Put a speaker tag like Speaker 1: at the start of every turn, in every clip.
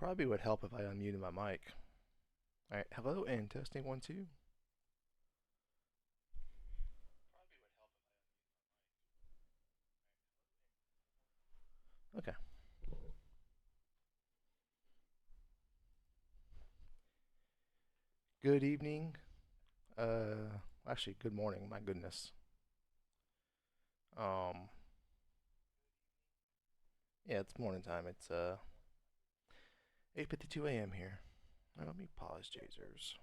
Speaker 1: Probably would help if I unmuted my mic. Alright, hello and testing 1, 2. Okay. Good evening. Actually, good morning. My goodness. Um, yeah, it's morning time. It's 8:52 a.m. here. Let me pause Jazers.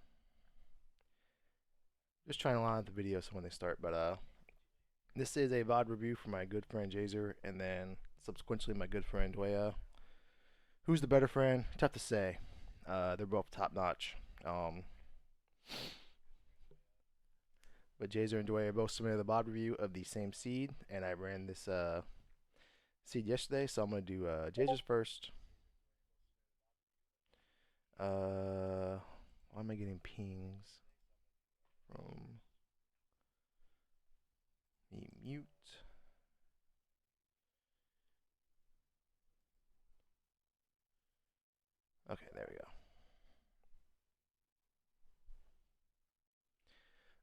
Speaker 1: Just trying to line up the video so when they start. But this is a VOD review for my good friend Jazer, and then subsequently my good friend Dwaya. Who's the better friend? Tough to say. They're both top notch. But Jazer and Dwayne both submitted the VOD review of the same seed, and I ran this seed yesterday, so I'm going to do Jazer's first. Why am I getting pings from the mute? Okay, there we go.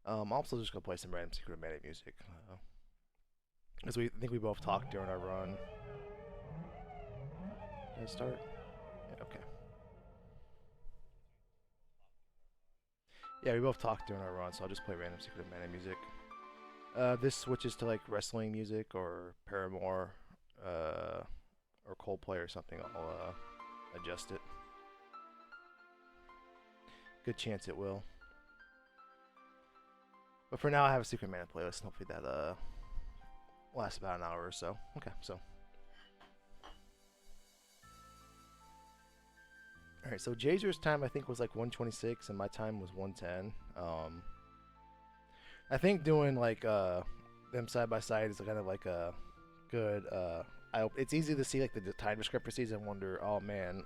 Speaker 1: I'm also just going to play some random Secret Manic music. As we think we both talked during our run. Did it start? Yeah, okay. Yeah, we both talked during our run, so I'll just play random Secret Manic music. This switches to like wrestling music or Paramore or Coldplay or something. I'll adjust it. Good chance it will. But for now, I have a Secret Mana playlist, and hopefully that lasts about an hour or so. Okay, so. Alright, so Jazer's time I think was like 126, and my time was 110. I think doing like them side by side is kind of like a good. It's easy to see like the time discrepancies and wonder, oh man,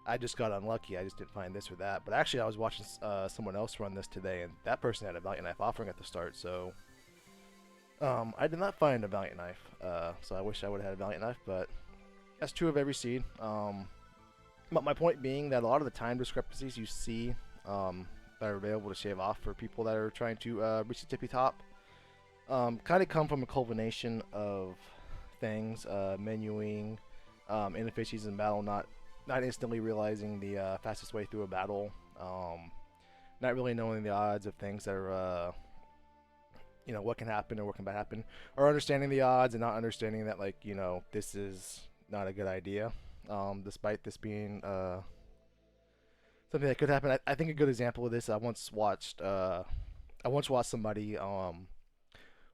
Speaker 1: I just got unlucky. I just didn't find this or that. But actually, I was watching someone else run this today, and that person had a Valiant Knife offering at the start. So I did not find a Valiant Knife. So I wish I would have had a Valiant Knife, but that's true of every seed. But my point being that a lot of the time discrepancies you see that are available to shave off for people that are trying to reach the tippy top kind of come from a culmination of things, menuing, inefficiencies in battle, not instantly realizing the fastest way through a battle, not really knowing the odds of things that are, what can happen or what can happen, or understanding the odds and not understanding that, like, this is not a good idea, despite this being something that could happen. I think a good example of this, I once watched somebody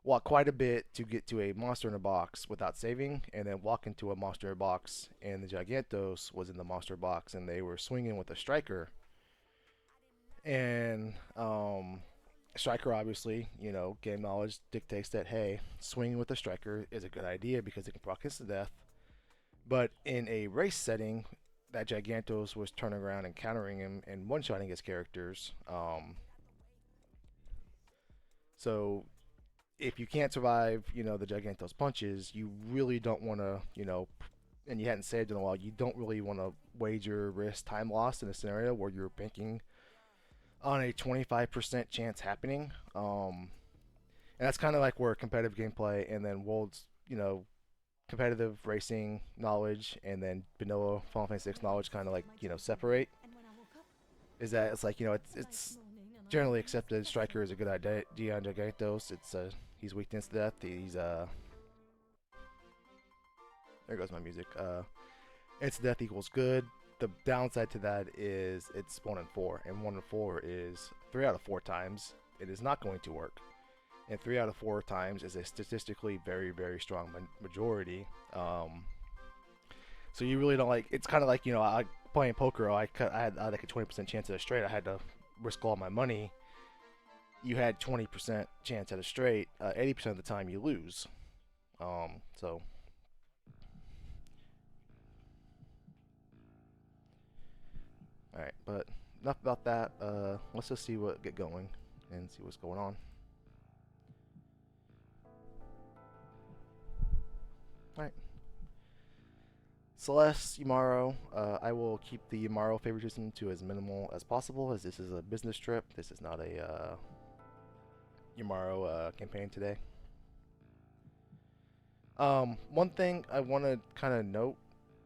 Speaker 1: walk quite a bit to get to a monster in a box without saving, and then walk into a monster in a box, and the Gigantos was in the monster box, and they were swinging with a striker. And striker, obviously, game knowledge dictates that, hey, swinging with a striker is a good idea because it can proc instant death. But in a race setting, that Gigantos was turning around and countering him and one-shotting his characters. So if you can't survive, the Gigantos punches, you really don't want to, and you hadn't saved in a while, you don't really want to wager risk time loss in a scenario where you're banking on a 25% chance happening. And that's kind of like where competitive gameplay and then World's, competitive racing knowledge and then vanilla Final Fantasy 6 knowledge kind of like, separate. Is that it's like, it's generally accepted striker is a good idea on Gigantos. He's weak to instant death. There goes my music. Instant death equals good. The downside to that is it's 1 in 4, and 1 in 4 is 3 out of 4 times it is not going to work, and 3 out of 4 times is a statistically very, very strong majority. So you really don't like. It's kind of like playing poker. I had like a 20% chance at a straight. I had to risk all my money. You had 20% chance at a straight. 80% of the time you lose. So. Alright, but enough about that. Let's just get going and see what's going on. Alright. Celeste, Umaro. I will keep the Umaro favoritism to as minimal as possible, as this is a business trip. This is not a Umaro campaign today. One thing I want to kind of note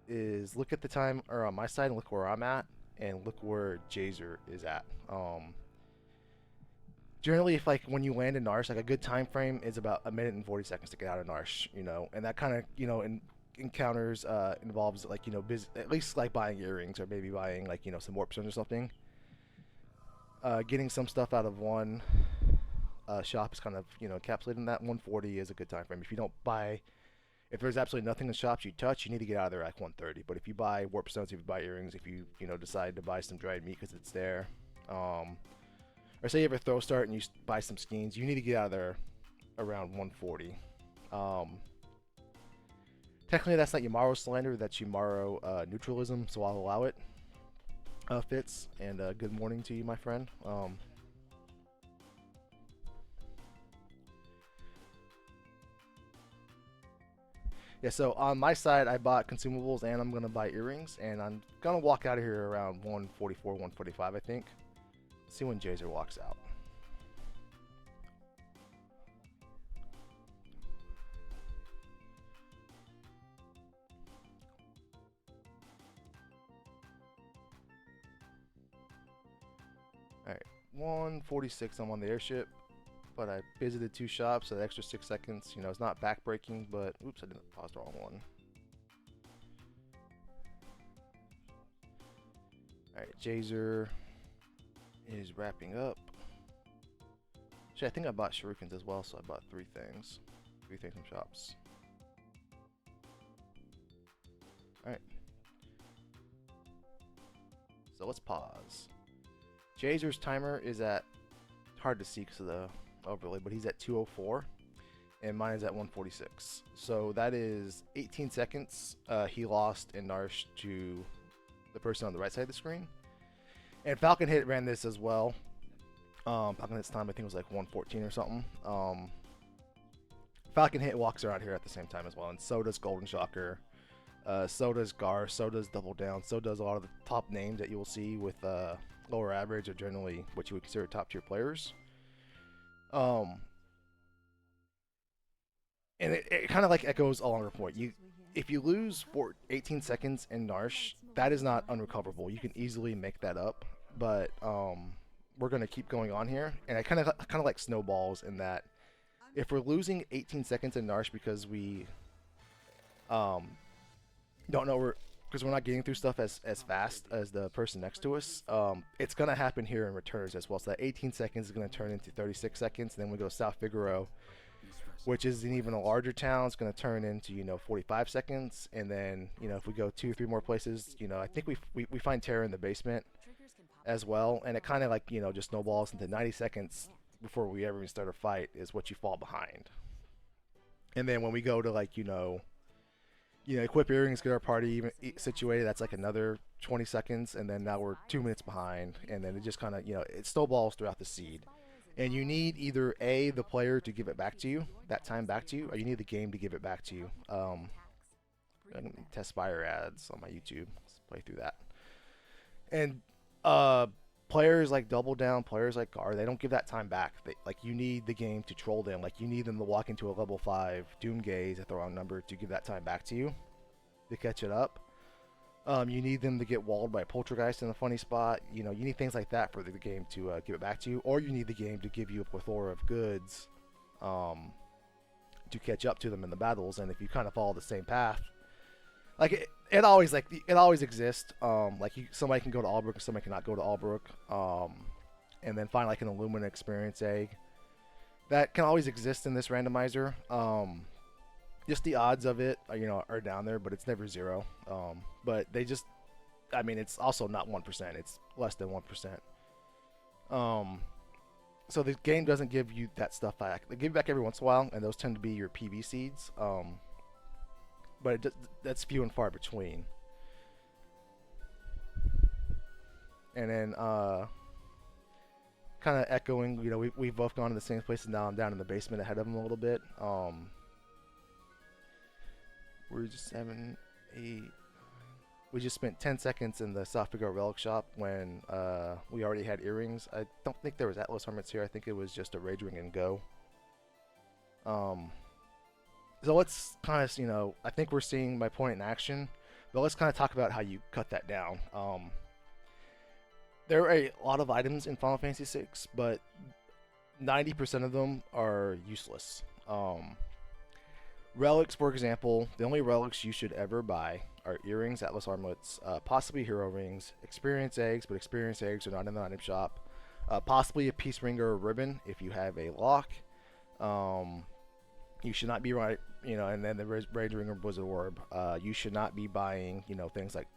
Speaker 1: is look at the time, or on my side, and look where I'm at, and look where Jazer is at. Generally, if like when you land in Narsh, like a good time frame is about a minute and 40 seconds to get out of Narsh, and that kind of encounters involves like at least like buying earrings or maybe buying like some warp stones or something. Getting some stuff out of one shop is kind of encapsulated in that. 140 is a good time frame. If you don't buy, if there's absolutely nothing in the shops you touch, you need to get out of there at like 130. But if you buy warp stones, if you buy earrings, if you decide to buy some dried meat because it's there, or say you have a throw start and you buy some skeins, you need to get out of there around 140. Technically, that's not Umaro Slander, that's Umaro neutralism, so I'll allow it. Fitz, and good morning to you, my friend. Yeah, so on my side, I bought consumables and I'm going to buy earrings, and I'm going to walk out of here around 144, 145, I think. Let's see when Jazer walks out. Alright, 146, I'm on the airship, but I visited 2 shops, so the extra 6 seconds, it's not backbreaking, but oops, I didn't pause the wrong one. Alright, Jazer is wrapping up. Actually, I think I bought shurikens as well, so I bought 3 things. 3 things from shops. Alright. So let's pause. Jazer's timer is at, hard to see because of the overlay, but he's at 204, and mine is at 146. So that is 18 seconds he lost in Narsh to the person on the right side of the screen. And Falcon Hit ran this as well. Falcon Hit's time I think was like 114 or something. Falcon Hit walks around here at the same time as well, and so does Golden Shocker. So does Gar, so does Double Down, so does a lot of the top names that you will see with lower average or generally what you would consider top tier players. And it kind of like echoes a longer point. If you lose for 18 seconds in Narsh, that is not unrecoverable. You can easily make that up, but we're gonna keep going on here, and I kind of like snowballs in that if we're losing 18 seconds in Narsh because we don't know because we're not getting through stuff as fast as the person next to us, it's gonna happen here in returns as well. So that 18 seconds is gonna turn into 36 seconds, and then we go South Figaro, which is in even a larger town. It's going to turn into 45 seconds, and then if we go 2 or 3 more places, I think we find terror in the basement as well, and it kind of like just snowballs into 90 seconds before we ever even start a fight is what you fall behind. And then when we go to like equip earrings, get our party even situated, that's like another 20 seconds, and then now we're 2 minutes behind, and then it just kind of it snowballs throughout the seed. And you need either A, the player to give it back to you, that time back to you, or you need the game to give it back to you. I can test Spire ads on my YouTube. Let's play through that. And players like Double Down, players like Gar, they don't give that time back. You need the game to troll them. Like you need them to walk into a level 5 Doom Gaze at the wrong number to give that time back to you, to catch it up. You need them to get walled by Poltergeist in a funny spot. You need things like that for the game to give it back to you, or you need the game to give you a plethora of goods to catch up to them in the battles. And if you kind of follow the same path, like it always exists. Somebody can go to Albrook and somebody cannot go to Albrook, and then find like an Illumina experience egg. That can always exist in this randomizer. Just the odds of it, are down there, but it's never 0. But they just, it's also not 1%. It's less than 1%. So the game doesn't give you that stuff back. They give you back every once in a while, and those tend to be your PB seeds. But that's few and far between. And then, kind of echoing, we've both gone to the same place, and now I'm down in the basement ahead of them a little bit. We're just 7, 8. we just spent 10 seconds in the South Figaro Relic shop when we already had earrings. I don't think there was Atlas Armaments here. I think it was just a Rage Ring and go. So let's kind of, I think we're seeing my point in action, but let's kind of talk about how you cut that down. There are a lot of items in Final Fantasy VI, but 90% of them are useless. Relics, for example, the only relics you should ever buy are earrings, Atlas Armlets, possibly hero rings, experience eggs, but experience eggs are not in the item shop. Possibly a peace ring or a ribbon if you have a lock. You should not be right, and then the Rage Ring or Blizzard Orb. You should not be buying, things like,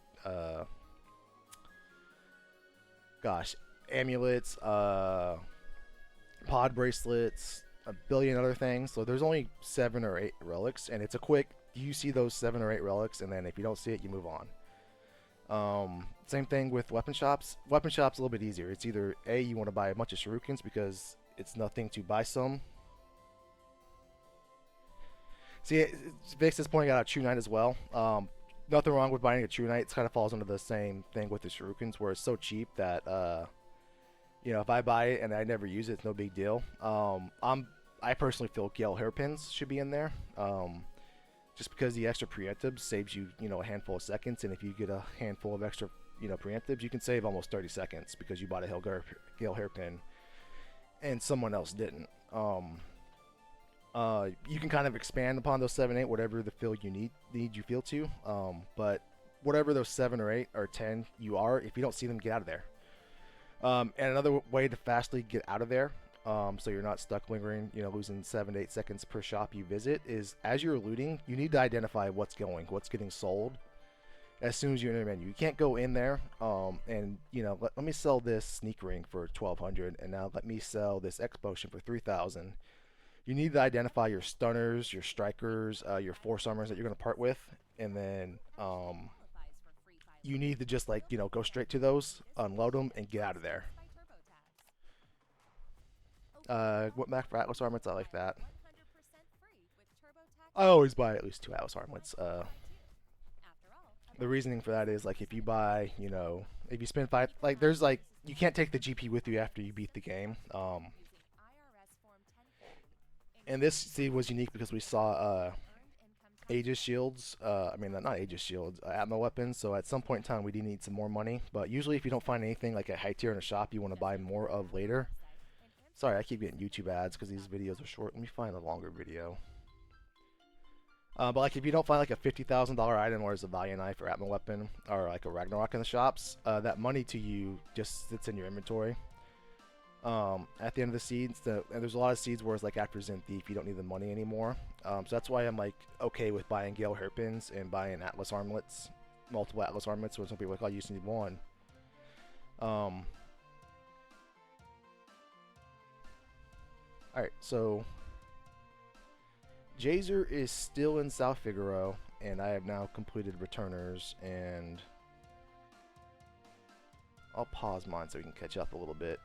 Speaker 1: amulets, pod bracelets, a billion other things. So there's only 7 or 8 relics, and it's a quick, you see those 7 or 8 relics, and then if you don't see it, you move on. Same thing with weapon shops. Weapon shops a little bit easier. It's either A, you want to buy a bunch of shurikens because it's nothing to buy some. See, Vix is pointing out a True Knight as well. Nothing wrong with buying a True Knight. It kind of falls under the same thing with the shurikens, where it's so cheap that if I buy it and I never use it, it's no big deal. I personally feel Gale hairpins should be in there, just because the extra preemptives saves you, a handful of seconds, and if you get a handful of extra, preemptives, you can save almost 30 seconds because you bought a Gale hairpin and someone else didn't. You can kind of expand upon those 7, 8, whatever the feel you need you feel to. But whatever those 7 or 8 or 10 you are, if you don't see them, get out of there. And another way to fastly get out of there, so you're not stuck lingering, losing 7 to 8 seconds per shop you visit, is as you're looting, you need to identify what's getting sold as soon as you're in the menu. You can't go in there and let me sell this sneak ring for 1,200, and now let me sell this X potion for 3,000. You need to identify your stunners, your strikers, your force armors that you're going to part with, and then you need to just go straight to those, unload them, and get out of there. What Mac for Atlas Armlets? I like that. I always buy at least 2 Atlas Armlets. The reasoning for that is if you buy, if you spend 5, there's you can't take the GP with you after you beat the game. And this was unique because we saw Aegis shields, not Aegis shields, Atma weapons, so at some point in time we do need some more money, but usually if you don't find anything like a high tier in a shop you want to buy more of later. Sorry, I keep getting YouTube ads because these videos are short. Let me find a longer video. But if you don't find a $50,000 item or as a Valiant Knife or Atma weapon or a Ragnarok in the shops, that money to you just sits in your inventory. At the end of the seeds, and there's a lot of seeds where it's after Zen Thief, you don't need the money anymore. So that's why I'm okay with buying Gale hairpins and buying Atlas Armlets, multiple Atlas Armlets, where some people are I used to need one. Alright, so Jazer is still in South Figaro, and I have now completed Returners, and I'll pause mine so we can catch up a little bit.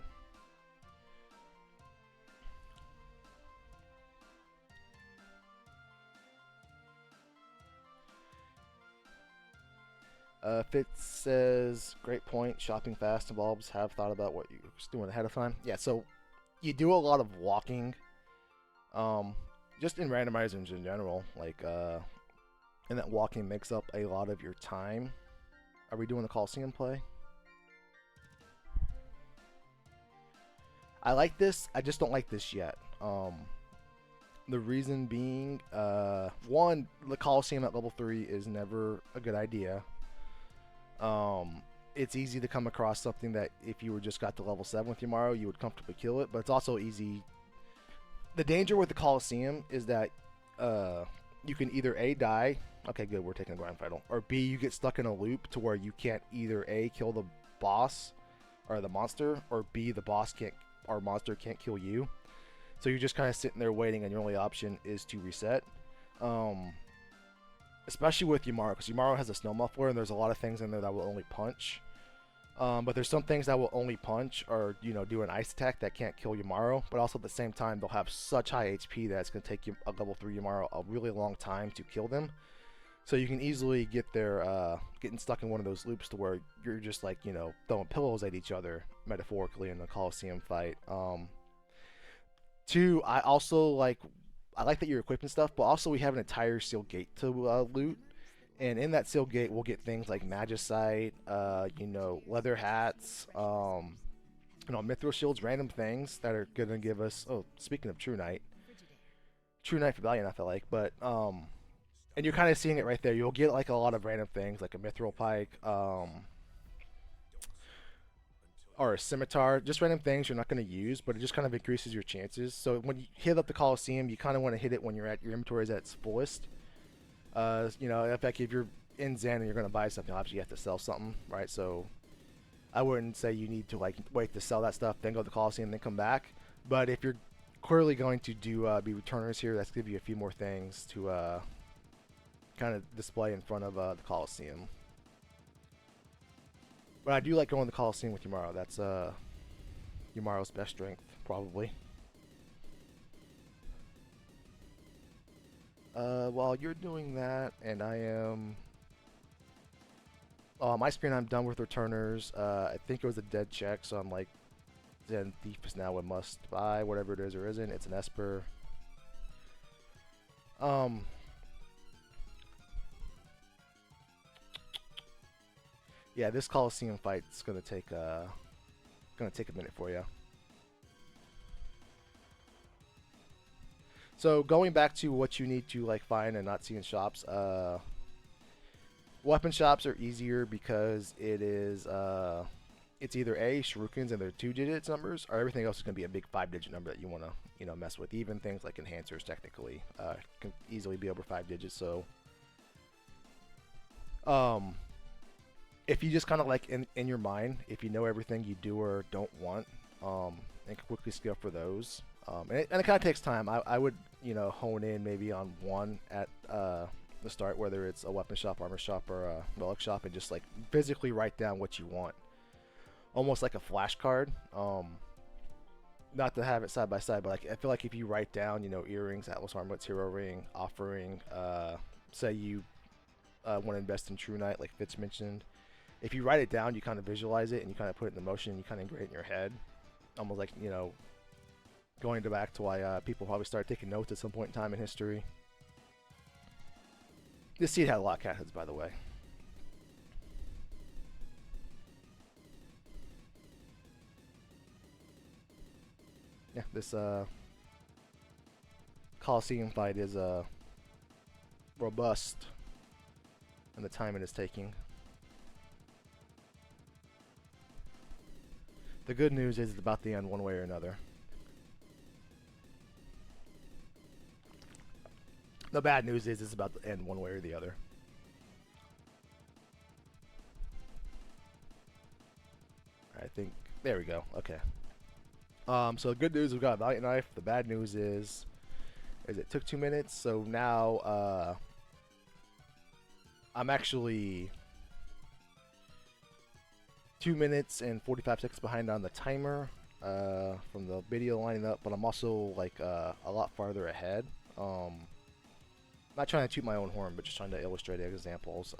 Speaker 1: Fitz says, great point, shopping fast involves have thought about what you're doing ahead of time. Yeah, so you do a lot of walking, just in randomizers in general, and that walking makes up a lot of your time. Are we doing the Coliseum play? I like this, I just don't like this yet. The reason being, one, the Coliseum at level 3 is never a good idea. It's easy to come across something that if you were just got to level 7 with Umaro, you would comfortably kill it, but it's also easy. The danger with the Coliseum is that you can either A, die, okay good, we're taking a grand final, or B, you get stuck in a loop to where you can't either A, kill the boss or the monster, or B, the boss can't, or monster can't kill you. So you're just kind of sitting there waiting, and your only option is to reset. Especially with Umaro, because Umaro has a snow muffler, and there's a lot of things in there that will only punch. But there's some things that will only punch or do an ice attack that can't kill Umaro, but also at the same time they'll have such high HP that it's going to take you a level 3 Umaro a really long time to kill them. So you can easily get there, getting stuck in one of those loops to where you're just like, throwing pillows at each other, metaphorically, in the Coliseum fight. Two, I like that you're equipping stuff, but also we have an entire sealed gate to loot. And in that sealed gate, we'll get things like Magicite, leather hats, mithril shields, random things that are gonna give us. Oh, speaking of True Knight for Valiant, I feel like, but and you're kind of seeing it right there. You'll get like a lot of random things, like a mithril pike, or a scimitar, just random things you're not going to use, but it just kind of increases your chances. So when you hit up the Coliseum, you kind of want to hit it when your inventory is at its fullest. In fact, if you're in Zen and you're going to buy something, obviously you have to sell something, right? So I wouldn't say you need to like wait to sell that stuff, then go to the Coliseum, then come back. But if you're clearly going to be returners here, that's give you a few more things to kind of display in front of the Coliseum. But I do like going to the Coliseum with Umaro. That's Umaro's best strength, probably. While you're doing that, and I am... on my screen, I'm done with returners. I think it was a dead check, so I'm like, Zen Thief is now a must buy, whatever it is or isn't. It's an Esper. Yeah, this Coliseum fight's gonna take a minute for you. So going back to what you need to like find and not see in shops, weapon shops are easier because it is it's either A, shurikens and they're 2 digits numbers, or everything else is gonna be a big 5-digit number that you wanna mess with. Even things like enhancers technically can easily be over 5 digits. So if you just kind of like in your mind, if you know everything you do or don't want, and can quickly scale for those, and it kind of takes time. I would hone in maybe on one at the start, whether it's a weapon shop, armor shop, or a relic shop, and just like physically write down what you want, almost like a flashcard. Not to have it side by side, but like I feel like if you write down, earrings, Atlas armlets, hero ring, offering, say you want to invest in True Knight, like Fitz mentioned. If you write it down, you kind of visualize it and you kind of put it into motion and you kind of ingrain it in your head. Almost like, going back to why people probably started taking notes at some point in time in history. This seed had a lot of cat heads, by the way. Yeah, this Coliseum fight is robust and the time it is taking. The good news is it's about to end one way or another. The bad news is it's about to end one way or the other. I think, there we go, okay. So the good news, we've got a Valiant Knife. The bad news is it took 2 minutes, so now I'm actually 2 minutes and 45 seconds behind on the timer from the video lining up, but I'm also like a lot farther ahead. Not trying to toot my own horn, but just trying to illustrate examples.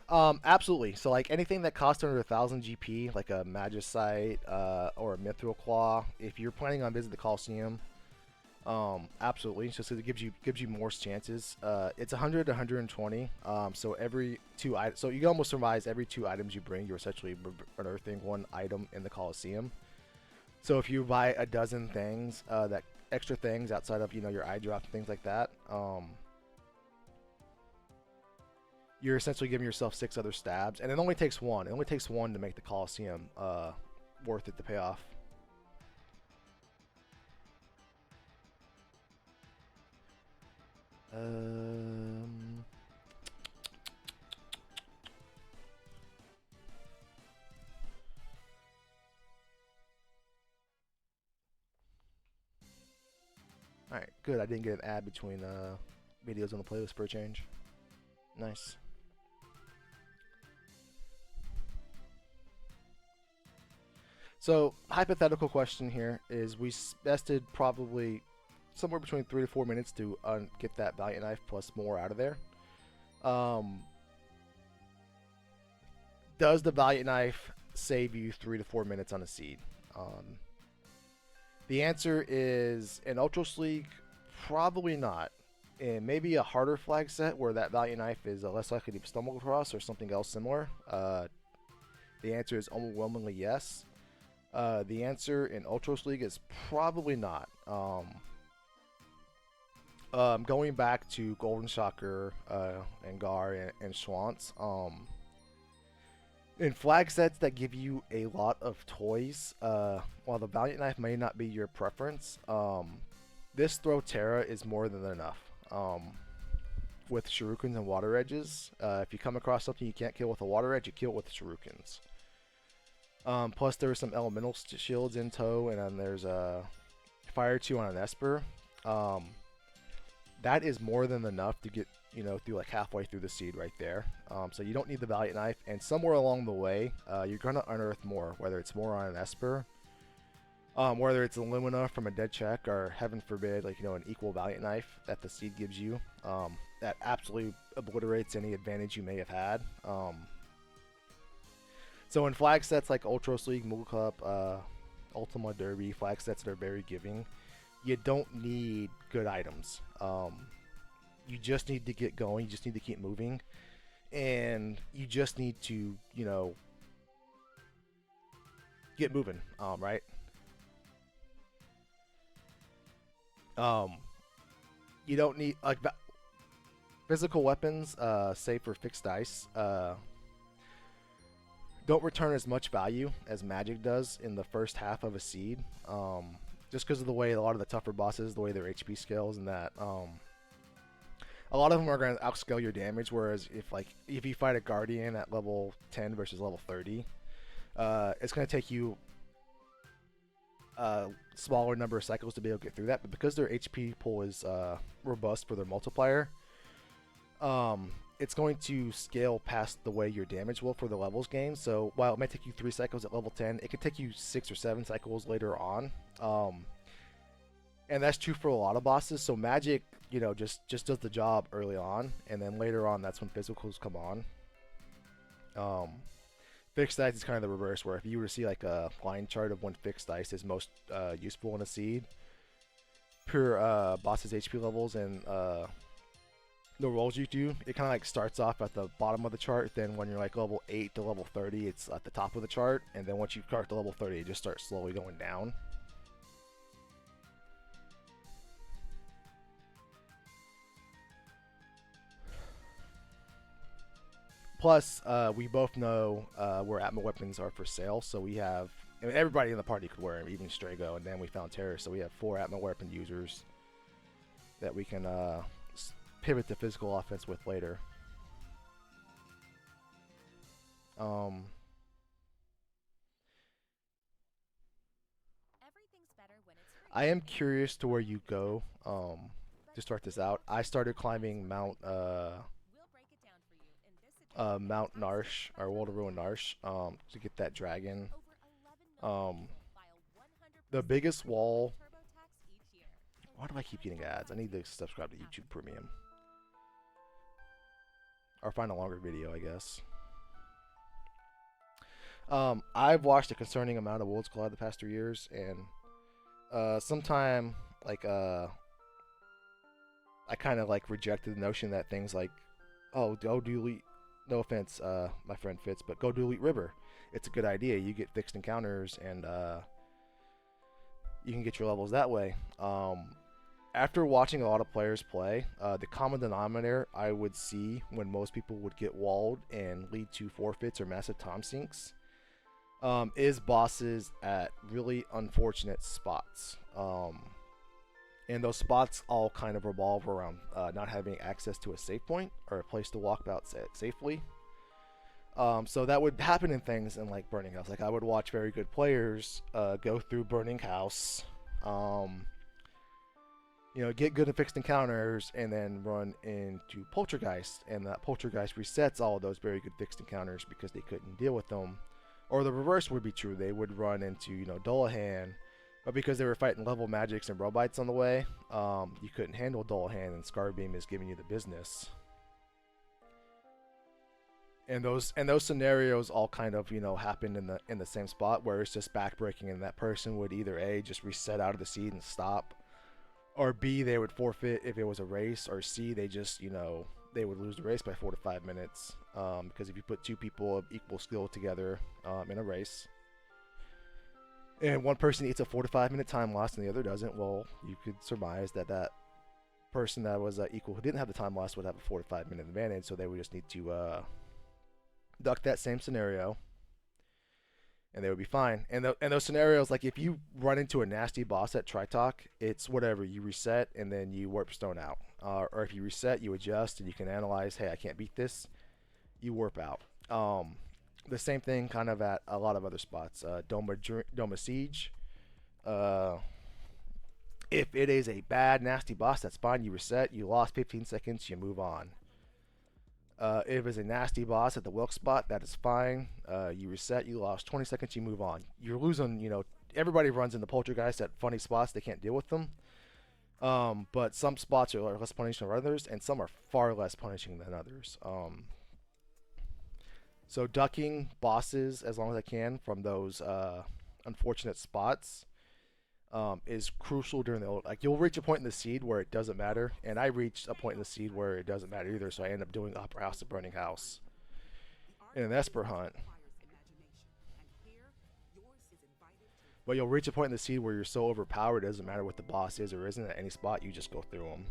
Speaker 1: Absolutely. So like anything that costs under 1,000 GP, like a Magicite or a Mithril Claw, if you're planning on visiting the Coliseum, absolutely. So it gives you more chances. It's 100 to 120. So every 2 items, so you can almost surmise every 2 items you bring, you're essentially unearthing 1 item in the Coliseum. So if you buy a dozen things, that extra things outside of your eye drop and things like that, you're essentially giving yourself 6 other stabs, and it only takes 1. It only takes 1 to make the Coliseum worth it to pay off. Alright, good. I didn't get an ad between videos on the playlist for a change. Nice. So, hypothetical question here is we invested probably somewhere between 3 to 4 minutes to get that Valiant Knife plus more out of there. Um, does the Valiant Knife save you 3 to 4 minutes on a seed? The answer is in Ultros League, probably not. And maybe a harder flag set where that Valiant Knife is less likely to stumble across or something else similar. The answer is overwhelmingly yes. The answer in Ultros League is probably not. Going back to Golden Shocker, and Gar and Schwantz, in flag sets that give you a lot of toys, while the Valiant Knife may not be your preference, this throw Terra is more than enough. With Shurikens and Water Edges, if you come across something you can't kill with a Water Edge, you kill it with Shurikens. Plus, there are some Elemental Shields in tow, and then there's a Fire 2 on an Esper. That is more than enough to get, through like halfway through the seed right there. So you don't need the Valiant Knife, and somewhere along the way, you're going to unearth more, whether it's more on an Esper, whether it's Illumina from a dead check, or heaven forbid, an equal Valiant Knife that the seed gives you. That absolutely obliterates any advantage you may have had. So in flag sets like Ultros League, Moogle Cup, Ultima Derby, flag sets that are very giving, you don't need good items. You just need to get going. You just need to keep moving, and you just need to, get moving. Right? You don't need physical weapons, save for fixed dice. Don't return as much value as magic does in the first half of a seed. Just because of the way a lot of the tougher bosses, the way their HP scales, and that a lot of them are going to outscale your damage. Whereas if you fight a Guardian at level 10 versus level 30, it's going to take you a smaller number of cycles to be able to get through that. But because their HP pool is robust for their multiplier, it's going to scale past the way your damage will for the levels gained. So while it might take you 3 cycles at level 10, it could take you 6 or 7 cycles later on. And that's true for a lot of bosses. So magic, just does the job early on, and then later on, that's when physicals come on. Fixed dice is kind of the reverse, where if you were to see like a line chart of when fixed dice is most useful in a seed, per boss's HP levels and the rolls you do, it kind of like starts off at the bottom of the chart. Then when you're like level 8 to level 30, it's at the top of the chart, and then once you start to level 30, it just starts slowly going down. Plus, we both know where Atma weapons are for sale, so we have, everybody in the party could wear them, even Strago, and then we found Terror, so we have 4 Atma weapon users that we can pivot to physical offense with later. I am curious to where you go to start this out. I started climbing Mount Narsh, or World of Ruin Narsh, to get that dragon. The biggest wall. Why do I keep getting ads? I need to subscribe to YouTube Premium. Or find a longer video, I guess. I've watched a concerning amount of Worlds Collide the past 3 years, and sometime I kind of rejected the notion that things like, oh, go do Elite. No offense, my friend Fitz, but go do Elite River. It's a good idea. You get fixed encounters, and you can get your levels that way. After watching a lot of players play, the common denominator I would see when most people would get walled and lead to forfeits or massive time sinks is bosses at really unfortunate spots. And those spots all kind of revolve around not having access to a save point or a place to walk out safely. So that would happen in things in like Burning House. Like I would watch very good players go through Burning House, get good and fixed encounters, and then run into Poltergeist, and that Poltergeist resets all of those very good fixed encounters because they couldn't deal with them Or the reverse would be true. They would run into, Dullahan, but because they were fighting level magics and robites on the way, you couldn't handle Dullahan, and Scarbeam is giving you the business. And those scenarios all kind of happened in the same spot where it's just backbreaking, and that person would either A, just reset out of the seed and stop, or B, they would forfeit if it was a race, or C, they just they would lose the race by 4 to 5 minutes, because if you put two people of equal skill together in a race, and one person eats a 4 to 5 minute time loss and the other doesn't, well, you could surmise that that person that was equal who didn't have the time loss would have a 4 to 5 minute advantage, so they would just need to duck that same scenario, and they would be fine. And those scenarios, like if you run into a nasty boss at Tritalk, it's whatever, you reset and then you warp stone out. Or if you reset, you adjust and you can analyze, hey, I can't beat this, you warp out. The same thing kind of at a lot of other spots. Doma Siege. If it is a bad, nasty boss, that's fine. You reset, you lost 15 seconds, you move on. If it's a nasty boss at the Wilk spot, that is fine. You reset, you lost 20 seconds, you move on. You're losing, everybody runs into Poltergeist at funny spots, they can't deal with them. But some spots are less punishing than others, and some are far less punishing than others. So ducking bosses as long as I can from those unfortunate spots is crucial during the like you'll reach a point in the seed where it doesn't matter, and I reached a point in the seed where it doesn't matter either, so I end up doing Opera House of Burning House in an Esper hunt. But you'll reach a point in the seed where you're so overpowered it doesn't matter what the boss is or isn't at any spot, you just go through them.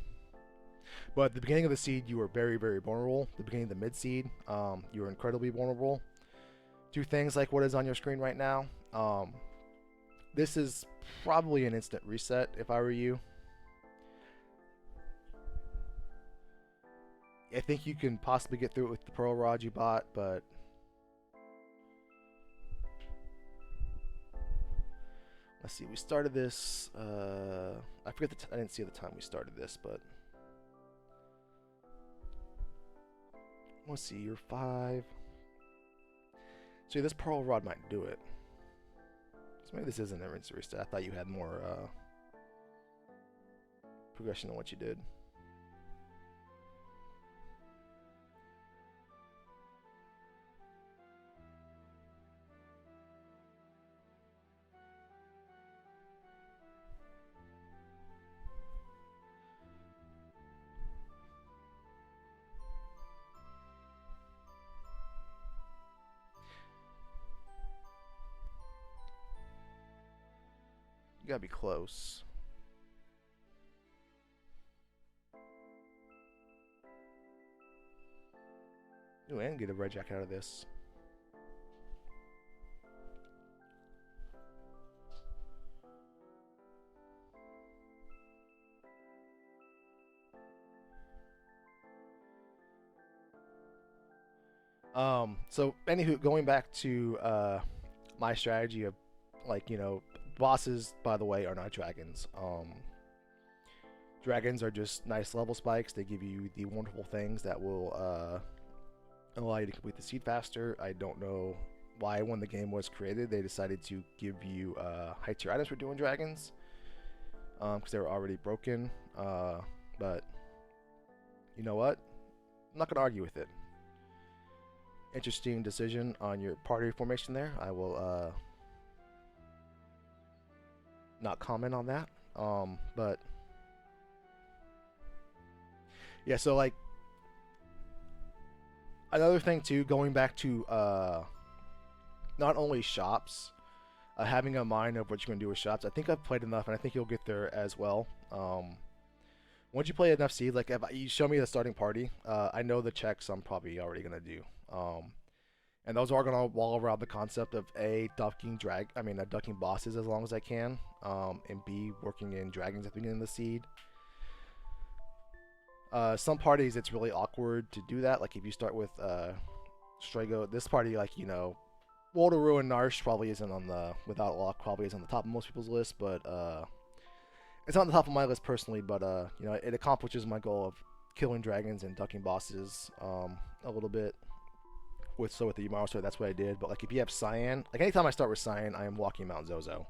Speaker 1: But at the beginning of the seed you were very, very vulnerable. At the beginning of the mid seed, you were incredibly vulnerable to things like what is on your screen right now. This is probably an instant reset if I were you. I think you can possibly get through it with the Pearl Rod you bought, but let's see. We started this. I forget I didn't see the time we started this, but let's see. You're 5. See, this Pearl Rod might do it. So maybe this isn't an instant reset. I thought you had more progression than what you did. You gotta be close. Ooh, and get a red jacket out of this. So anywho, going back to my strategy of bosses, by the way, are not dragons. Dragons are just nice level spikes. They give you the wonderful things that will allow you to complete the seed faster. I don't know why when the game was created they decided to give you high tier items for doing dragons, because they were already broken. But you know what? I'm not going to argue with it. Interesting decision on your party formation there. I will not comment on that. But yeah, so like another thing too, going back to not only shops, having a mind of what you're going to do with shops. I think I've played enough, and I think you'll get there as well. Once you play enough seeds, like if you show me the starting party, I know the checks I'm probably already going to do. And those are going to wall around the concept of A, ducking bosses as long as I can, and B, working in dragons at the beginning of the seed. Some parties it's really awkward to do that. Like if you start with Strago, this party, World of Ruin Narsh probably isn't on the, without luck, probably isn't on the top of most people's list, but it's on the top of my list personally. But it accomplishes my goal of killing dragons and ducking bosses a little bit. with the Umaro sword, that's what I did. But like if you have Cyan, like anytime I start with Cyan, I am walking Mount Zozo.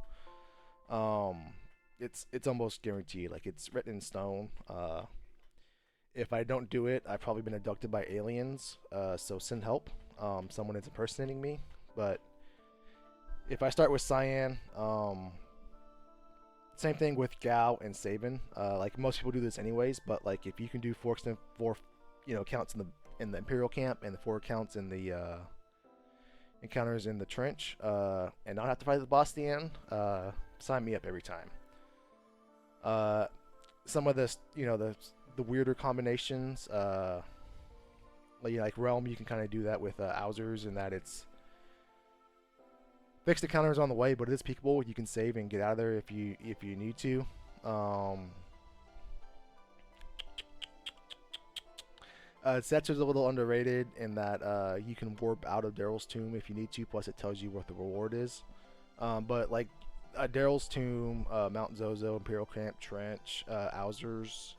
Speaker 1: It's almost guaranteed. Like it's written in stone. If I don't do it, I've probably been abducted by aliens. So send help. Someone is impersonating me. But if I start with Cyan, same thing with Gao and Sabin. Like most people do this anyways, but like if you can do four counts in the Imperial camp and the 4 counts in the encounters in the trench, and not have to fight the boss at the end, sign me up every time. Some of this, the weirder combinations, like Realm, you can kind of do that with Owsers, in that it's fixed encounters on the way, but it is peekable. You can save and get out of there if you need to. Setsu's a little underrated in that you can warp out of Daryl's tomb if you need to, plus it tells you what the reward is. But like Daryl's tomb, Mount Zozo, Imperial Camp, Trench, Owsers,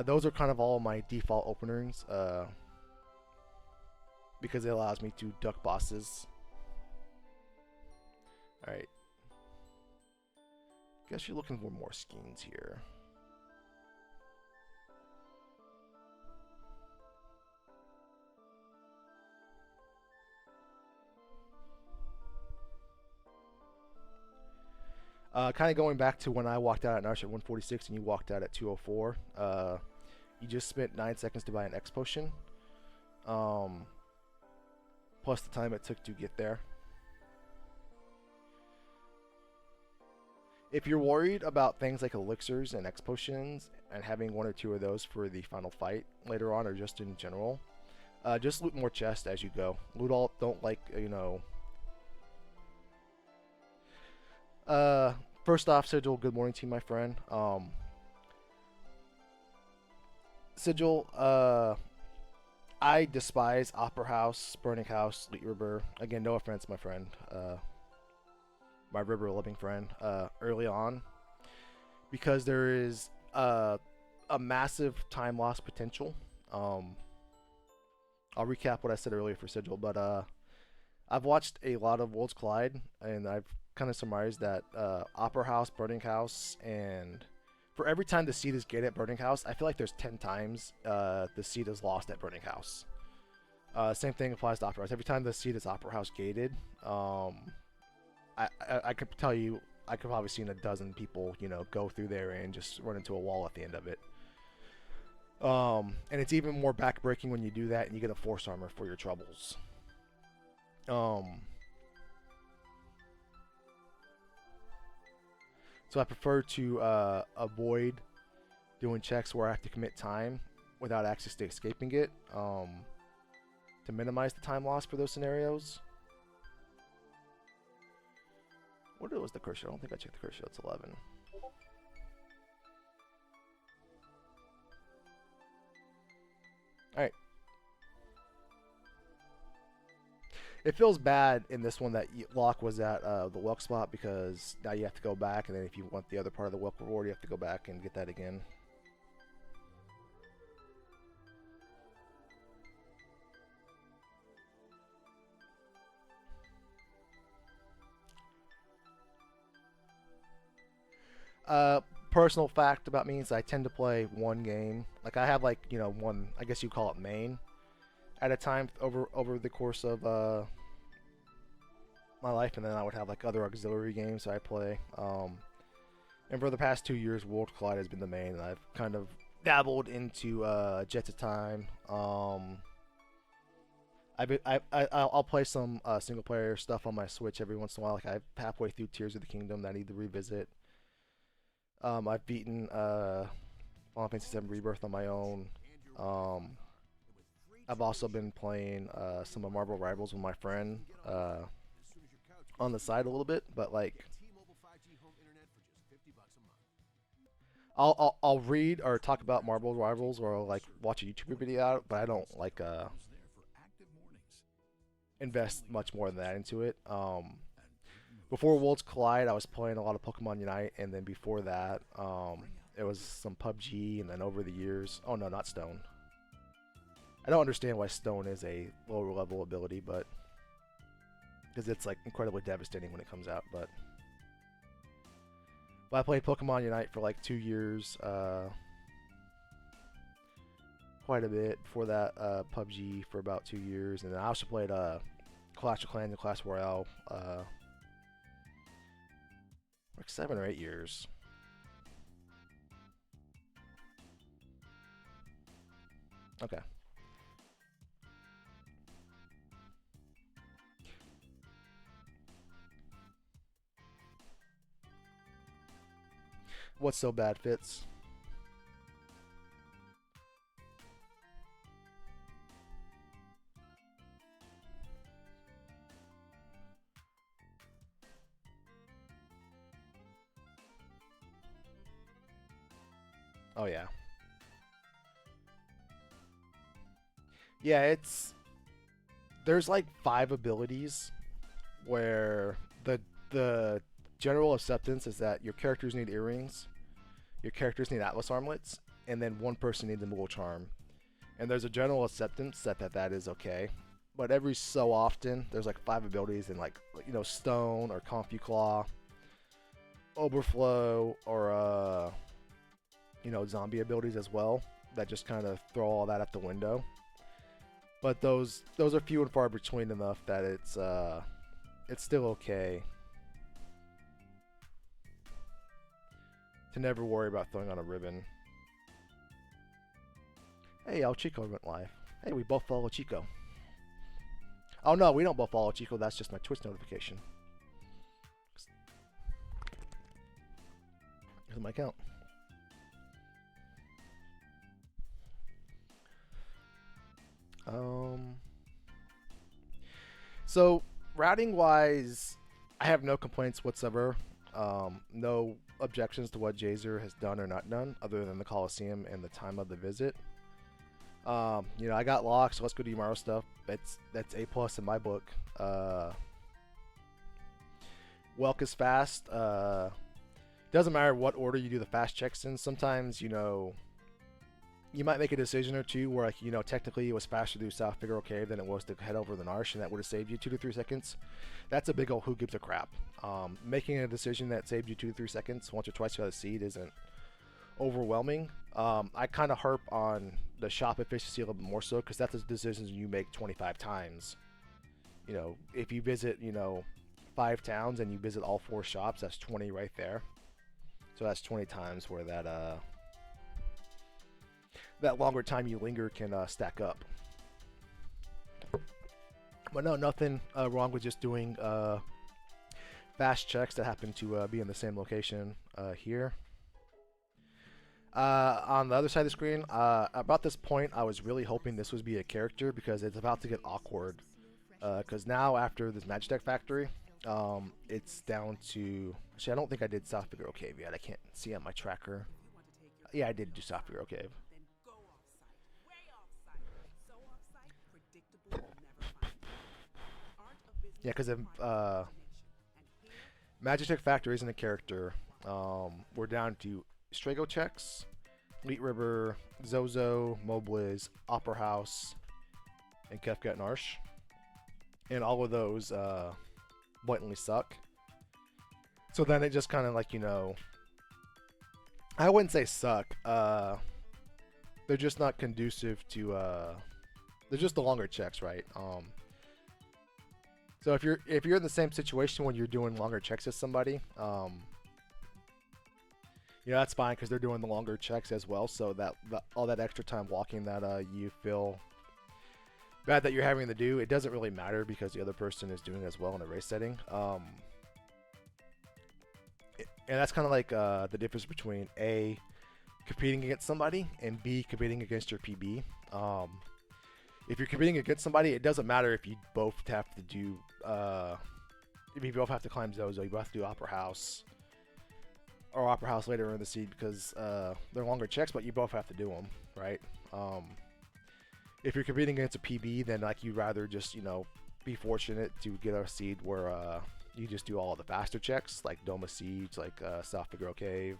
Speaker 1: those are kind of all my default openers, because it allows me to duck bosses. Alright. Guess you're looking for more skins here. Kind of going back to when I walked out at Narsha at 146 and you walked out at 204. You just spent 9 seconds to buy an X potion. Plus the time it took to get there. If you're worried about things like elixirs and X potions and having 1 or 2 of those for the final fight later on, or just in general, just loot more chests as you go. Loot all, don't first off, Sigil, good morning to you, my friend. Sigil, I despise Opera House, Burning House, Leet River. Again, no offense, my friend. My river loving friend, early on, because there is a massive time loss potential. I'll recap what I said earlier for Sigil, but I've watched a lot of Worlds Collide, and I've kind of summarized that Opera House, Burning House, and for every time the seed is gated at Burning House, I feel like there's 10 times the seed is lost at Burning House. Same thing applies to Opera House. Every time the seed is Opera House gated, I could tell you, I could probably seen a dozen people, go through there and just run into a wall at the end of it. And it's even more backbreaking when you do that and you get a force armor for your troubles. So I prefer to avoid doing checks where I have to commit time without access to escaping it, to minimize the time loss for those scenarios. What was the curse shield? I don't think I checked the curse shield. It's 11. Alright. It feels bad in this one that Locke was at the Welk spot, because now you have to go back, and then if you want the other part of the Welk reward, you have to go back and get that again. Personal fact about me is I tend to play one game. Like I have one, I guess you call it main, at a time over the course of my life, and then I would have like other auxiliary games I play. And for the past 2 years, World Collide has been the main, and I've kind of dabbled into Jets of Time. I'll play some single player stuff on my Switch every once in a while. Like I'm halfway through Tears of the Kingdom that I need to revisit. I've beaten Final Fantasy VII Rebirth on my own. I've also been playing some of Marvel Rivals with my friend on the side a little bit, but like I'll read or talk about Marvel Rivals, or I'll like watch a YouTube video out, but I don't like invest much more than that into it. Before Worlds Collide, I was playing a lot of Pokemon Unite, and then before that, it was some PUBG, and then over the years, oh no, not Stone. I don't understand why Stone is a lower level ability, but because it's like incredibly devastating when it comes out. But I played Pokemon Unite for like 2 years, quite a bit. Before that, PUBG for about 2 years, and then I also played Clash of Clans and Clash Royale like 7 or 8 years. Okay. What's so bad, Fitz? Oh yeah. Yeah, there's like 5 abilities where the general acceptance is that your characters need earrings, your characters need Atlas armlets, and then one person needs a Moogle charm. And there's a general acceptance that is okay. But every so often, there's like 5 abilities and like Stone or Confusclaw, Overflow, or zombie abilities as well that just kind of throw all that out the window. But those are few and far between enough that it's still okay to never worry about throwing on a ribbon. Hey, El Chico went live. Hey, we both follow Chico. Oh no, we don't both follow Chico. That's just my Twitch notification. Here's my account. So routing wise, I have no complaints whatsoever. No objections to what Jazer has done or not done, other than the Coliseum and the time of the visit. I got locked, so let's go do Umaro stuff. That's A+ in my book. Welk is fast. Doesn't matter what order you do the fast checks in. Sometimes, you might make a decision or two where, technically it was faster to do South Figaro Cave than it was to head over the Narsh, and that would have saved you 2 to 3 seconds. That's a big old who gives a crap. Making a decision that saved you 2 to 3 seconds once or twice you got a seed isn't overwhelming. I kind of harp on the shop efficiency a little bit more so, because that's the decisions you make 25 times. If you visit, 5 towns and you visit all 4 shops, that's 20 right there. So that's 20 times where that longer time you linger can stack up. But no, nothing wrong with just doing fast checks that happen to be in the same location here. On the other side of the screen, about this point, I was really hoping this would be a character, because it's about to get awkward. Because now, after this Magitech Factory, it's down to... Actually, I don't think I did South Figaro Cave yet. I can't see on my tracker. Yeah, I did do South Figaro Cave. Yeah, because Magitech Factory isn't a character. We're down to Strago checks, Leet River, Zozo, Mobliz, Opera House, and Kefka and Arsh. And all of those blatantly suck. So then it just kind of like, I wouldn't say suck. They're just not conducive to, they're just the longer checks, right? So if you're in the same situation when you're doing longer checks as somebody, that's fine, because they're doing the longer checks as well. So that all that extra time walking that you feel bad that you're having to do, it doesn't really matter, because the other person is doing it as well in a race setting. And that's kind of like the difference between A, competing against somebody, and B, competing against your PB. If you're competing against somebody, it doesn't matter if you both have to do, if you both have to climb Zozo, you both have to do Opera House, or Opera House later in the seed, because they're longer checks, but you both have to do them, right? If you're competing against a PB, then like you'd rather just, be fortunate to get a seed where you just do all of the faster checks, like Doma Siege, like South Figaro Cave.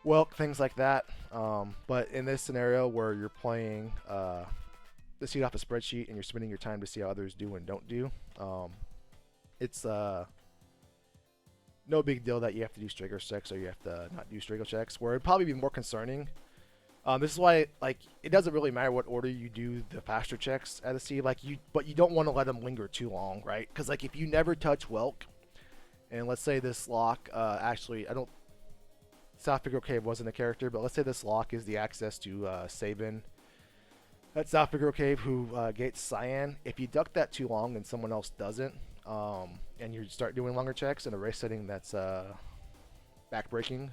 Speaker 1: Well, things like that. But in this scenario where you're playing the seed off a spreadsheet and you're spending your time to see how others do and don't do, it's no big deal that you have to do striggle checks or you have to not do striggle checks. Where it'd probably be more concerning. This is why, like, it doesn't really matter what order you do the faster checks at a seed, but you don't want to let them linger too long, right? Because like if you never touch Welk, and let's say this lock, actually, I don't. South Figure Cave wasn't a character, but let's say this lock is the access to Sabin at South Figure Cave who gates Cyan. If you duck that too long and someone else doesn't, and you start doing longer checks in a race setting that's backbreaking.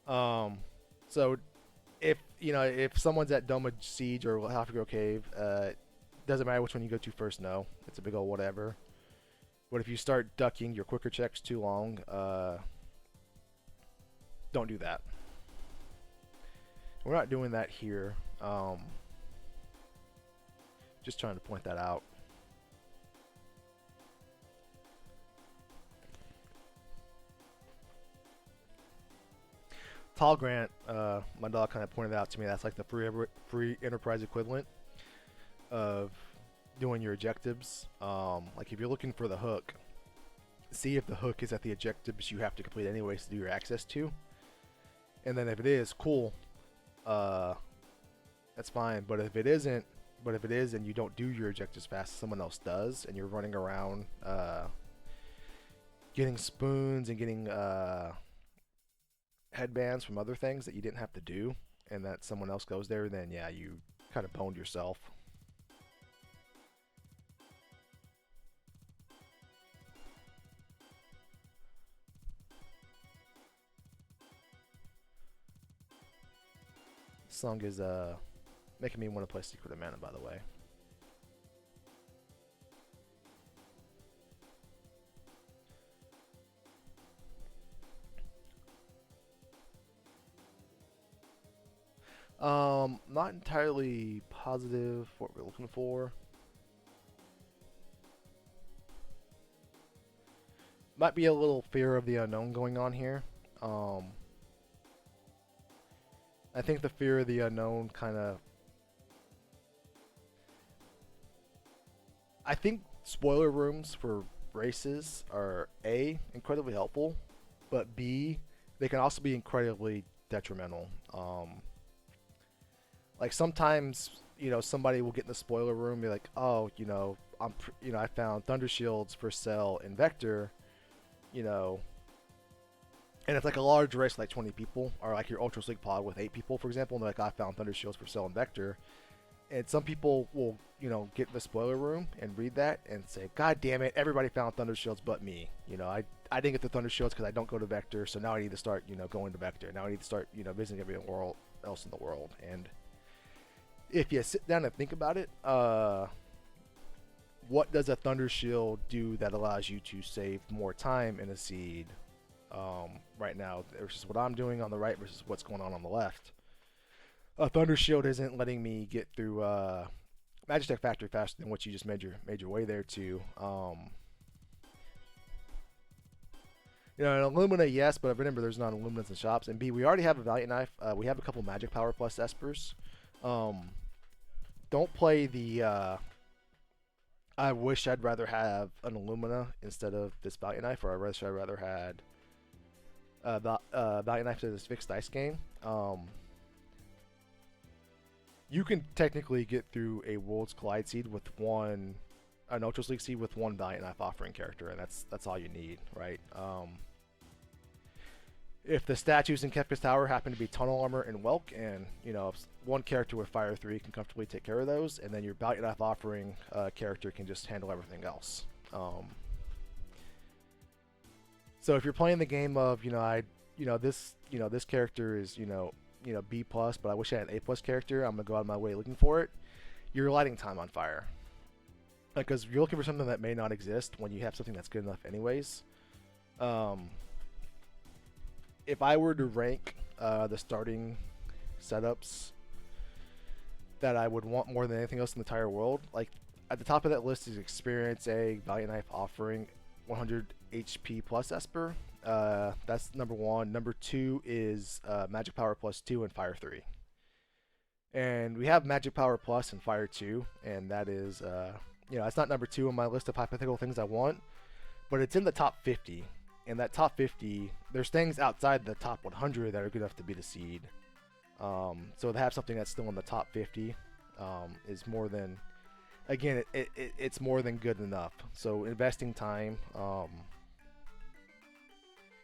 Speaker 1: So if someone's at Doma Siege or South Figure Cave, doesn't matter which one you go to first. No, it's a big old whatever. But if you start ducking your quicker checks too long, don't do that. We're not doing that here. Just trying to point that out. Tall Grant, my dog kind of pointed out to me that's like the free enterprise equivalent of doing your objectives. Like if you're looking for the hook, see if the hook is at the objectives you have to complete anyways to do your access to. And then if it is, cool. That's fine. But if it isn't, and you don't do your objectives fast, someone else does, and you're running around getting spoons and getting headbands from other things that you didn't have to do, and that someone else goes there, then yeah, you kind of pwned yourself. This song is making me want to play Secret of Mana, by the way. Not entirely positive what we're looking for. Might be a little fear of the unknown going on here. I think the fear of the unknown kind of... I think spoiler rooms for races are A, incredibly helpful, but B, they can also be incredibly detrimental. Like sometimes, somebody will get in the spoiler room and be like, oh, I found Thunder Shields for sale in Vector, and it's like a large race, like 20 people, or like your Ultros League pod with 8 people, for example, and they're like, I found Thunder Shields for sale in Vector. And some people will, get in the spoiler room and read that and say, God damn it, everybody found Thunder Shields but me. I didn't get the Thunder Shields because I don't go to Vector, so now I need to start, going to Vector. Now I need to start, visiting every world else in the world. And if you sit down and think about it, what does a Thunder Shield do that allows you to save more time in a seed right now versus what I'm doing on the right versus what's going on the left? A Thunder Shield isn't letting me get through Magitech Factory faster than what you just made your way there to. An Illumina, yes, but remember there's not Illuminas in shops. And B, we already have a Valiant Knife. We have a couple Magic Power Plus Espers. Don't play the I wish I'd rather have an Illumina instead of this Valiant Knife, or I wish I'd rather had Valiant Knife to this fixed dice game. You can technically get through a Worlds Collide seed with an Ultros League seed with one Valiant Knife offering character, and that's all you need, right? If the statues in Kefka's Tower happen to be Tunnel Armor and Welk, and one character with Fire 3 can comfortably take care of those, and then your Valiant Knife offering character can just handle everything else. So if you're playing the game of this character is B plus, but I wish I had an A plus character, I'm gonna go out of my way looking for it. You're lighting time on fire, because you're looking for something that may not exist when you have something that's good enough anyways. If I were to rank the starting setups that I would want more than anything else in the entire world, like at the top of that list is Experience A, Valiant Knife offering 100 HP plus Esper, That's number one. Number two is Magic Power Plus 2 and Fire 3. And we have Magic Power Plus and Fire 2, and that is, it's not number 2 on my list of hypothetical things I want, but it's in the top 50. And that top 50, there's things outside the top 100 that are good enough to be the seed. So to have something that's still in the top 50 is more than, again, it's more than good enough. So investing time,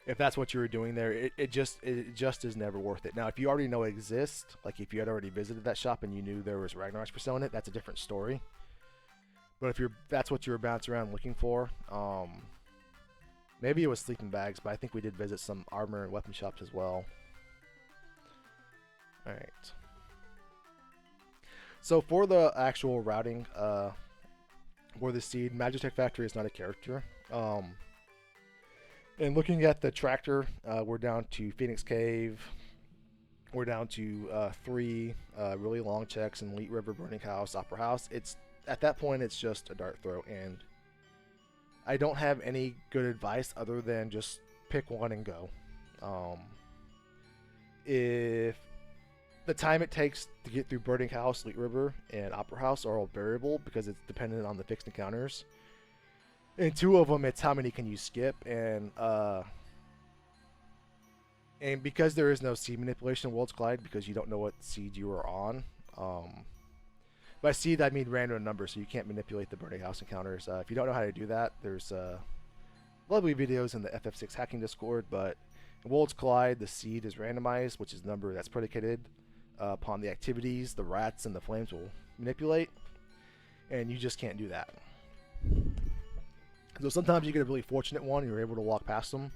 Speaker 1: if that's what you were doing there, it just is never worth it. Now, if you already know it exists, like if you had already visited that shop and you knew there was Ragnarok's for sale in it, that's a different story. But if that's what you were bouncing around looking for, maybe it was sleeping bags, but I think we did visit some armor and weapon shops as well. All right. So for the actual routing, for the seed, Magitech Factory is not a character. And looking at the tractor, we're down to Phoenix Cave. We're down to 3 really long checks in Elite River, Burning House, Opera House. It's at that point, it's just a dart throw, and I don't have any good advice other than just pick one and go. If the time it takes to get through Burning House, Elite River, and Opera House are all variable because it's dependent on the fixed encounters. And 2 of them, it's how many can you skip, and because there is no seed manipulation in Worlds Collide because you don't know what seed you are on. By seed, I mean random numbers, so you can't manipulate the Burning House encounters. If you don't know how to do that, there's lovely videos in the FF6 hacking Discord, but in Worlds Collide, the seed is randomized, which is a number that's predicated upon the activities the rats and the flames will manipulate, and you just can't do that. So sometimes you get a really fortunate one and you're able to walk past them,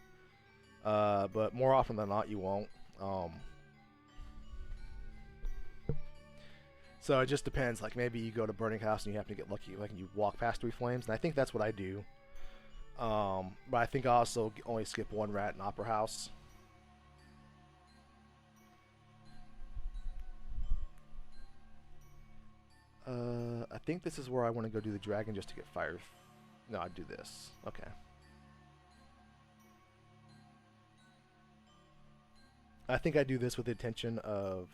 Speaker 1: but more often than not you won't. So it just depends. Like maybe you go to Burning House and you have to get lucky, like you walk past 3 flames, and I think that's what I do. But I think I also only skip 1 rat in Opera House. I think this is where I want to go do the dragon just to get fire. No, I'd do this. Okay. I think I do this with the intention of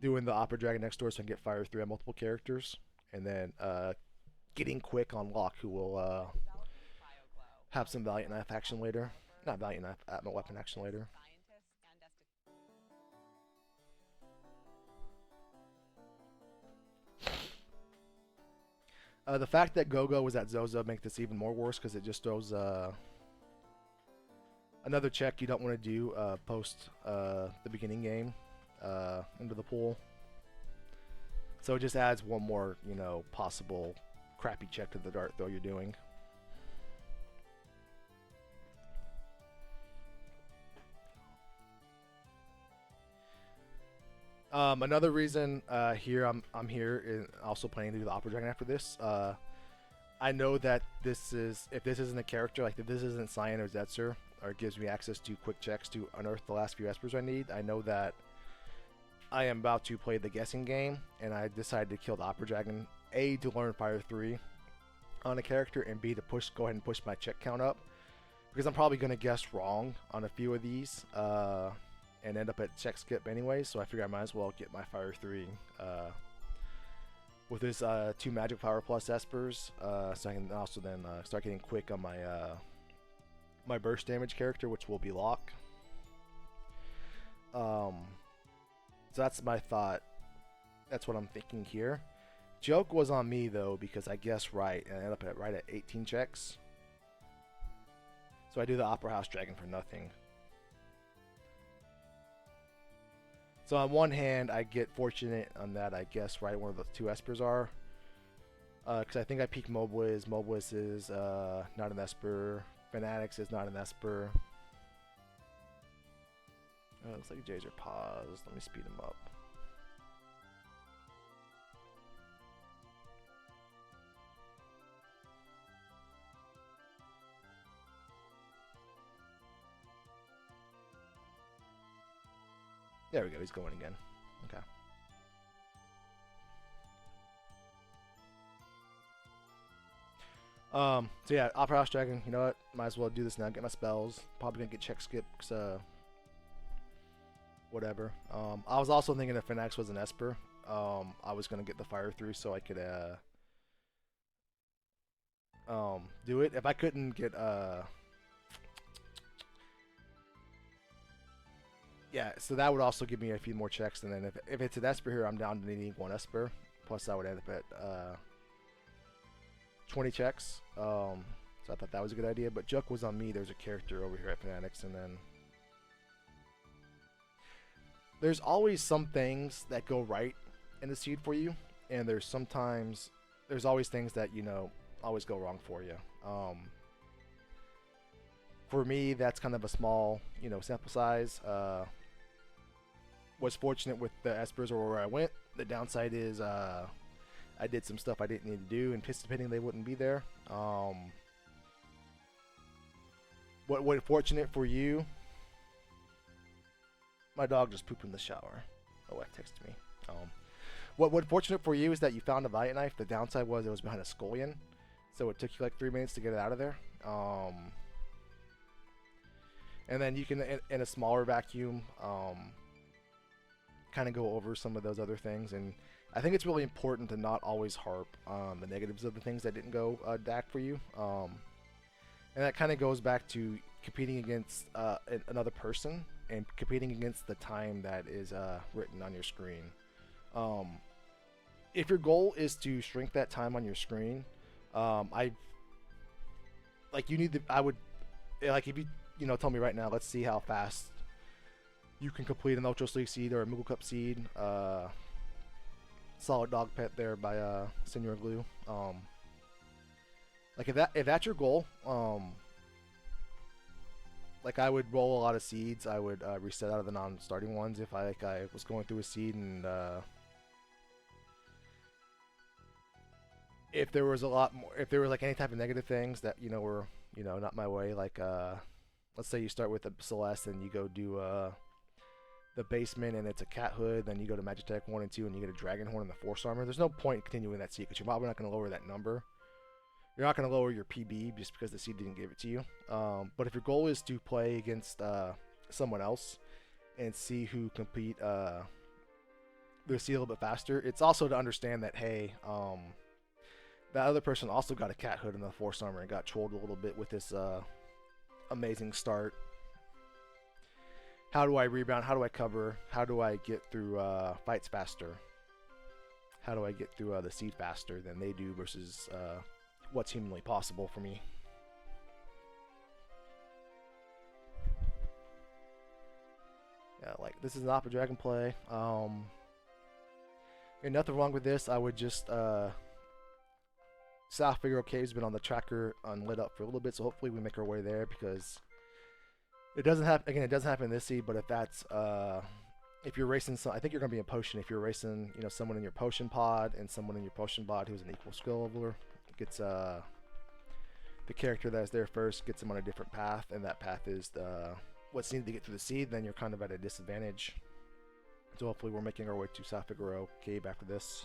Speaker 1: doing the Opera Dragon next door so I can get fire 3 on multiple characters, and then getting quick on Locke, who will have some Valiant Knife action later. Not Valiant Knife, Atma Weapon action later. The fact that Gogo was at Zozo makes this even more worse because it just throws another check you don't want to do post the beginning game into the pool. So it just adds one more, possible crappy check to the dart throw you're doing. Another reason here I'm here also planning to do the Opera Dragon after this. I know that if this isn't a character, like if this isn't Cyan or Zetzer, or gives me access to quick checks to unearth the last few espers I need, I know that I am about to play the guessing game, and I decided to kill the Opera Dragon, A, to learn Fire 3 on a character, and B, to go ahead and push my check count up, because I'm probably going to guess wrong on a few of these, and end up at check skip anyway, so I figure I might as well get my Fire 3 with his 2 Magic Power Plus espers, so I can also then start getting quick on my my burst damage character, which will be Locke. So that's my thought. That's what I'm thinking here. Joke was on me though, because I guessed right and I ended up right at 18 checks. So I do the Opera House Dragon for nothing. So on one hand, I get fortunate on that I guess right one of the 2 espers are. Because I think I peaked Mobliz. Mobliz is not an esper. Fanatics is not an esper. Oh, looks like Jays are paused. Let me speed him up. There we go, he's going again. Okay. So yeah, Opera House Dragon. You know what? Might as well do this now. Get my spells. Probably gonna get check skip. Cause, whatever. I was also thinking if Finax was an Esper, I was gonna get the fire through so I could do it. If I couldn't get yeah, so that would also give me a few more checks, and then if it's an Esper here, I'm down to needing one Esper. Plus, I would end up at 20 checks. So I thought that was a good idea. But Juck was on me. There's a character over here at Fanatics, and then there's always some things that go right in the seed for you, and there's always things that always go wrong for you. For me, that's kind of a small sample size. Was fortunate with the Espers or where I went. The downside is I did some stuff I didn't need to do, anticipating they wouldn't be there. What fortunate for you? My dog just pooped in the shower. My wife texted me. What fortunate for you is that you found a Valiant Knife. The downside was it was behind a Scullion, so it took you like 3 minutes to get it out of there. And then you can, in a smaller vacuum, kind of go over some of those other things. And I think it's really important to not always harp on the negatives of the things that didn't go DAC for you. And that kind of goes back to competing against another person and competing against the time that is written on your screen. If your goal is to shrink that time on your screen, I would if you tell me right now, let's see how fast you can complete an Ultros League seed or a Moogle Cup seed. Solid dog pet there by Senor Glue. If that's your goal, I would roll a lot of seeds. I would reset out of the non-starting ones if I was going through a seed, and if there was any type of negative things that were not my way, let's say you start with a Celeste and you go do the basement and it's a cat hood, then you go to Magitech 1 and 2 and you get a Dragon Horn and the Force Armor. There's no point in continuing that seed because you're probably not going to lower that number. You're not going to lower your PB just because the seed didn't give it to you. But if your goal is to play against someone else and see who compete their seed a little bit faster, it's also to understand that, hey, that other person also got a cat hood and the Force Armor and got trolled a little bit with this amazing start. How do I rebound? How do I cover? How do I get through fights faster? How do I get through the seed faster than they do versus what's humanly possible for me? Yeah, this is an Opera Dragon play. And nothing wrong with this. I would just South Figaro Cave's been on the tracker unlit up for a little bit, so hopefully we make our way there because it doesn't happen. Again, it doesn't happen in this seed, but if that's if you're racing, I think you're gonna be a potion. If you're racing, someone in your potion pod and someone in your potion pod who's an equal skill leveler, gets the character that's there first gets them on a different path, and that path is what's needed to get through the seed. Then you're kind of at a disadvantage. So hopefully we're making our way to South Figaro Cave after this.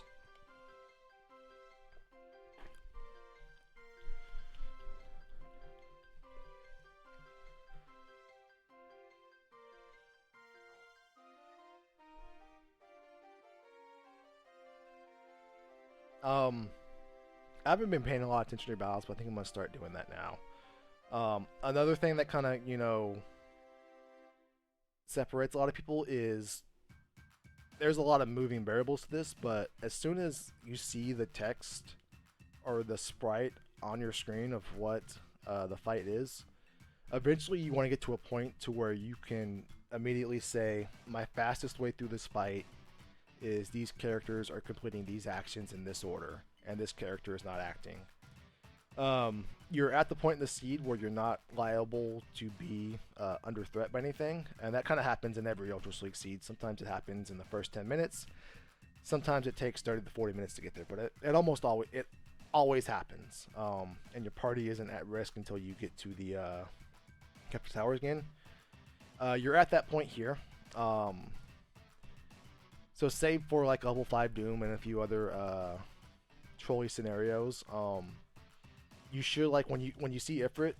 Speaker 1: I haven't been paying a lot of attention to your battles, but I think I'm going to start doing that now. Another thing that kind of, separates a lot of people is there's a lot of moving variables to this, but as soon as you see the text or the sprite on your screen of what the fight is, eventually you want to get to a point to where you can immediately say, my fastest way through this fight is these characters are completing these actions in this order, and this character is not acting. You're at the point in the seed where you're not liable to be under threat by anything, and that kind of happens in every Ultros League seed. Sometimes it happens in the first 10 minutes. Sometimes it takes 30 to 40 minutes to get there, but it always happens. And your party isn't at risk until you get to the Capture Towers again. You're at that point here. So save for level 5 Doom and a few other trolley scenarios, you should like when you see Ifrit,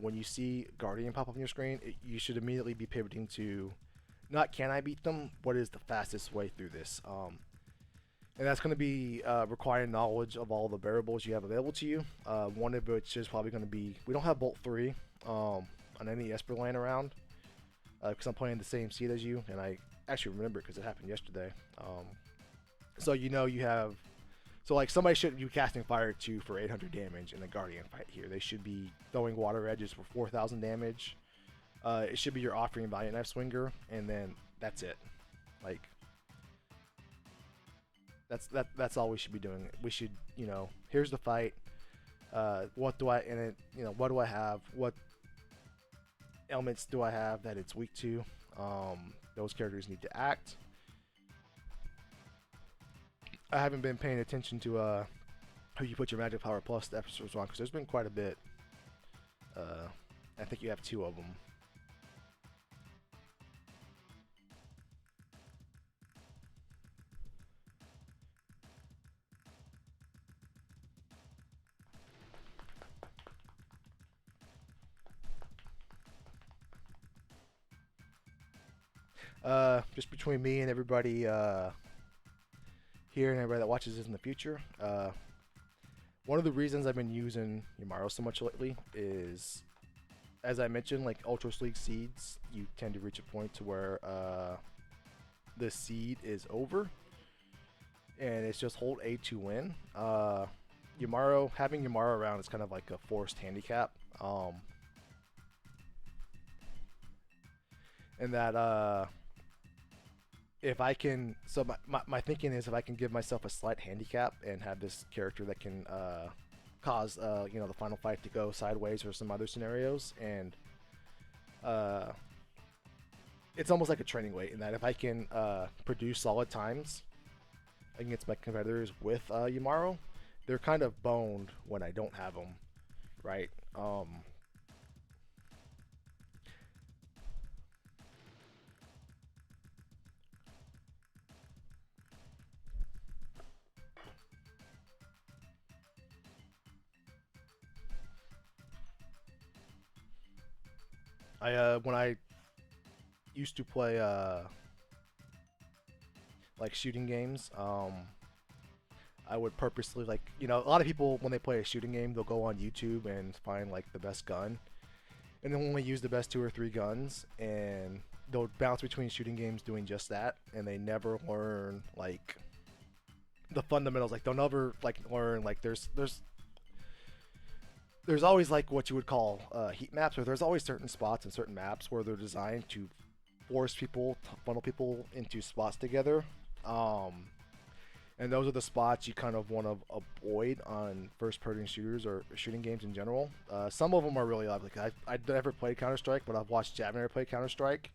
Speaker 1: when you see Guardian pop up on your screen, you should immediately be pivoting to not can I beat them, what is the fastest way through this. And that's going to be requiring knowledge of all the variables you have available to you. One of which is probably going to be we don't have Bolt 3 on any Esper lane around because I'm playing the same seed as you, and I actually remember it because it happened yesterday. So you know you have. So like somebody shouldn't be casting Fire 2 for 800 damage in a Guardian fight here. They should be throwing Water Edges for 4,000 damage. It should be your offering Valiant Knife Swinger, and then that's it. Like that's all we should be doing. We should, you know, here's the fight. What do I in it? You know, what do I have? What elements do I have that it's weak to? Those characters need to act. I haven't been paying attention to who you put your magic power plus episodes on because there's been quite a bit. I think you have 2 of them. Just between me and everybody here and everybody that watches this in the future, one of the reasons I've been using Umaro so much lately is, as I mentioned, like Ultros League seeds, you tend to reach a point to where the seed is over, and it's just hold A to win. Umaro, having Umaro around is kind of like a forced handicap. And that if I can, so my thinking is if I can give myself a slight handicap and have this character that can cause you know, the final fight to go sideways or some other scenarios, and it's almost like a training weight in that if I can produce solid times against my competitors with Umaro, they're kind of boned when I don't have them, right? When I used to play like shooting games, I would purposely, like, you know, a lot of people when they play a shooting game, they'll go on YouTube and find like the best gun, and they'll only use the best 2 or 3 guns, and they'll bounce between shooting games doing just that, and they never learn like the fundamentals. Like they'll never like learn like there's always like what you would call heat maps, or there's always certain spots and certain maps where they're designed to force people, to funnel people into spots together. And those are the spots you kind of want to avoid on first-person shooters or shooting games in general. Some of them are really odd. Like I've never played Counter-Strike, but I've watched Javner play Counter-Strike,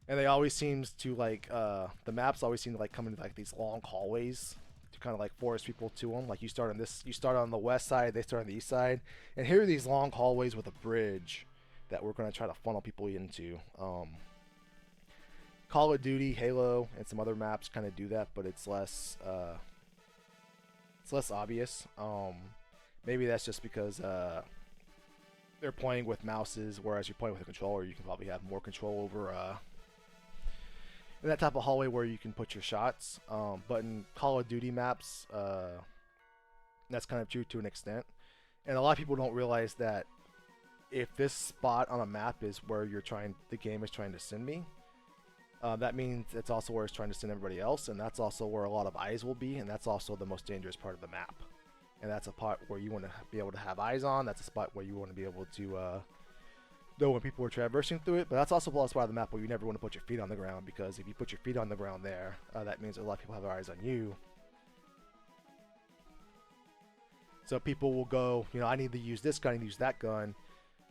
Speaker 1: and they always seems to like the maps always seem to like come into like these long hallways to kind of like force people to them. Like you start on the west side, they start on the east side, and here are these long hallways with a bridge that we're going to try to funnel people into. Call of Duty, Halo, and some other maps kind of do that, but it's less obvious. Maybe that's just because they're playing with mouses, whereas you're playing with a controller, you can probably have more control over in that type of hallway where you can put your shots. But in Call of Duty maps, that's kind of true to an extent. And a lot of people don't realize that if this spot on a map is where the game is trying to send me, that means it's also where it's trying to send everybody else, and that's also where a lot of eyes will be, and that's also the most dangerous part of the map. And that's a part where you want to be able to have eyes on. That's a spot where you want to be able to know when people are traversing through it. But that's also a spot of the map where you never want to put your feet on the ground, because if you put your feet on the ground there, that means a lot of people have their eyes on you. So people will go, you know, I need to use this gun, I need to use that gun,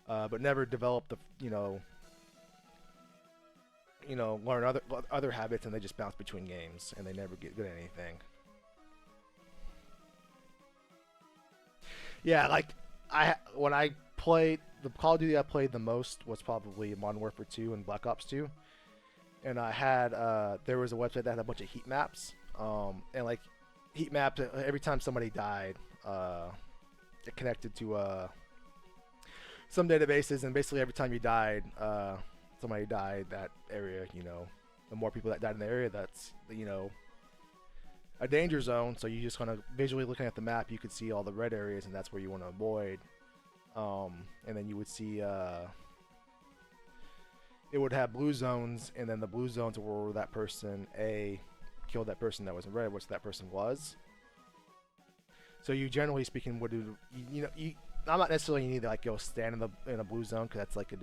Speaker 1: but never develop the, learn other habits, and they just bounce between games, and they never get good at anything. Yeah, like when I played the Call of Duty I played the most was probably Modern Warfare 2 and Black Ops 2, and I had there was a website that had a bunch of heat maps, and like heat maps every time somebody died, connected to some databases, and basically every time you died, somebody died that area. You know, the more people that died in the area, that's a danger zone. So you just kind of visually looking at the map, you could see all the red areas, and that's where you want to avoid. And then you would see it would have blue zones, and then the blue zones were where that person killed that person that was in red, which that person was. So you generally speaking would do, I'm not necessarily you need to like go stand in a blue zone, because that's like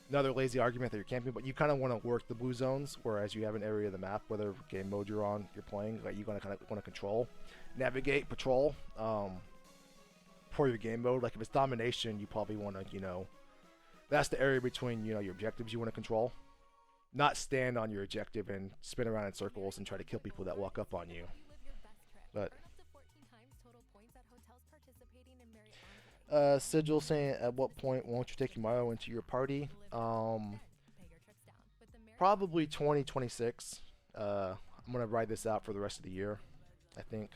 Speaker 1: another lazy argument that you're camping, but you kind of want to work the blue zones, whereas you have an area of the map, whether game mode you're playing, like you're gonna kind of want to control, navigate, patrol, for your game mode. Like if it's domination, you probably want to, that's the area between your objectives you want to control, not stand on your objective and spin around in circles and try to kill people that walk up on you. But Sigil saying, at what point won't you take Umaro into your party? Probably 2026. I'm gonna ride this out for the rest of the year, I think.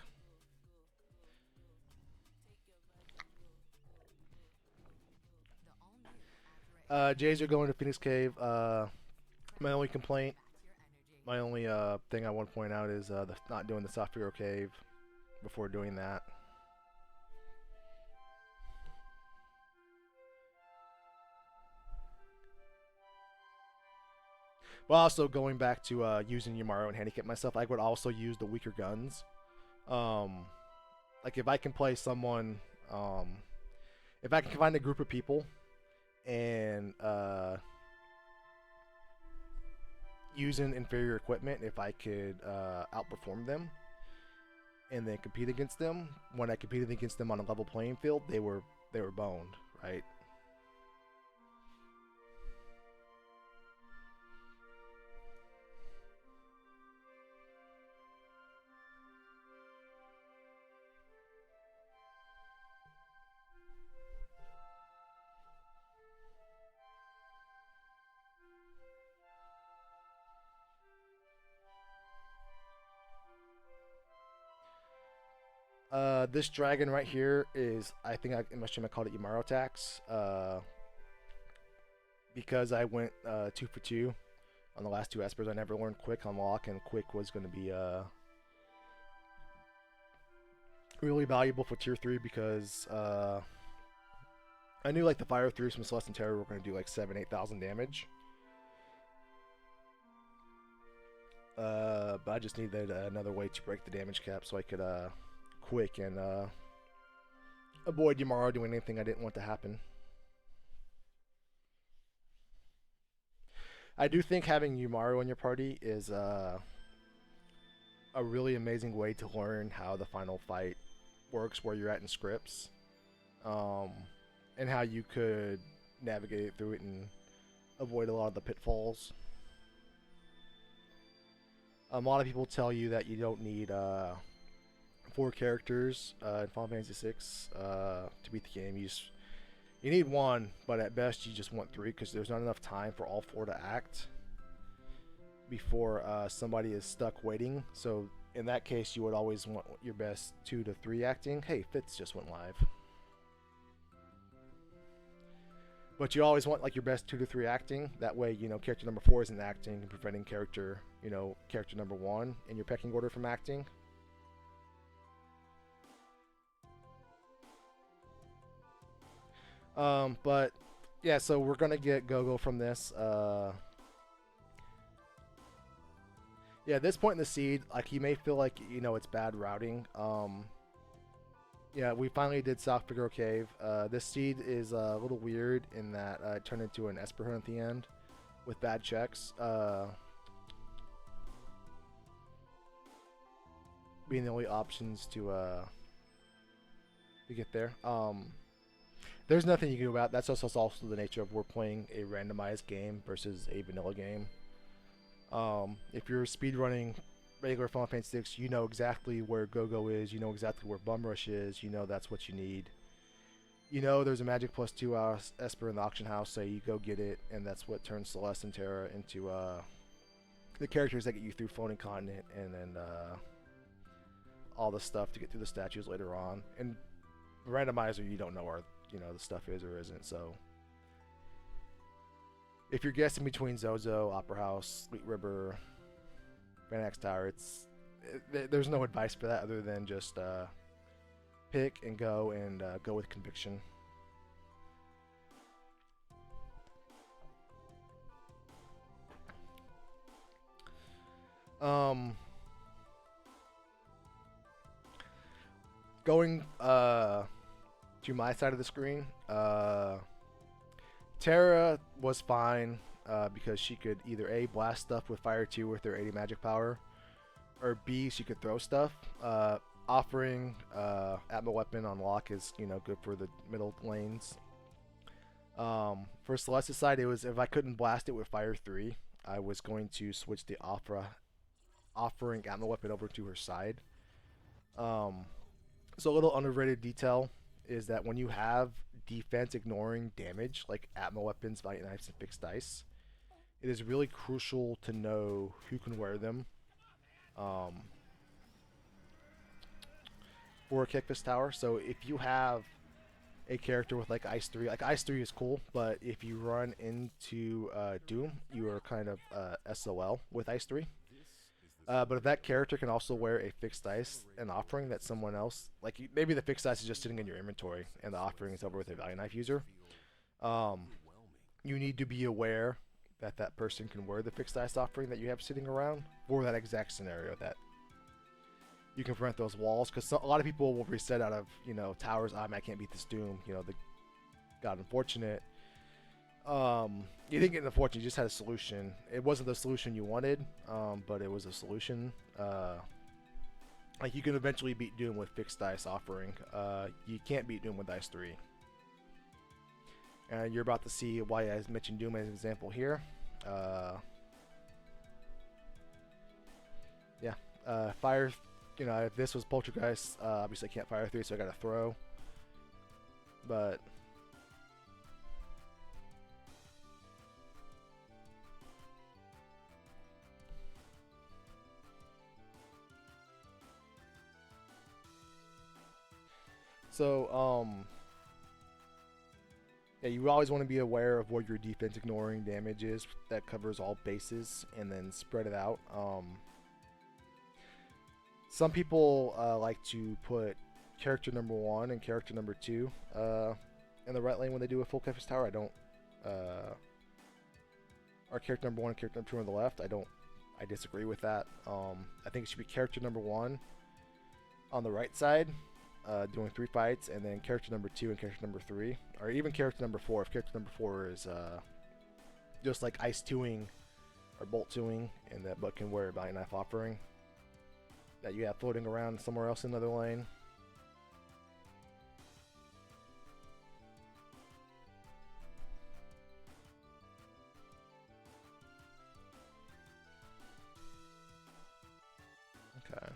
Speaker 1: Jays are going to Phoenix Cave. My only complaint, my only thing I want to point out is not doing the soft hero cave before doing that. But also going back to using Umaro and handicap myself, I would also use the weaker guns. Like if I can play someone, if I can find a group of people and using inferior equipment, if I could outperform them and then compete against them, when I competed against them on a level playing field, they were boned, right? This dragon right here is, I think in my stream I called it Umaro tax, because I went 2 for 2 on the last 2 espers. I never learned quick unlock, and quick was going to be really valuable for tier 3, because I knew like the fire throughs from Celeste and Terror were going to do like 7,000-8,000 damage. But I just needed another way to break the damage cap so I could quick and avoid Umaro doing anything I didn't want to happen. I do think having Umaro in your party is a really amazing way to learn how the final fight works, where you're at in scripts, and how you could navigate through it and avoid a lot of the pitfalls. A lot of people tell you that you don't need 4 characters in Final Fantasy VI to beat the game. You need 1, but at best you just want 3, because there's not enough time for all 4 to act before somebody is stuck waiting. So in that case, you would always want your best 2 to 3 acting. Hey, Fitz just went live. But you always want like your best 2 to 3 acting. That way, character number 4 isn't acting and preventing character number 1 in your pecking order from acting. But yeah, so we're gonna get Gogo from this. Yeah, at this point in the seed, like you may feel like it's bad routing. Yeah, we finally did South Figaro Cave. This seed is a little weird in that it turned into an Esper Hunt at the end with bad checks. Being the only options to get there. There's nothing you can do about it. That's also the nature of we're playing a randomized game versus a vanilla game. If you're speedrunning regular Final Fantasy VI, you know exactly where Gogo is, you know exactly where Bum Rush is, you know that's what you need. You know there's a Magic plus 2 Esper in the auction house, so you go get it, and that's what turns Celeste and Terra into the characters that get you through Floating Continent, and then all the stuff to get through the statues later on. And randomizer, you don't know where the stuff is or isn't. So if you're guessing between Zozo, Opera House, Sweet River, Van Axe Tower, there's no advice for that other than just pick and go with conviction. Going to my side of the screen, Terra was fine because she could either A, blast stuff with Fire 2 with her 80 magic power, or B, she could throw stuff. Offering Atma Weapon on lock is good for the middle lanes. For Celeste's side, it was if I couldn't blast it with Fire 3, I was going to switch the offering Atma Weapon over to her side. So a little underrated detail is that when you have defense ignoring damage like Atma Weapons, Valiant Knives, and Fixed Dice, it is really crucial to know who can wear them for a Kickfist Tower. So if you have a character with like Ice 3, like Ice 3 is cool, but if you run into Doom, you are kind of SOL with Ice 3. But if that character can also wear a Fixed Dice, an offering that someone else, like maybe the Fixed Dice is just sitting in your inventory and the offering is over with a Valiant Knife user, you need to be aware that that person can wear the Fixed Dice offering that you have sitting around for that exact scenario, that you can prevent those walls, because a lot of people will reset out of towers. I can't beat this Doom. The God unfortunate. You didn't get an unfortunate. You just had a solution. It wasn't the solution you wanted, but it was a solution. Like you can eventually beat Doom with Fixed Dice offering. You can't beat Doom with Dice 3. And you're about to see why I mentioned Doom as an example here. Fire. If this was Poltergeist, obviously I can't Fire 3, so I gotta throw. But so yeah, you always want to be aware of what your defense ignoring damage is that covers all bases, and then spread it out. Some people like to put character number 1 and character number 2 in the right lane when they do a full Kickfist Tower. I don't. Or character number 1 and character number 2 on the left. I disagree with that. I think it should be character number 1 on the right side, doing 3 fights, and then character number 2 and character number 3, or even character number 4. If character number 4 is just like Ice 2ing or Bolt 2ing, and that but can wear a Valiant Knife offering that you have floating around somewhere else in another lane. Okay.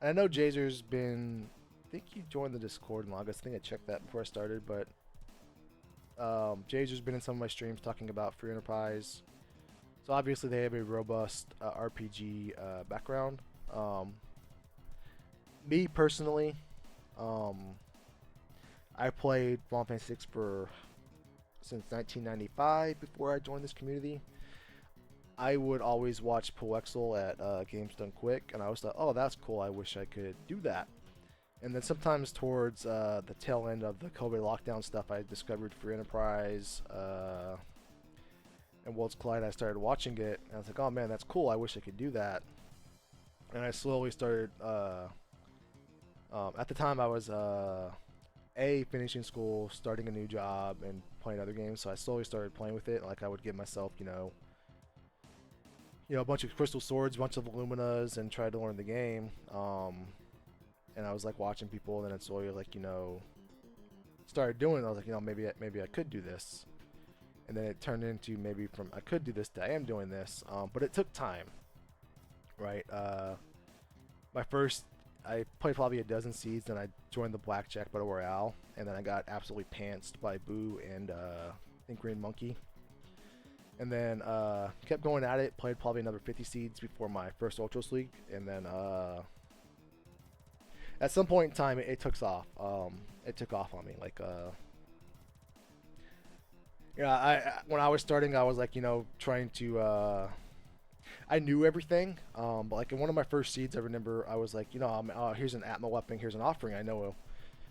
Speaker 1: I know Jazer's been. I think he joined the Discord in August. I think I checked that before I started, but Jazer's been in some of my streams talking about Free Enterprise. So obviously they have a robust RPG background. Me personally, I played Final Fantasy VI since 1995 before I joined this community. I would always watch Poexel at Games Done Quick, and I always thought, oh, that's cool, I wish I could do that. And then sometimes towards the tail end of the COVID lockdown stuff, I discovered Free Enterprise and Worlds Collide. I started watching it, and I was like, oh man, that's cool, I wish I could do that. And I slowly started, at the time I was finishing school, starting a new job, and playing other games, so I slowly started playing with it. Like I would give myself, a bunch of crystal swords, a bunch of Illuminas, and try to learn the game. And I was like watching people, and then it slowly started doing it. I was like, maybe I could do this. and then it turned into maybe from I could do this to I am doing this, but it took time, right? My first, I played probably a dozen seeds, then I joined the Blackjack Battle Royale, and then I got absolutely pantsed by Boo and I think Green Monkey. And then kept going at it, played probably another 50 seeds before my first Ultros League, and then at some point in time it took off. It took off on me. Like when I was starting, I was like, trying to I knew everything, but like in one of my first seeds, I remember I was like, here's an Atma weapon, here's an offering. I know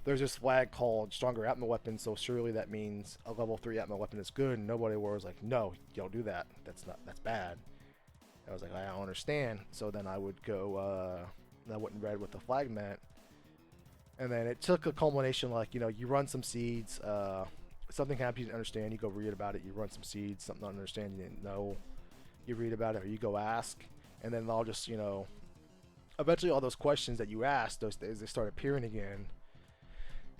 Speaker 1: there's this flag called Stronger Atma Weapon, so surely that means a level 3 Atma weapon is good. And nobody was like, no, you don't do that. That's bad. I was like, I don't understand. So then I would go, I went and read what the flag meant. And then it took a culmination, like, you run some seeds, something happens you didn't understand, you go read about it, you run some seeds, something you don't understand, you didn't know, you read about it, or you go ask, and then I'll just, eventually all those questions that you asked, they start appearing again,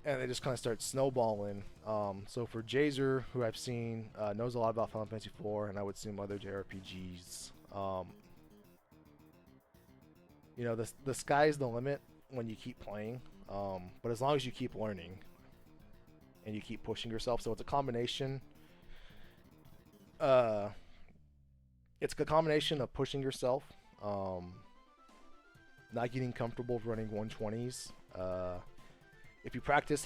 Speaker 1: and they just kind of start snowballing. So for Jazer, who I've seen, knows a lot about Final Fantasy IV, and I would assume other JRPGs, the sky's the limit when you keep playing, but as long as you keep learning, and you keep pushing yourself, so it's a combination, of pushing yourself, not getting comfortable running 120s. If you practice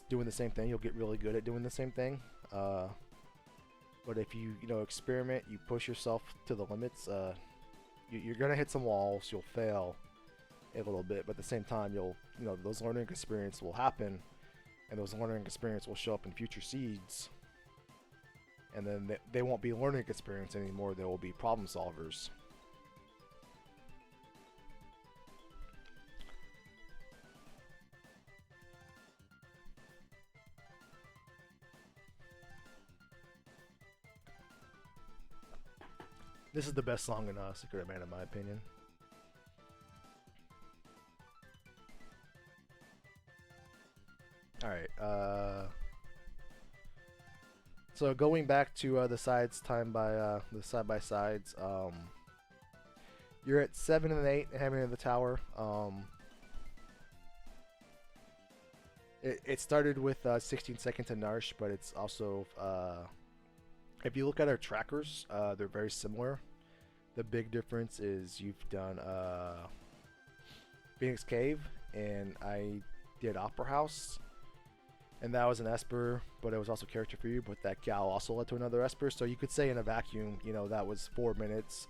Speaker 1: doing the same thing, you'll get really good at doing the same thing. But if you experiment, you push yourself to the limits, you're gonna hit some walls, you'll fail a little bit, but at the same time, those learning experiences will happen, and those learning experiences will show up in future seeds. And then they won't be learning experience anymore, they will be problem solvers. This is the best song in Secret of Mana, in my opinion. Alright, so going back to the sides time by the side by sides, you're at 7 and 8 having in the tower. It started with 16 seconds to Narsh, but it's also if you look at our trackers, they're very similar. The big difference is you've done Phoenix Cave, and I did Opera House. And that was an Esper, but it was also character for you, but that gal also led to another Esper. So you could say in a vacuum, that was 4 minutes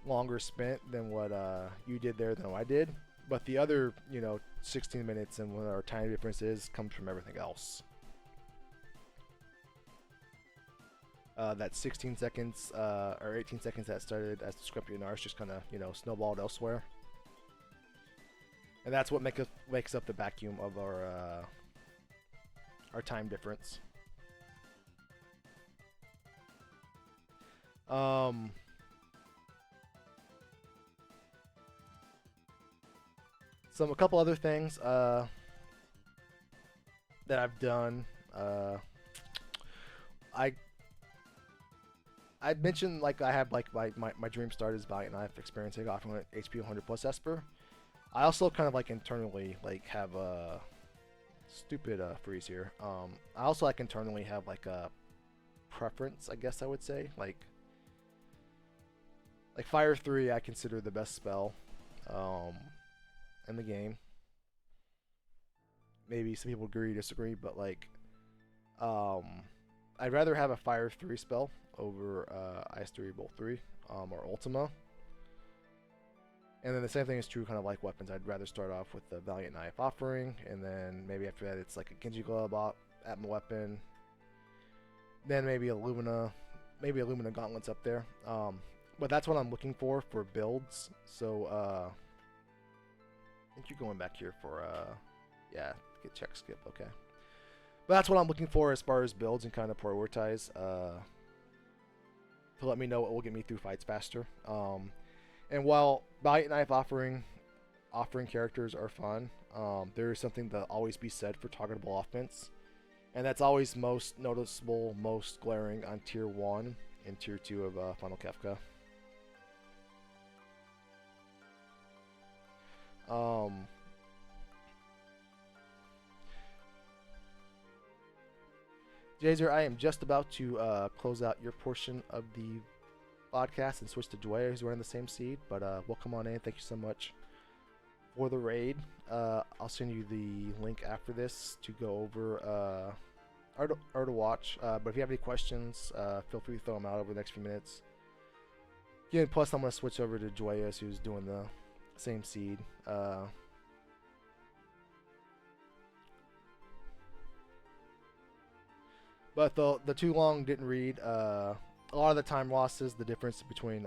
Speaker 1: longer spent than what you did there than what I did. But the other, 16 minutes and what our tiny difference is comes from everything else. That 16 seconds or 18 seconds that started as the Scorpion Arch just kind of, snowballed elsewhere. And that's what makes up the vacuum of our time difference. Some a couple other things that I've done. I mentioned like I have like my dream start is Valiant Knife experiencing offering an HP 100 plus Esper. I also kind of like internally like have a stupid freeze here. I also like internally have like a preference, I guess I would say. Like Fire 3 I consider the best spell in the game. Maybe some people agree, disagree, but like I'd rather have a Fire 3 spell over Ice 3, Bolt 3, or Ultima. And then the same thing is true kind of like weapons. I'd rather start off with the Valiant Knife offering, and then maybe after that it's like a Genji Glove Atma weapon. Then maybe Illumina Gauntlets up there. But that's what I'm looking for builds. So I think you're going back here for yeah, get check skip, okay. But that's what I'm looking for as far as builds and kind of prioritize to let me know what will get me through fights faster. And while Valiant Knife offering characters are fun, there is something to always be said for targetable offense. And that's always most noticeable, most glaring on Tier 1 and Tier 2 of Final Kefka. Um, Jazer, I am just about to close out your portion of the podcast and switch to Dwyer, who's running the same seed. But welcome on in. Thank you so much for the raid. I'll send you the link after this to go over or to watch. But if you have any questions, feel free to throw them out over the next few minutes. Yeah, plus I'm going to switch over to Joyous, who's doing the same seed. But the too long didn't read. A lot of the time losses, the difference between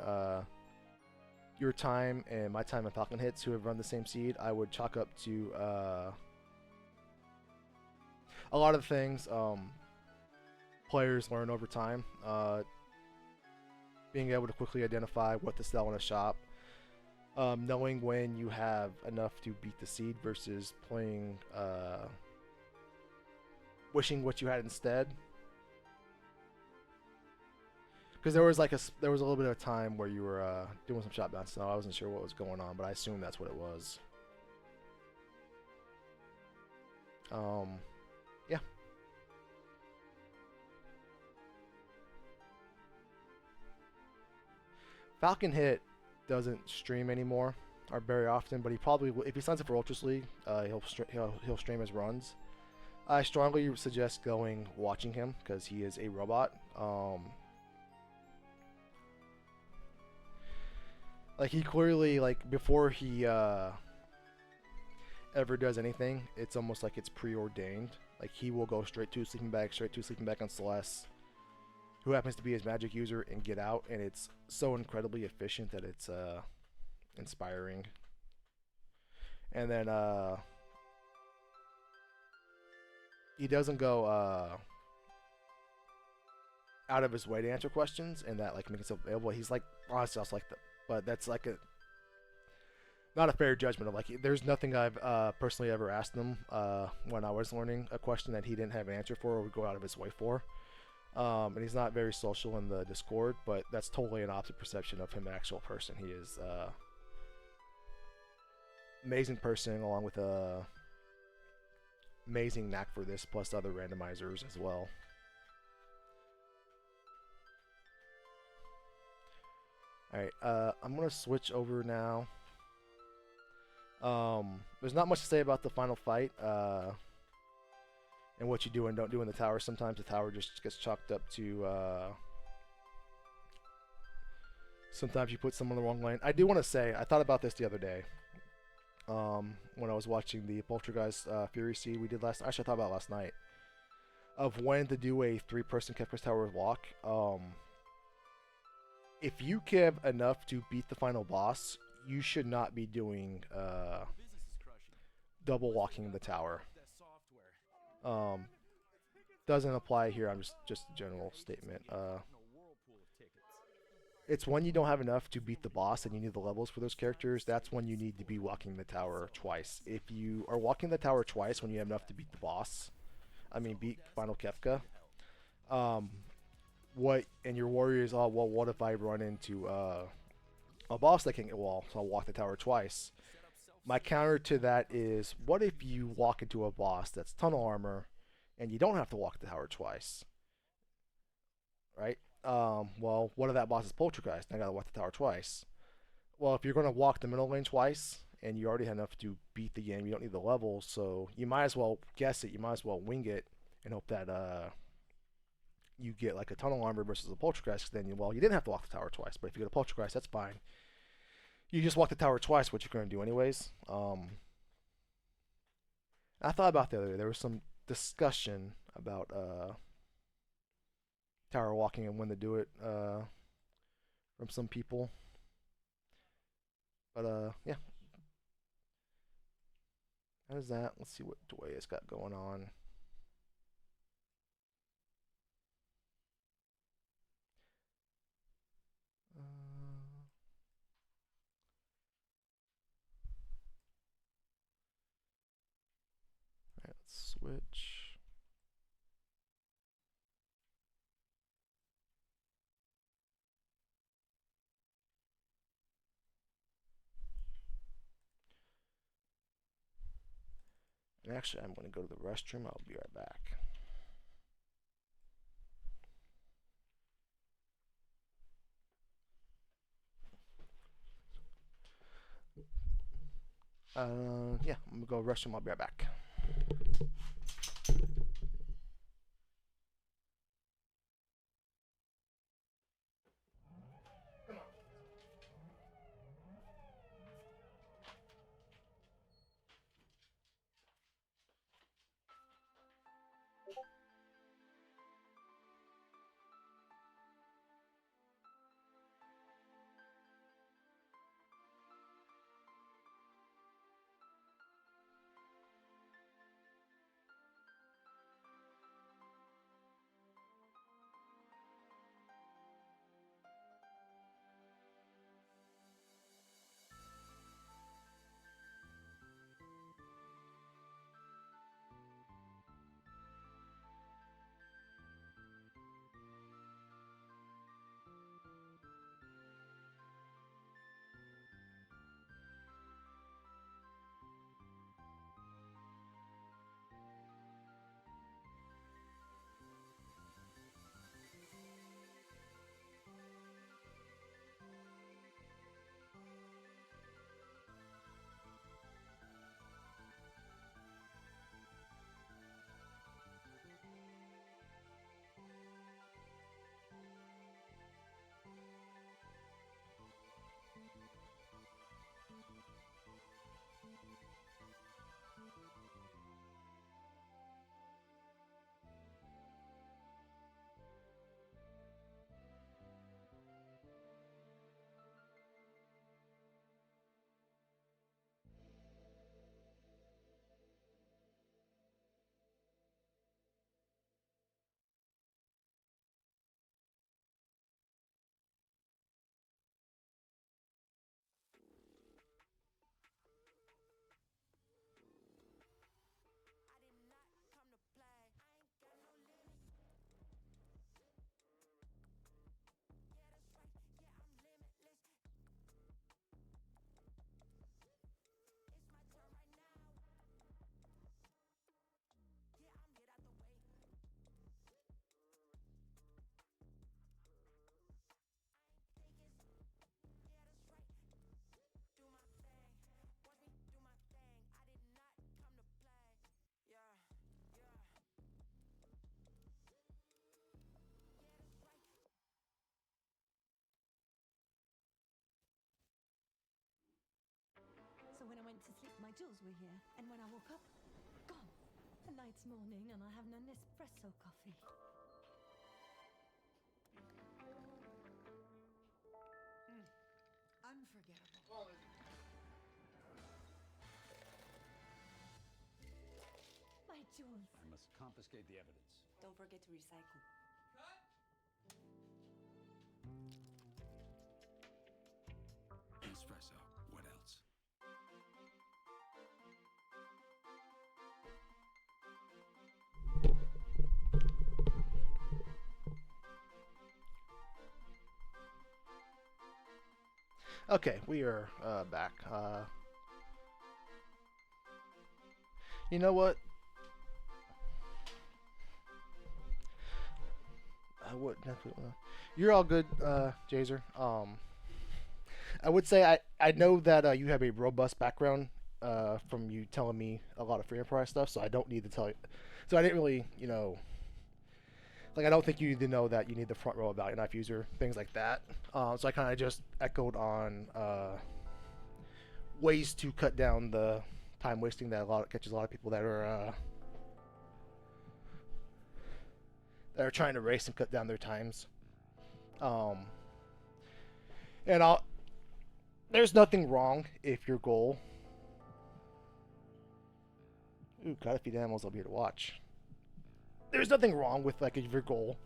Speaker 1: your time and my time and Falcon Hits, who have run the same seed, I would chalk up to a lot of things players learn over time. Being able to quickly identify what to sell in a shop. Knowing when you have enough to beat the seed versus playing wishing what you had instead. Because there was a little bit of time where you were doing some shop bounce, so I wasn't sure what was going on, but I assume that's what it was. Yeah. Falcon Hit doesn't stream anymore or very often, but he probably if he signs up for Ultros League, he'll stream his runs. I strongly suggest watching him because he is a robot. Like he clearly before he ever does anything, it's almost like it's preordained. Like he will go straight to sleeping bag on Celeste, who happens to be his magic user, and get out, and it's so incredibly efficient that it's inspiring. And then he doesn't go out of his way to answer questions, and that makes himself available. He's honestly, but that's not a fair judgment of there's nothing I've personally ever asked him when I was learning a question that he didn't have an answer for or would go out of his way for. And he's not very social in the Discord, but that's totally an opposite perception of him, an actual person. He is amazing person, along with a amazing knack for this, plus other randomizers as well. Alright, I'm going to switch over now. There's not much to say about the final fight, and what you do and don't do in the tower. Sometimes the tower just gets chalked up to, sometimes you put someone in the wrong lane. I do want to say, I thought about this the other day, when I was watching the Poltergeist Fury Seed we did last, actually I thought about it last night, of when to do a 3-person Kefka's Tower walk. If you give enough to beat the final boss, you should not be doing double walking the tower. Doesn't apply here. I'm just a general statement. It's when you don't have enough to beat the boss and you need the levels for those characters. That's when you need to be walking the tower twice. If you are walking the tower twice when you have enough to beat the boss, beat Final Kefka, and your warrior is, oh well, what if I run into a boss that can get wall, so I'll walk the tower twice. My counter to that is, what if you walk into a boss that's tunnel armor and you don't have to walk the tower twice? Right? Well, what if that boss is Poltergeist and I gotta walk the tower twice? Well, if you're gonna walk the middle lane twice and you already have enough to beat the game, you don't need the level, so you might as well guess it, you might as well wing it and hope that you get a tunnel armor versus a Poltergeist, then you didn't have to walk the tower twice. But if you get a Poltergeist, that's fine. You just walk the tower twice, what you're going to do anyways. I thought about the other day. There was some discussion about tower walking and when to do it from some people. But yeah. That is that. Let's see what Dwayne's got going on. Alright, let's switch. Actually, I'm going to go to the restroom. I'll be right back. Yeah, I'm going to go to the restroom. I'll be right back.
Speaker 2: So when I went to sleep, my jewels were here. And when I woke up, gone. The night's morning and I have an espresso coffee. Unforgettable. My jewels.
Speaker 3: I must confiscate the evidence.
Speaker 4: Don't forget to recycle.
Speaker 3: Espresso. What else?
Speaker 1: Okay, we are back. You know what? I would definitely. You're all good, Jazer. I would say I know that you have a robust background from you telling me a lot of free enterprise stuff, so I don't need to tell you. So I didn't really, like I don't think you need to know that you need the front row about your knife user, things like that. So I kind of just echoed on ways to cut down the time wasting that catches a lot of people that are trying to race and cut down their times. And there's nothing wrong if your goal. Ooh, gotta feed animals. I'll be here to watch. There's nothing wrong with like if your goal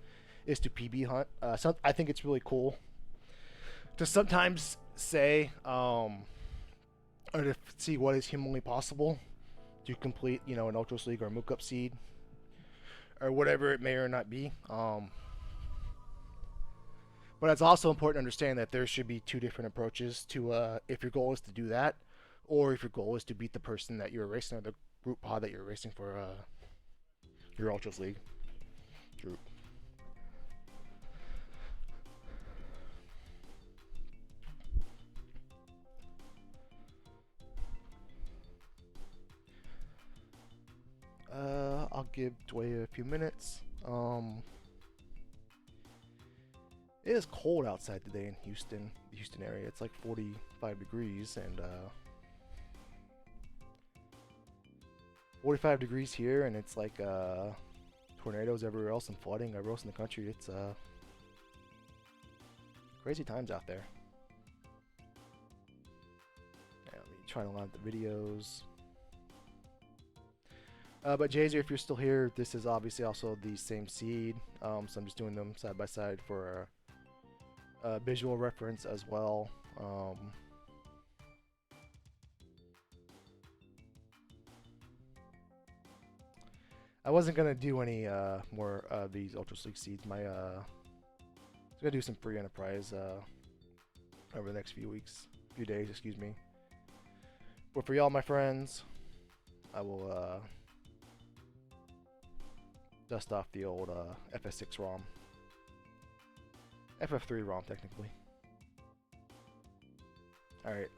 Speaker 1: is to PB hunt. I think it's really cool to sometimes say or to see what is humanly possible to complete, an Ultros League or a Mookup Seed or whatever it may or not be. But it's also important to understand that there should be two different approaches to if your goal is to do that, or if your goal is to beat the person that you're racing, or group pod that you're racing for your Ultros League group. I'll give Dwayne a few minutes. It is cold outside today in Houston, the Houston area. It's like 45 degrees and 45 degrees here, and it's like tornadoes everywhere else and flooding everywhere else in the country. It's crazy times out there. Yeah, let me try to line up the videos. But Jazer, if you're still here, this is obviously also the same seed, so I'm just doing them side by side for a visual reference as well. I wasn't gonna do any more of these Ultra Sleek seeds. I was gonna do some free enterprise over the next few days, excuse me. But for y'all, my friends, I will dust off the old FF6 ROM. FF3 ROM, technically. Alright,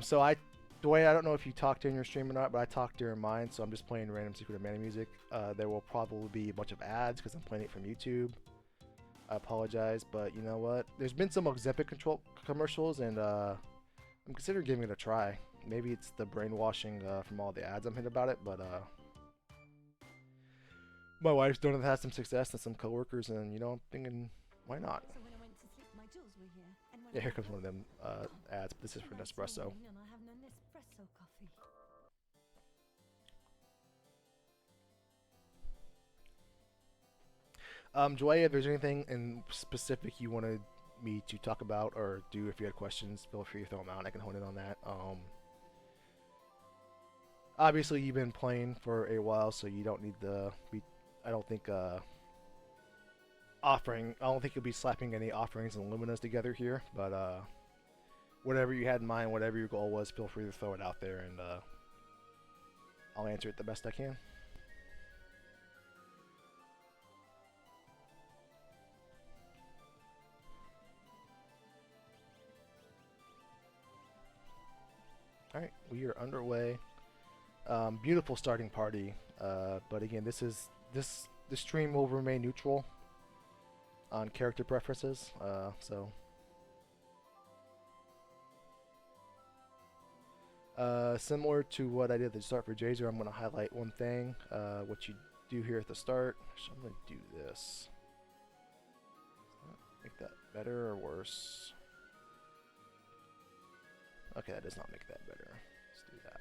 Speaker 1: so Dwayne, I don't know if you talked during your stream or not, but I talked during mine, so I'm just playing random Secret of Mana music. There will probably be a bunch of ads because I'm playing it from YouTube. I apologize, but you know what? There's been some Ozempic control commercials, and I'm considering giving it a try. Maybe it's the brainwashing from all the ads I'm hitting about it, but my wife's done it, has some success, and some coworkers, and you know, I'm thinking, why not?
Speaker 2: So when I went to sleep, my jewels were here, and when
Speaker 1: Yeah,
Speaker 2: I
Speaker 1: here
Speaker 2: woke
Speaker 1: comes
Speaker 2: up,
Speaker 1: one of them ads, but this is for
Speaker 2: the night's
Speaker 1: Nespresso.
Speaker 2: morning and I have no Nespresso coffee.
Speaker 1: Joy, if there's anything in specific you wanted me to talk about or do, if you had questions, feel free to throw them out. I can hone in on that. Obviously, you've been playing for a while, so you don't need the. I don't think offering. I don't think you'll be slapping any offerings and luminas together here. But whatever you had in mind, whatever your goal was, feel free to throw it out there, and I'll answer it the best I can. Alright, we are underway. Beautiful starting party, but again, this stream will remain neutral on character preferences, so similar to what I did at the start for Jazer, I'm going to highlight one thing, what you do here at the start. So I'm going to do this. Make that better or worse? Okay, that does not make that better. Let's do that.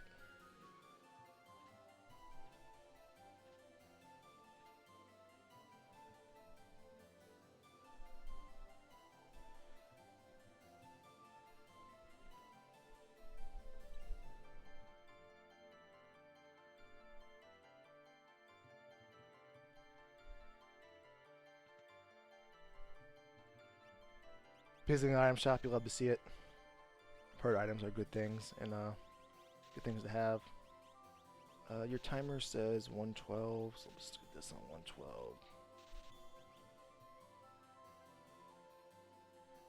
Speaker 1: Visiting an item shop, you love to see it. I've heard items are good things and good things to have. Your timer says 112, so let's do this on 112.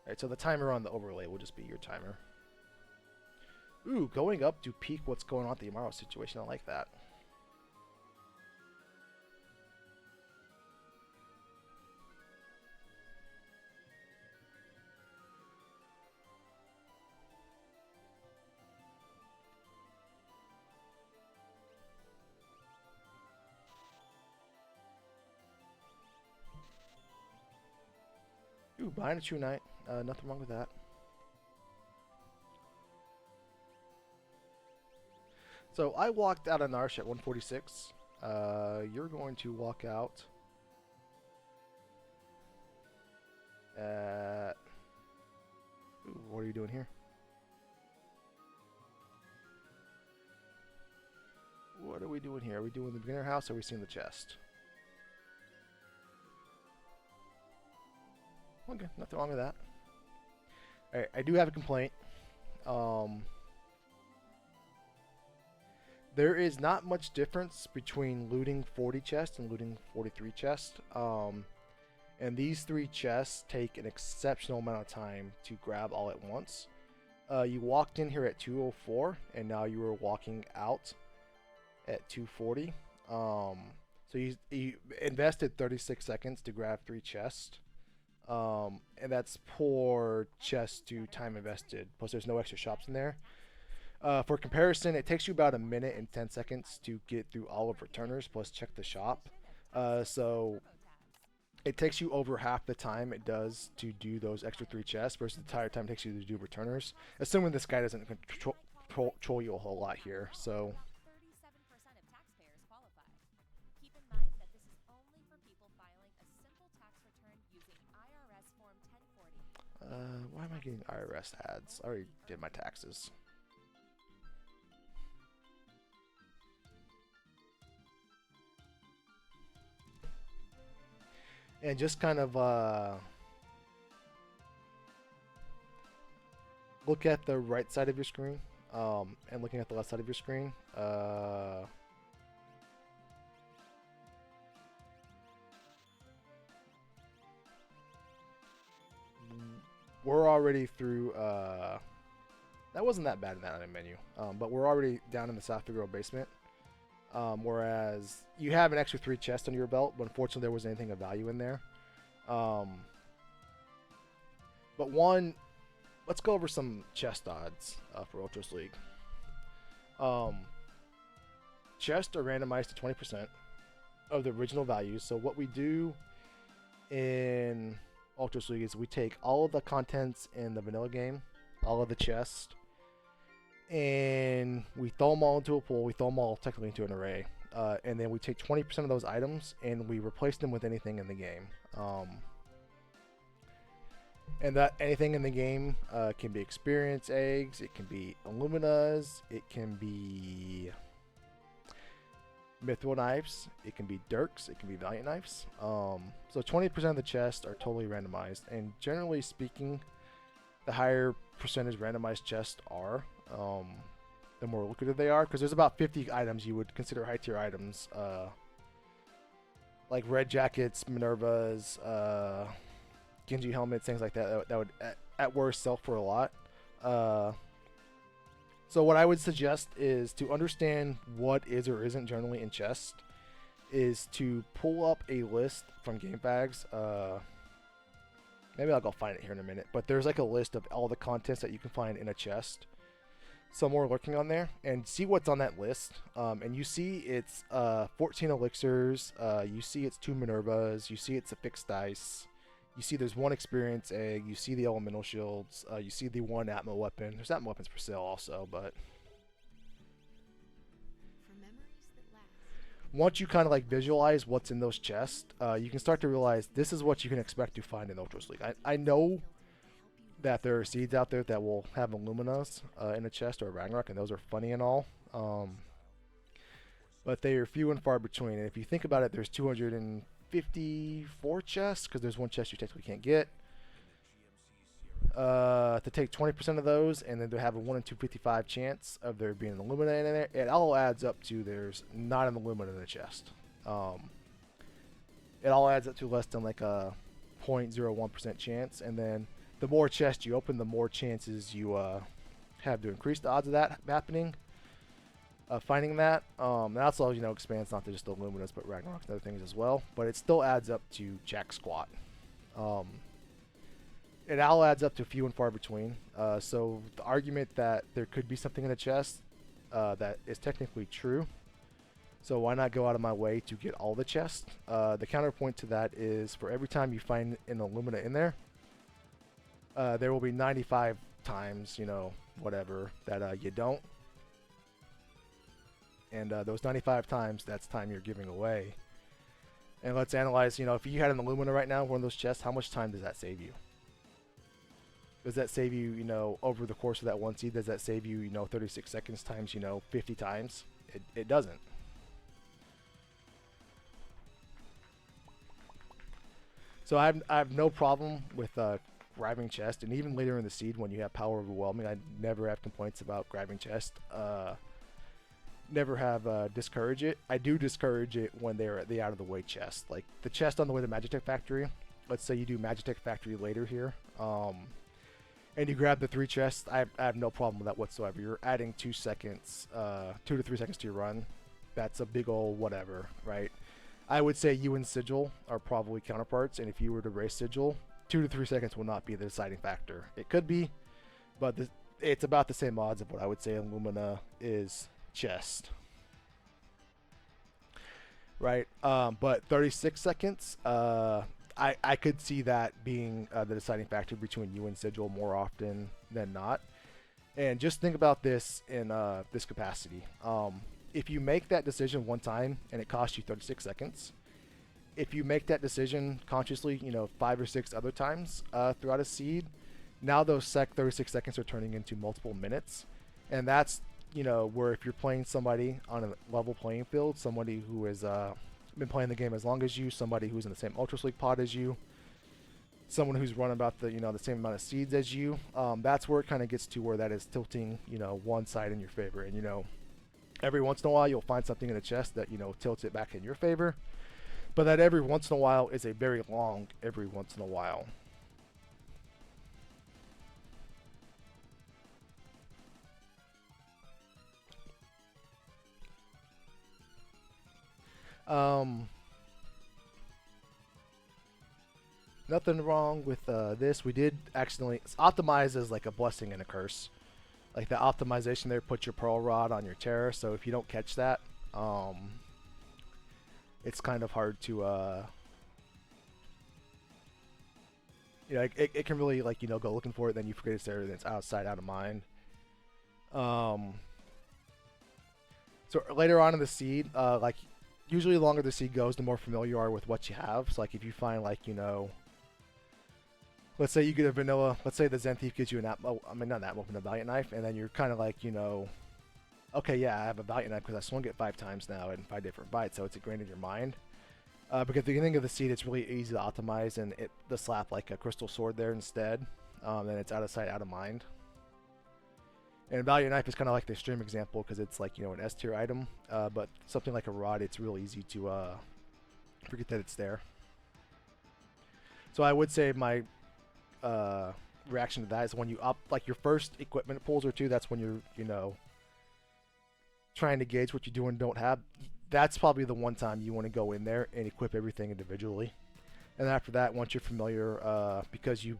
Speaker 1: Alright, so the timer on the overlay will just be your timer. Ooh, going up to peek what's going on at the Umaro situation. I like that. Ooh, behind a true knight. Nothing wrong with that. So I walked out of Narsh at 146. You're going to walk out at... Ooh, what are you doing here? What are we doing here? Are we doing the beginner house or are we seeing the chest? Okay, nothing wrong with that. I do have a complaint. There is not much difference between looting 40 chests and looting 43 chests. And these 3 chests take an exceptional amount of time to grab all at once. You walked in here at 2:04, and now you are walking out at 2:40. So you invested 36 seconds to grab 3 chests. And that's poor chest to time invested. Plus, there's no extra shops in there. For comparison, it takes you about a minute and 10 seconds to get through all of returners, plus check the shop. So it takes you over half the time it does to do those extra 3 chests versus the entire time it takes you to do returners. Assuming this guy doesn't control you a whole lot here. So
Speaker 4: 37% of taxpayers qualify. Keep in mind that this is only for people filing a simple tax return using IRS Form 1040.
Speaker 1: Why am I getting IRS ads? I already did my taxes. And just kind of look at the right side of your screen, and looking at the left side of your screen. We're already through. That wasn't that bad in that item menu, but we're already down in the South Figaro basement. Whereas you have an extra 3 chests under your belt, but unfortunately there wasn't anything of value in there. But one, let's go over some chest odds for Ultros League. Chests are randomized to 20% of the original values. So what we do in Ultros League is we take all of the contents in the vanilla game, all of the chests, and we throw them all into a pool. We throw them all technically into an array, and then we take 20% of those items and we replace them with anything in the game. And that anything in the game can be experience eggs, it can be aluminas, it can be mithril knives, it can be dirks, it can be valiant knives. So 20% of the chests are totally randomized, and generally speaking, the higher percentage randomized chests are, the more lucrative they are, because there's about 50 items you would consider high tier items, like red jackets, Minervas, Genji helmets, things like that would at worst sell for a lot. So what I would suggest is to understand what is or isn't generally in chests is to pull up a list from GameFAQs. Maybe I'll go find it here in a minute, but there's like a list of all the contents that you can find in a chest somewhere lurking on there, and see what's on that list. And you see it's 14 elixirs, you see it's 2 Minervas, you see it's a fixed dice, you see there's 1 experience egg, you see the elemental shields, you see the 1 Atmo weapon. There's Atmo weapons for sale also, but once you kind of like visualize what's in those chests, you can start to realize this is what you can expect to find in Ultros League. I know that there are seeds out there that will have Illuminas in a chest or a Ragnarok, and those are funny and all. But they are few and far between. And if you think about it, there's 254 chests, because there's 1 chest you technically can't get. To take 20% of those, and then to have a 1 in 255 chance of there being an Illumina in there, it all adds up to there's not an Illumina in the chest. It all adds up to less than like a 0.01% chance, and then the more chests you open, the more chances you have to increase the odds of that happening. Finding that, and also, you know, expands not to just the Illuminas, but Ragnarok and other things as well. But it still adds up to jack squat. It all adds up to few and far between. So the argument that there could be something in the chest that is technically true. So why not go out of my way to get all the chests? The counterpoint to that is for every time you find an Illumina in there, there will be 95 times, you know, whatever, that you don't. And those 95 times, that's time you're giving away. And let's analyze, you know, if you had an Illumina right now, one of those chests, how much time does that save you? Does that save you, you know, over the course of that 1 seed, does that save you, you know, 36 seconds times, you know, 50 times? It doesn't. So I have no problem with grabbing chest, and even later in the seed when you have power overwhelming, I never have complaints about grabbing chest. Never have discourage it. I do discourage it when they're the out of the way chest, like the chest on the way to Magitech Factory. Let's say you do Magitech Factory later here, and you grab the 3 chests. I have no problem with that whatsoever. You're adding 2 seconds, 2 to 3 seconds to your run. That's a big ol' whatever, right? I would say you and Sigil are probably counterparts, and if you were to race Sigil, 2 to 3 seconds will not be the deciding factor. It could be, but it's about the same odds of what I would say Illumina is chest. Right? But 36 seconds, I could see that being the deciding factor between you and Sigil more often than not. And just think about this in this capacity. If you make that decision one time and it costs you 36 seconds, if you make that decision consciously, 5 or 6 other times throughout a seed, now those 36 seconds are turning into multiple minutes. And that's, where if you're playing somebody on a level playing field, somebody who has been playing the game as long as you, somebody who's in the same Ultros League pod as you, someone who's run about the the same amount of seeds as you, that's where it kind of gets to where that is tilting one side in your favor. And every once in a while you'll find something in the chest that tilts it back in your favor, but that every once in a while is a very long every once in a while. Nothing wrong with this. We did accidentally optimize as like a blessing and a curse. Like the optimization there, put your pearl rod on your terror. So if you don't catch that, it's kind of hard to it can really go looking for it, then you forget it's there, then it's outside, out of mind. So later on in the seed, usually the longer the seed goes, the more familiar you are with what you have. So if you find let's say you get a vanilla, let's say the Zen Thief gives you not an Atmo, but a Valiant Knife, and then you're kind of okay, yeah, I have a Valiant Knife because I swung it 5 times now in 5 different bites, so it's ingrained in your mind. Because at the beginning of the seed, it's really easy to optimize and to slap like a Crystal Sword there instead, then it's out of sight, out of mind. And Valiant Knife is kind of like the extreme example because it's an S tier item, but something like a rod, it's real easy to forget that it's there. So I would say my reaction to that is when you your first equipment pulls or 2, that's when you're trying to gauge what you do and don't have. That's probably the one time you want to go in there and equip everything individually. And after that, once you're familiar, because you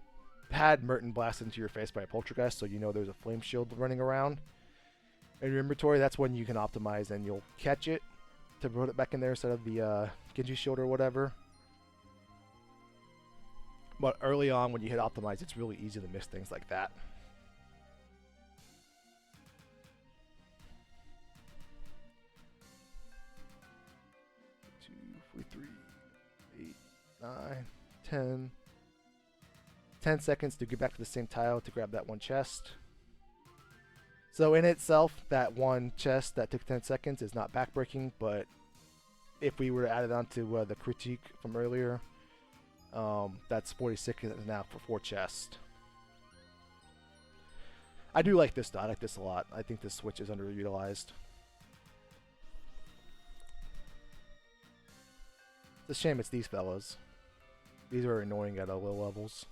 Speaker 1: had Merton blasted into your face by a poltergeist, so there's a flame shield running around in your inventory, that's when you can optimize and you'll catch it to put it back in there instead of the Genji shield or whatever. But early on when you hit optimize, it's really easy to miss things like that. 2, 3, 8, 9, 10. 10 seconds to get back to the same tile to grab that one chest. So in itself, that one chest that took 10 seconds is not backbreaking, but if we were to add it onto the critique from earlier, that's 46 now for 4 chests. I do like this though. I like this a lot. I think this switch is underutilized. It's a shame it's these fellas. These are annoying at low levels.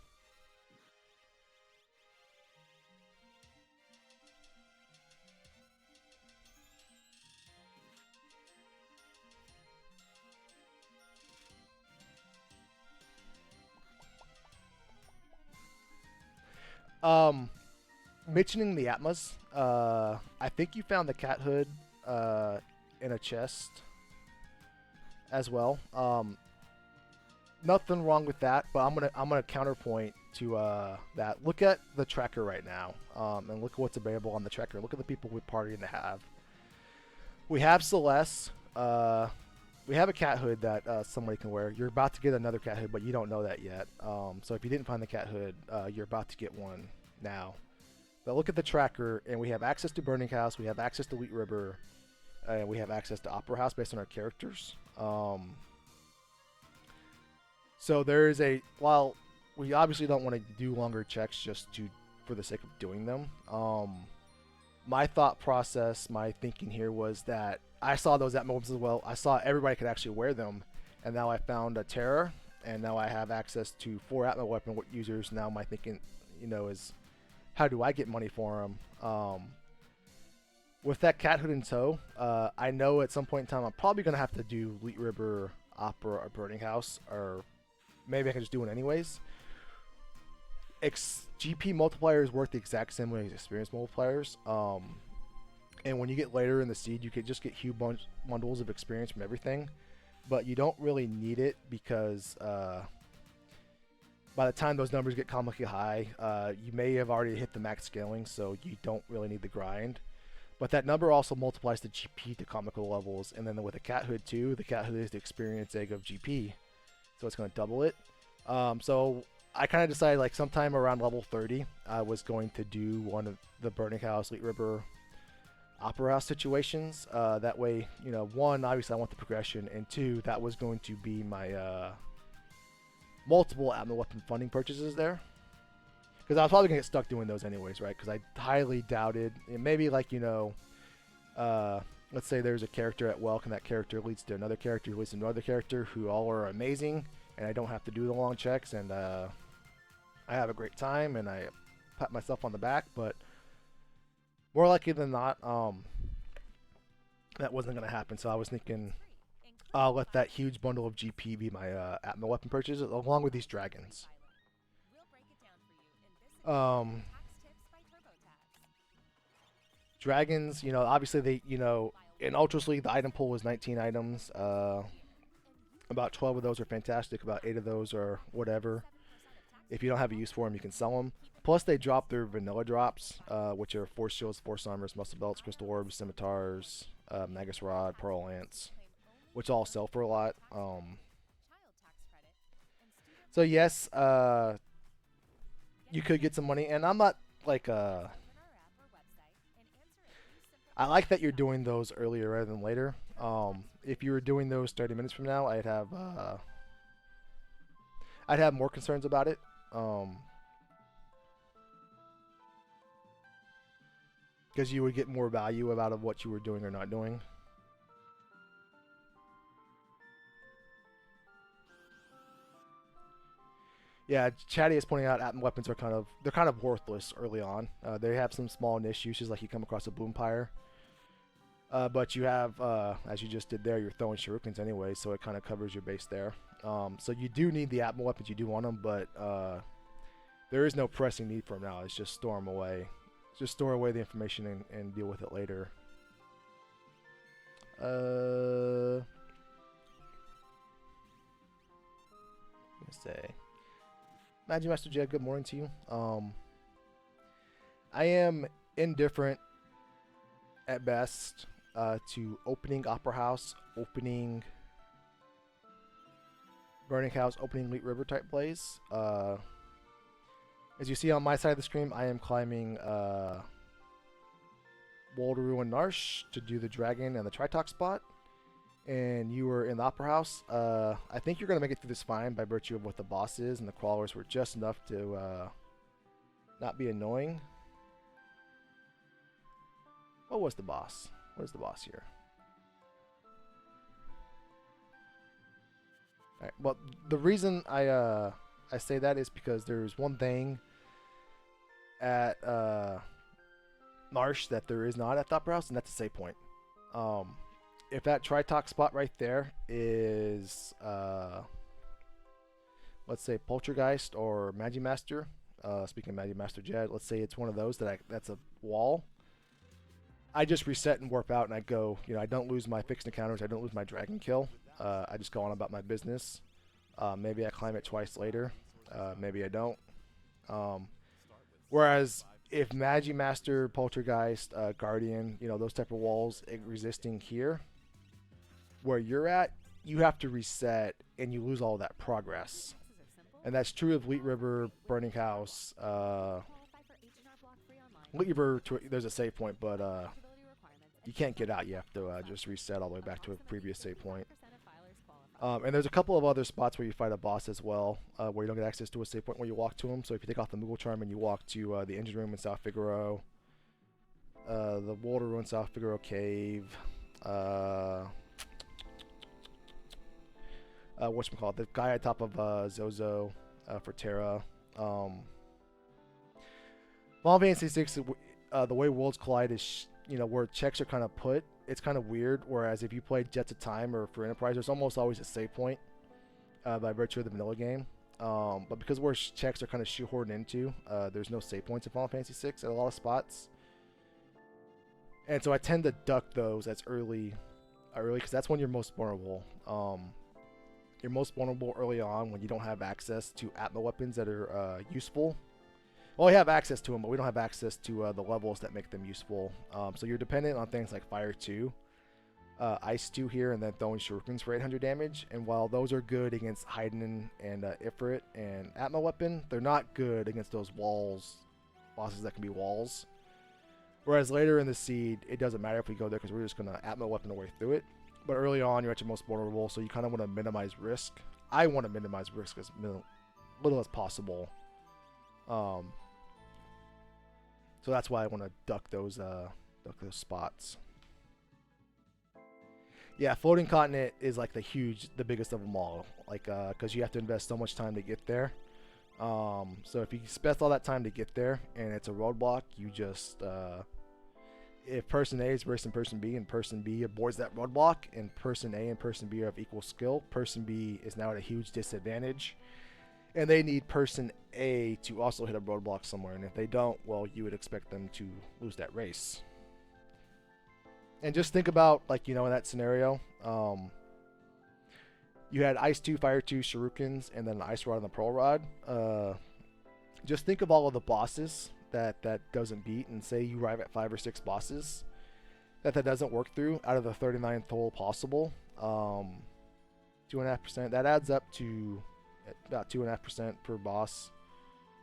Speaker 1: Mentioning the Atmas, I think you found the cat hood in a chest as well. Nothing wrong with that, but I'm gonna counterpoint to that. Look at the tracker right now, and look at what's available on the tracker. Look at the people we're partying to have. We have Celeste. We have a cat hood that somebody can wear. You're about to get another cat hood, but you don't know that yet. So if you didn't find the cat hood, you're about to get one now. But look at the tracker, and we have access to Burning House, we have access to Wheat River, and we have access to Opera House based on our characters. So there is while we obviously don't want to do longer checks just for the sake of doing them. My thought process, my thinking here was that I saw those at moments as well. I saw everybody could actually wear them, and now I found a terror, and now I have access to 4 Atma weapon users. Now my thinking, is how do I get money for them? With that cat hood in tow, I know at some point in time I'm probably gonna have to do Leet River, Opera, or Burning House, or maybe I can just do it anyways. GP multipliers work the exact same way as experience multipliers. And when you get later in the seed, you could just get huge bundles of experience from everything, but you don't really need it because by the time those numbers get comically high, you may have already hit the max scaling, so you don't really need the grind. But that number also multiplies the GP to comical levels, and then with a cat hood too, the cat hood is the experience egg of GP, so it's going to double it. So I kind of decided like sometime around level 30, I was going to do one of the Burning House, Leet River, Opera House situations. That way, one, obviously I want the progression, and two, that was going to be my multiple Atma weapon funding purchases there. Because I was probably going to get stuck doing those anyways, right? Because I highly doubted, and maybe like, let's say there's a character at Welk, and that character leads to another character who leads to another character who all are amazing, and I don't have to do the long checks, and I have a great time, and I pat myself on the back, but more likely than not, that wasn't going to happen. So I was thinking I'll let that huge bundle of GP be my Atma weapon purchases, along with these dragons. Dragons, obviously they, in Ultros League, the item pool was 19 items. About 12 of those are fantastic. About 8 of those are whatever. If you don't have a use for them, you can sell them. Plus, they drop their vanilla drops, which are Force Shields, Force Armors, Muscle Belts, Crystal Orbs, Scimitars, Magus Rod, Pearl Lance, which all sell for a lot. So yes, you could get some money, and I'm not like I like that you're doing those earlier rather than later. If you were doing those 30 minutes from now, I'd have more concerns about it. Because you would get more value out of what you were doing or not doing. Yeah, Chatty is pointing out Atma weapons are kind of worthless early on. They have some small niche uses, like you come across a Boompire. But you have, as you just did there, you're throwing shurikens anyway, so it kind of covers your base there. So you do need the Atma weapons, you do want them, but there is no pressing need for them now. It's just store them away. Just store away the information and deal with it later. Let's say, Magic Master Jed, good morning to you. I am indifferent at best to opening Opera House, opening Burning House, opening Leet River type plays. As you see on my side of the screen, I am climbing Wolderu and Narsh to do the dragon and the Tritox spot. And you were in the Opera House. I think you're going to make it through this fine by virtue of what the boss is, and the crawlers were just enough to not be annoying. What was the boss? What is the boss here? Alright, well, the reason I say that is because there's one thing at Marsh that there is not at the Opera House, and that's a save point. If that Tritox spot right there is, let's say Poltergeist or Magimaster, speaking of Magimaster Jed, let's say it's one of those that's a wall. I just reset and warp out, and I go, I don't lose my fixed encounters, I don't lose my dragon kill. I just go on about my business. Maybe I climb it twice later. Maybe I don't. Whereas if Magimaster, Poltergeist, Guardian, those type of walls resisting here, where you're at, you have to reset, and you lose all that progress. And that's true of Leet River, Burning House. Leet River, there's a save point, but you can't get out. You have to just reset all the way back to a previous save point. And there's a couple of other spots where you fight a boss as well, where you don't get access to a save point where you walk to him. So if you take off the Moogle Charm and you walk to the engine room in South Figaro, the Water Ruin South Figaro Cave, whatchamacallit, the guy on top of Zozo for Terra. Final Fantasy 6, the way Worlds Collide is, where checks are kind of put, it's kind of weird. Whereas if you play Jets of Time or for Enterprise, there's almost always a save point by virtue of the vanilla game. But because where checks are kind of shoehorned into, there's no save points in Final Fantasy 6 at a lot of spots. And so I tend to duck those as early, because that's when you're most vulnerable. You're most vulnerable early on when you don't have access to Atma weapons that are useful. Well, we have access to them, but we don't have access to the levels that make them useful. So you're dependent on things like Fire 2, Ice 2 here, and then throwing shurikens for 800 damage. And while those are good against Haydn and Ifrit and Atma weapon, they're not good against those bosses that can be walls. Whereas later in the seed, it doesn't matter if we go there because we're just going to Atma weapon our way through it. But early on, you're at your most vulnerable, so you kind of want to minimize risk. I want to minimize risk as little as possible. So that's why I want to duck those spots. Yeah, Floating Continent is like the biggest of them all. Like, because you have to invest so much time to get there. So if you spend all that time to get there and it's a roadblock, you just if person A is versing person B and person B aborts that roadblock and person A and person B have equal skill, person B is now at a huge disadvantage. And they need person A to also hit a roadblock somewhere. And if they don't, well, you would expect them to lose that race. And just think about, like, in that scenario, you had Ice 2, Fire 2, Shurikens, and then an Ice Rod and the Pearl Rod. Just think of all of the bosses that doesn't beat, and say you arrive at 5 or 6 bosses that doesn't work through out of the 39 total possible. 2.5%, that adds up to about 2.5% per boss.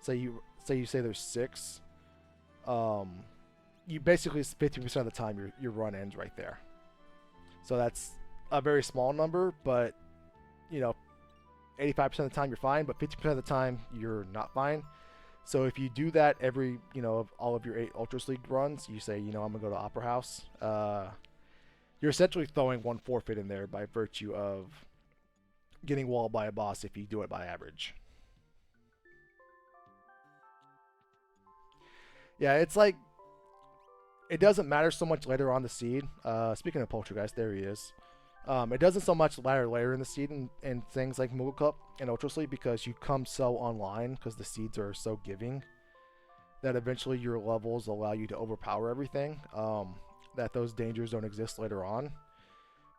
Speaker 1: Say there's 6. You basically 50% of the time your run ends right there. So that's a very small number, but 85% of the time you're fine, but 50% of the time you're not fine. So if you do that every, all of your 8 Ultros League runs, you say, I'm gonna go to Opera House. You're essentially throwing one forfeit in there by virtue of getting walled by a boss if you do it by average. Yeah, it's like, it doesn't matter so much later on the seed. Speaking of Poltergeist, there he is. It doesn't so much matter later in the seed and things like Moogle Cup and Ultra Sleep because you come so online because the seeds are so giving that eventually your levels allow you to overpower everything. That those dangers don't exist later on.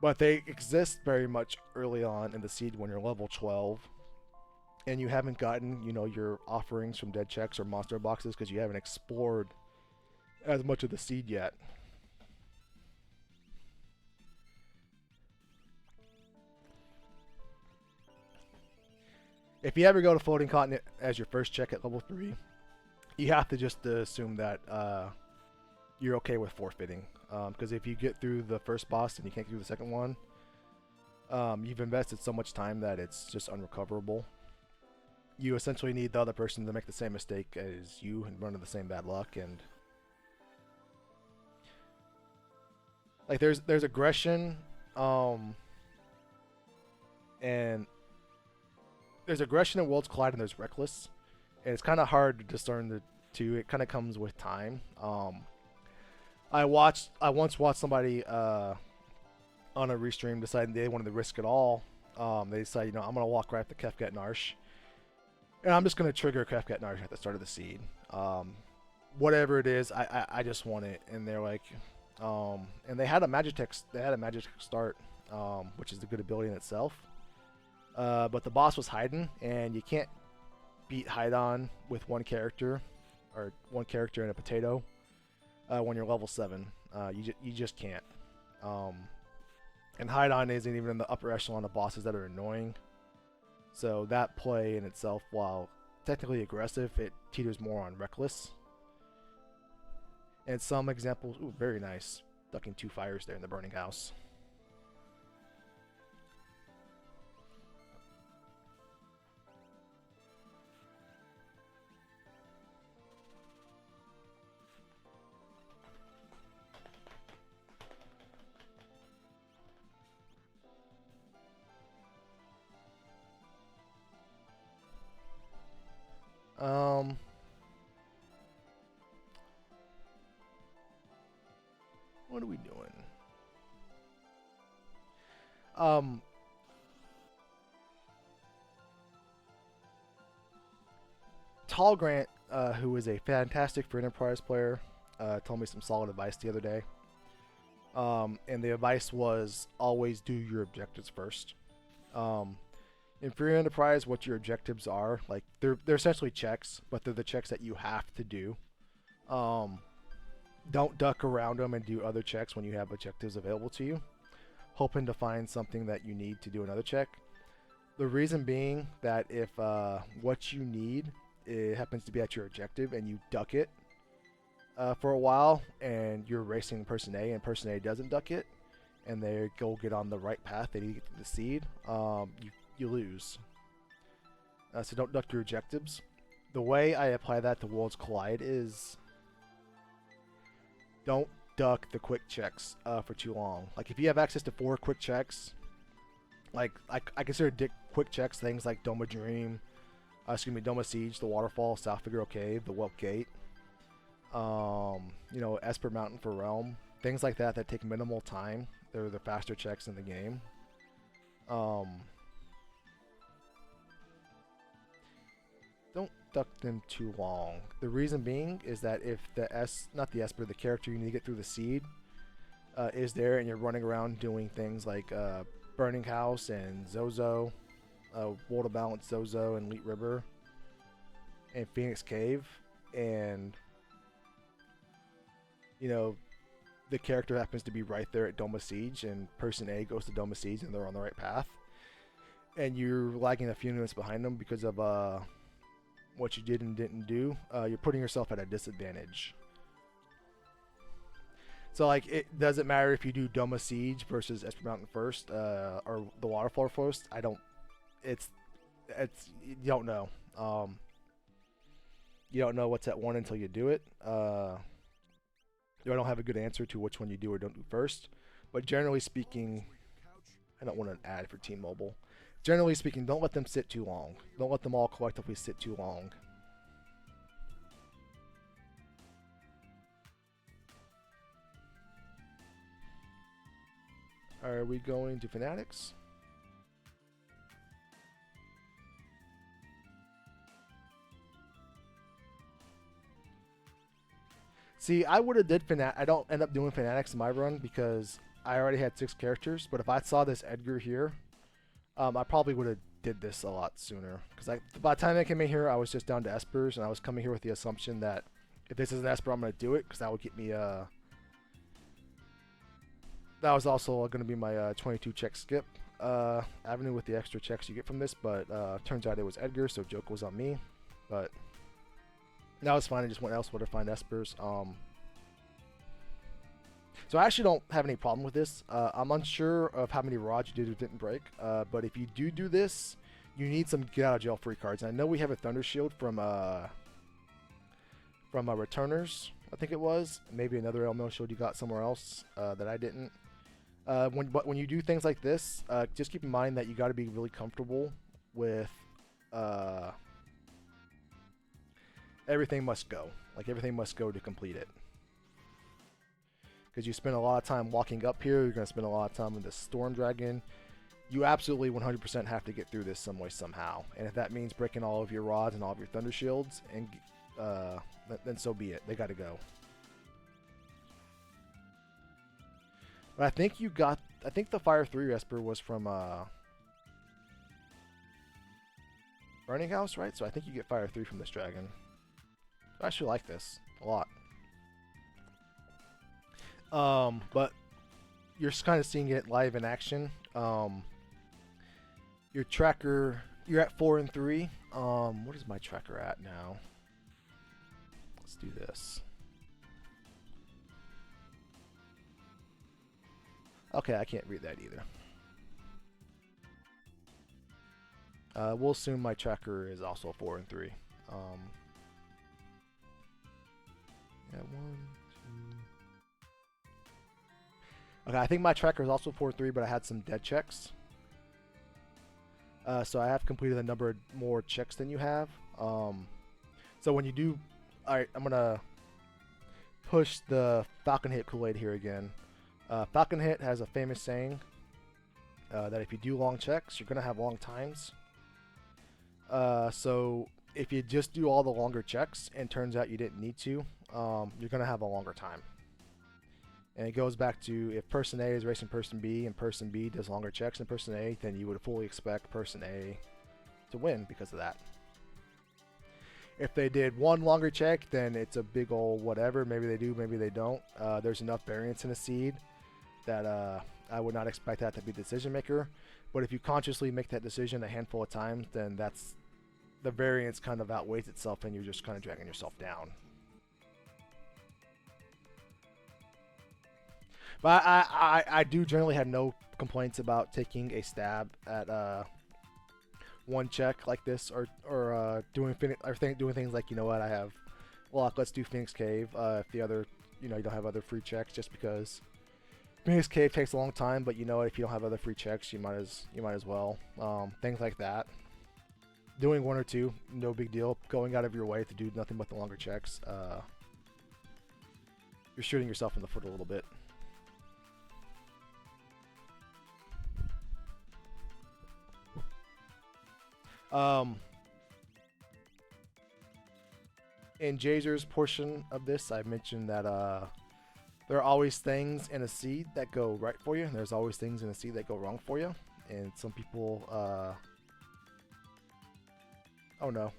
Speaker 1: But they exist very much early on in the seed when you're level 12 and you haven't gotten, your offerings from dead checks or monster boxes because you haven't explored as much of the seed yet. If you ever go to Floating Continent as your first check at level 3, you have to just assume that you're okay with forfeiting. Because if you get through the first boss and you can't get through the second one, you've invested so much time that it's just unrecoverable. You essentially need the other person to make the same mistake as you and run into the same bad luck. And like there's aggression, and there's aggression in Worlds Collide and there's reckless, and it's kind of hard to discern the two. It kind of comes with time. I once watched somebody on a restream decide they wanted to risk it all. They decided, I'm gonna walk right up to Kefkat Narsh, and I'm just gonna trigger Kefkat Narsh at the start of the seed. Whatever it is, I just want it. And they're like, and they had a Magitech start, which is a good ability in itself. But the boss was Haydn, and you can't beat Haydn with one character and a potato when you're level 7. You just can't. And Haydn isn't even in the upper echelon of bosses that are annoying. So that play in itself, while technically aggressive, it teeters more on reckless. And some examples, ooh, very nice. Ducking 2 fires there in the burning house. Um, what are we doing? Tall Grant, who is a fantastic for Enterprise player, told me some solid advice the other day. And the advice was always do your objectives first. In Free Enterprise, what your objectives are, like they're essentially checks, but they're the checks that you have to do. Don't duck around them and do other checks when you have objectives available to you, hoping to find something that you need to do another check. The reason being that if what you need it happens to be at your objective and you duck it for a while and you're racing person A and person A doesn't duck it and they go get on the right path, they need to get to the seed, you lose. So don't duck your objectives. The way I apply that to Worlds Collide is don't duck the quick checks for too long. Like if you have access to 4 quick checks, like I consider quick checks things like Doma Dream, Doma Siege, the Waterfall, South Figaro Cave, the Whelp Gate, you know, Esper Mountain for Realm, things like that that take minimal time. They're the faster checks in the game. Don't duck them too long. The reason being is that if the character you need to get through the seed is there and you're running around doing things like Burning House and Zozo, World of Balance Zozo and Elite River and Phoenix Cave, and you know the character happens to be right there at Doma Siege and person A goes to Doma Siege and they're on the right path and you're lagging a few minutes behind them because of what you did and didn't do, you're putting yourself at a disadvantage. So like it doesn't matter if you do Doma Siege versus Esper Mountain first or the Waterfall first. It's you don't know. You don't know what's at one until you do it. I don't have a good answer to which one you do or don't do first. But generally speaking, I don't want an ad for T-Mobile. Generally speaking, don't let them sit too long. Don't let them all collectively sit too long. Are we going to Fanatics? See, I would have did I don't end up doing Fanatics in my run because I already had 6 characters. But if I saw this Edgar here, I probably would have did this a lot sooner. Because by the time I came in here, I was just down to Espers, and I was coming here with the assumption that if this is an Esper, I'm going to do it because that would get me that was also going to be my 22 check skip avenue with the extra checks you get from this. But turns out it was Edgar, so joke was on me. But that was fine. I just went elsewhere to find Espers. So I actually don't have any problem with this. I'm unsure of how many rods you did or didn't break. But if you do this, you need some get out of jail free cards. And I know we have a Thunder Shield from Returners, I think it was. Maybe another Elmo Shield you got somewhere else that I didn't. But when you do things like this, just keep in mind that you got to be really comfortable with everything must go. Like everything must go to complete it. Because you spend a lot of time walking up here, you're going to spend a lot of time with the Storm Dragon. You absolutely 100% have to get through this some way, somehow. And if that means breaking all of your rods and all of your Thunder Shields, and then so be it. They got to go. But I think I think the Fire 3 Esper was from Burning House, right? So I think you get Fire 3 from this dragon. I actually like this a lot. But you're kind of seeing it live in action. Your tracker, you're at 4 and 3. What is my tracker at now? Let's do this. Okay, I can't read that either. We'll assume my tracker is also 4 and 3. Yeah, 1, 2. Okay, I think my tracker is also 4-3, but I had some dead checks. So I have completed a number more checks than you have. So when you do, all right, I'm gonna push the Falcon Hit Kool-Aid here again. Falcon Hit has a famous saying that if you do long checks, you're gonna have long times. So if you just do all the longer checks and turns out you didn't need to, you're gonna have a longer time. And it goes back to if person A is racing person B and person B does longer checks than person A, then you would fully expect person A to win because of that. If they did one longer check, then it's a big old whatever. Maybe they do, maybe they don't. There's enough variance in a seed that I would not expect that to be the decision maker. But if you consciously make that decision a handful of times, then that's the variance kind of outweighs itself and you're just kind of dragging yourself down. But I do generally have no complaints about taking a stab at one check like this, or doing things like, you know what, I have luck, let's do Phoenix Cave. If the other, you don't have other free checks, just because Phoenix Cave takes a long time, but you know what, if you don't have other free checks, you might as well. Things like that. Doing one or two, no big deal. Going out of your way to do nothing but the longer checks, you're shooting yourself in the foot a little bit. In Jazer's portion of this, I mentioned that there are always things in a seed that go right for you, and there's always things in a seed that go wrong for you. And some people, oh no.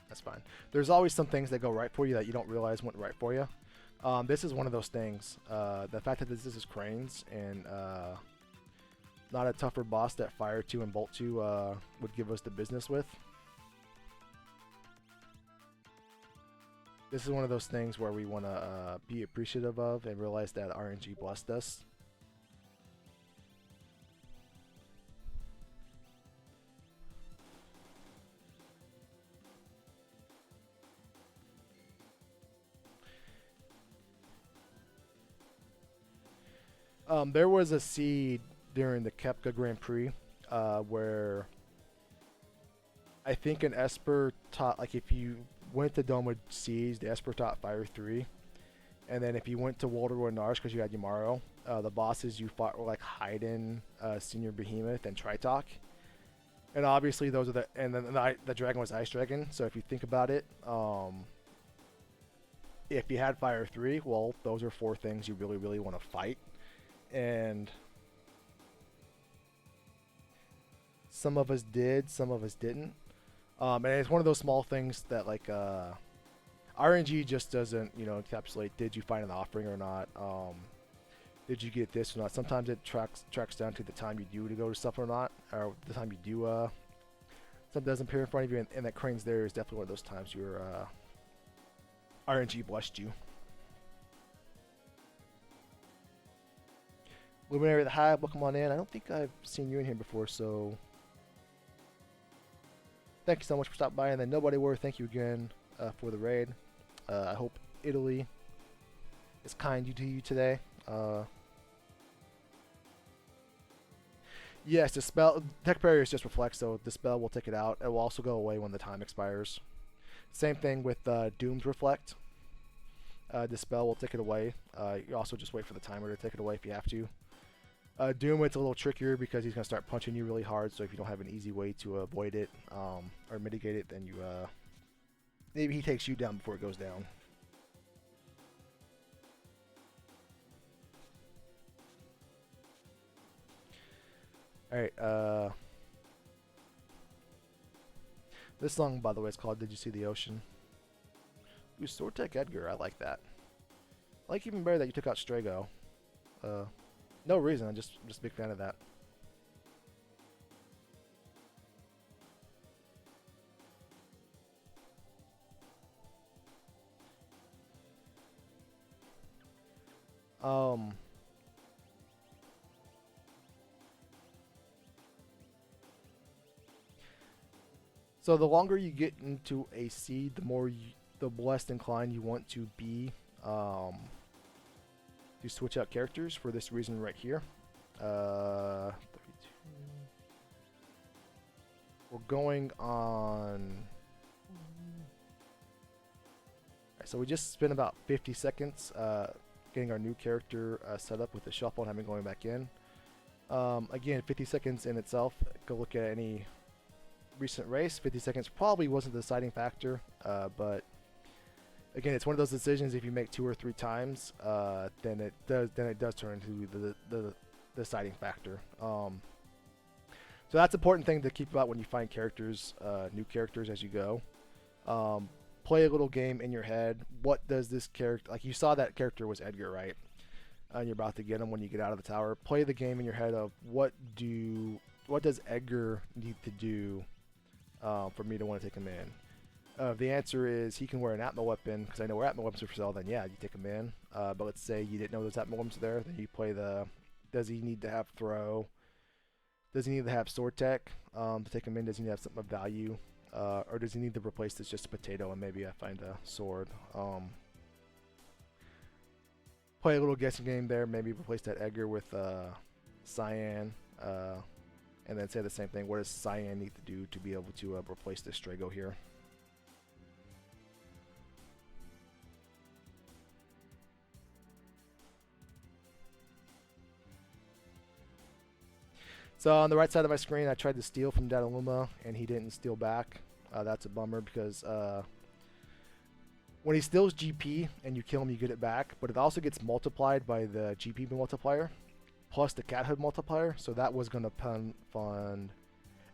Speaker 1: That's fine. There's always some things that go right for you that you don't realize went right for you. This is one of those things. The fact that this is Cranes and not a tougher boss that Fire 2 and Bolt 2 would give us the business with. This is one of those things where we want to be appreciative of and realize that RNG blessed us. There was a seed during the Kepka Grand Prix where I think an Esper taught, like if you went to Dome with Seeds, the Esper taught Fire 3. And then if you went to Walter or Nars because you had Umaro, the bosses you fought were like Haydn, Senior Behemoth, and Tritok. And obviously those are and then the dragon was Ice Dragon. So if you think about it, if you had Fire 3, well, those are 4 things you really, really want to fight. And some of us did, some of us didn't. And it's one of those small things that like RNG just doesn't, encapsulate did you find an offering or not, did you get this or not. Sometimes it tracks down to the time you do to go to stuff or not, or the time you do something doesn't appear in front of you, and that Crane's there is definitely one of those times your RNG blessed you. Luminary of the Hive, welcome on in. I don't think I've seen you in here before, so thank you so much for stopping by. And then Nobody War, thank you again for the raid. I hope Italy is kind to you today. Yes, the spell, Tech Barrier is just reflect, so the spell will take it out. It will also go away when the time expires. Same thing with Doom's Reflect. The spell will take it away. You also just wait for the timer to take it away if you have to. Doom, it's a little trickier because he's going to start punching you really hard, so if you don't have an easy way to avoid it or mitigate it, then you maybe he takes you down before it goes down. Alright, this song, by the way, is called Did You See the Ocean? Ooh, Sword Tech Edgar, I like that. I like even better that you took out Strago. No reason, I'm just a big fan of that. So the longer you get into a seed, the more the less inclined you want to be to switch out characters for this reason right here. 32. we're going on. Alright, so we just spent about 50 seconds getting our new character set up with the shuffle and having going back in. Again, 50 seconds in itself. Go look at any recent race. 50 seconds probably wasn't the deciding factor, but again, it's one of those decisions. If you make 2 or 3 times, then it does turn into the deciding factor. So that's an important thing to keep about when you find characters, new characters as you go. Play a little game in your head. What does this character, like you saw that character was Edgar, right? And you're about to get him when you get out of the tower. Play the game in your head of what does Edgar need to do for me to want to take him in. The answer is he can wear an Atma weapon, because I know where Atma weapons are for sale, then yeah, you take him in. But let's say you didn't know those Atma weapons are there, then you play the, does he need to have throw? Does he need to have sword tech to take him in? Does he need to have something of value? Or does he need to replace this just a potato and maybe I find a sword? Play a little guessing game there, maybe replace that Edgar with Cyan, and then say the same thing. What does Cyan need to do to be able to replace this Strago here? So on the right side of my screen, I tried to steal from Dataluma, and he didn't steal back. That's a bummer because when he steals GP and you kill him, you get it back. But it also gets multiplied by the GP multiplier, plus the cat hood multiplier. So that was going to fund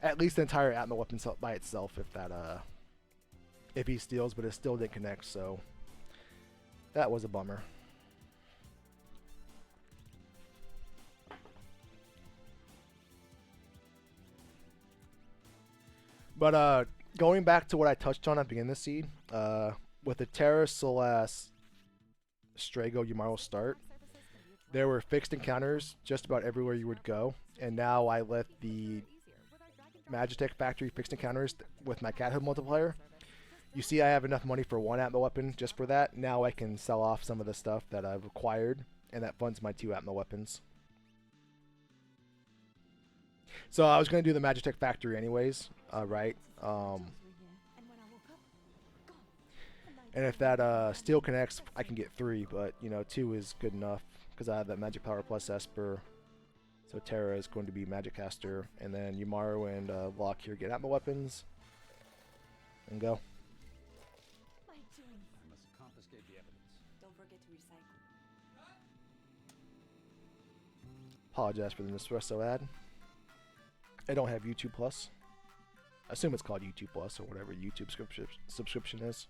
Speaker 1: at least the entire Atma weapon by itself if he steals, but it still didn't connect. So that was a bummer. But going back to what I touched on at the beginning of the seed, with the Terra, Celeste, Strago, Umaro start, there were fixed encounters just about everywhere you would go, and now I let the Magitech factory fixed encounters with my cat hood multiplier. You see I have enough money for 1 Atma weapon just for that. Now I can sell off some of the stuff that I've acquired, and that funds my 2 Atma weapons. So I was going to do the Magitech factory anyways, right? And if that steel connects, I can get 3, but you know 2 is good enough because I have that Magic Power plus Esper. So Terra is going to be Magic Caster, and then Umaro and Locke here get Atma weapons, and go.
Speaker 3: I must confiscate the evidence.
Speaker 2: Don't forget to recycle.
Speaker 1: Apologize for the Nespresso ad. I don't have YouTube Plus. I assume it's called YouTube Plus or whatever YouTube subscription is.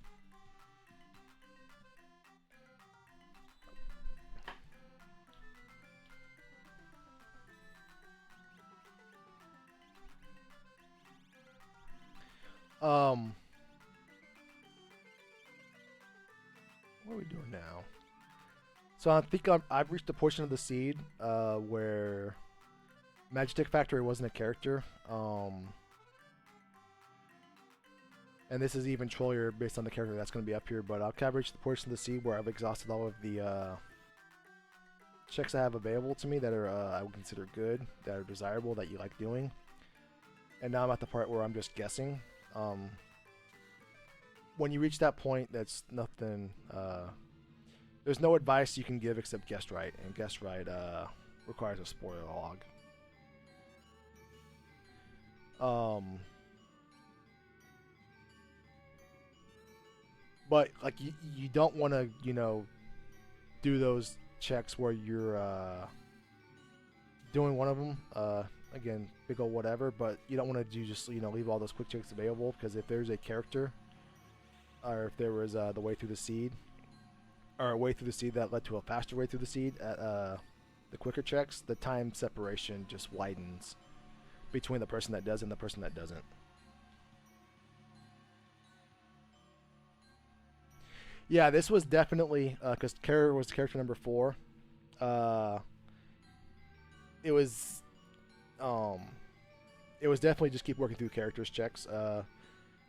Speaker 1: What are we doing now? So I think I've reached a portion of the seed where Magitech Factory wasn't a character. And this is even trollier based on the character that's going to be up here, but I'll kind of reach the portion of the seed where I've exhausted all of the checks I have available to me that are I would consider good, that are desirable, that you like doing. And now I'm at the part where I'm just guessing. When you reach that point, that's nothing. There's no advice you can give except guess right, and guess right requires a spoiler log. But like you don't want to, you know, do those checks where you're doing one of them. Again, big ol' whatever, but you don't want to do just, you know, leave all those quick checks available, because if there's a character, or if there was the way through the seed, or a way through the seed that led to a faster way through the seed at the quicker checks, the time separation just widens between the person that does and the person that doesn't. Yeah, this was definitely because Kara was character number 4. It was definitely just keep working through characters checks.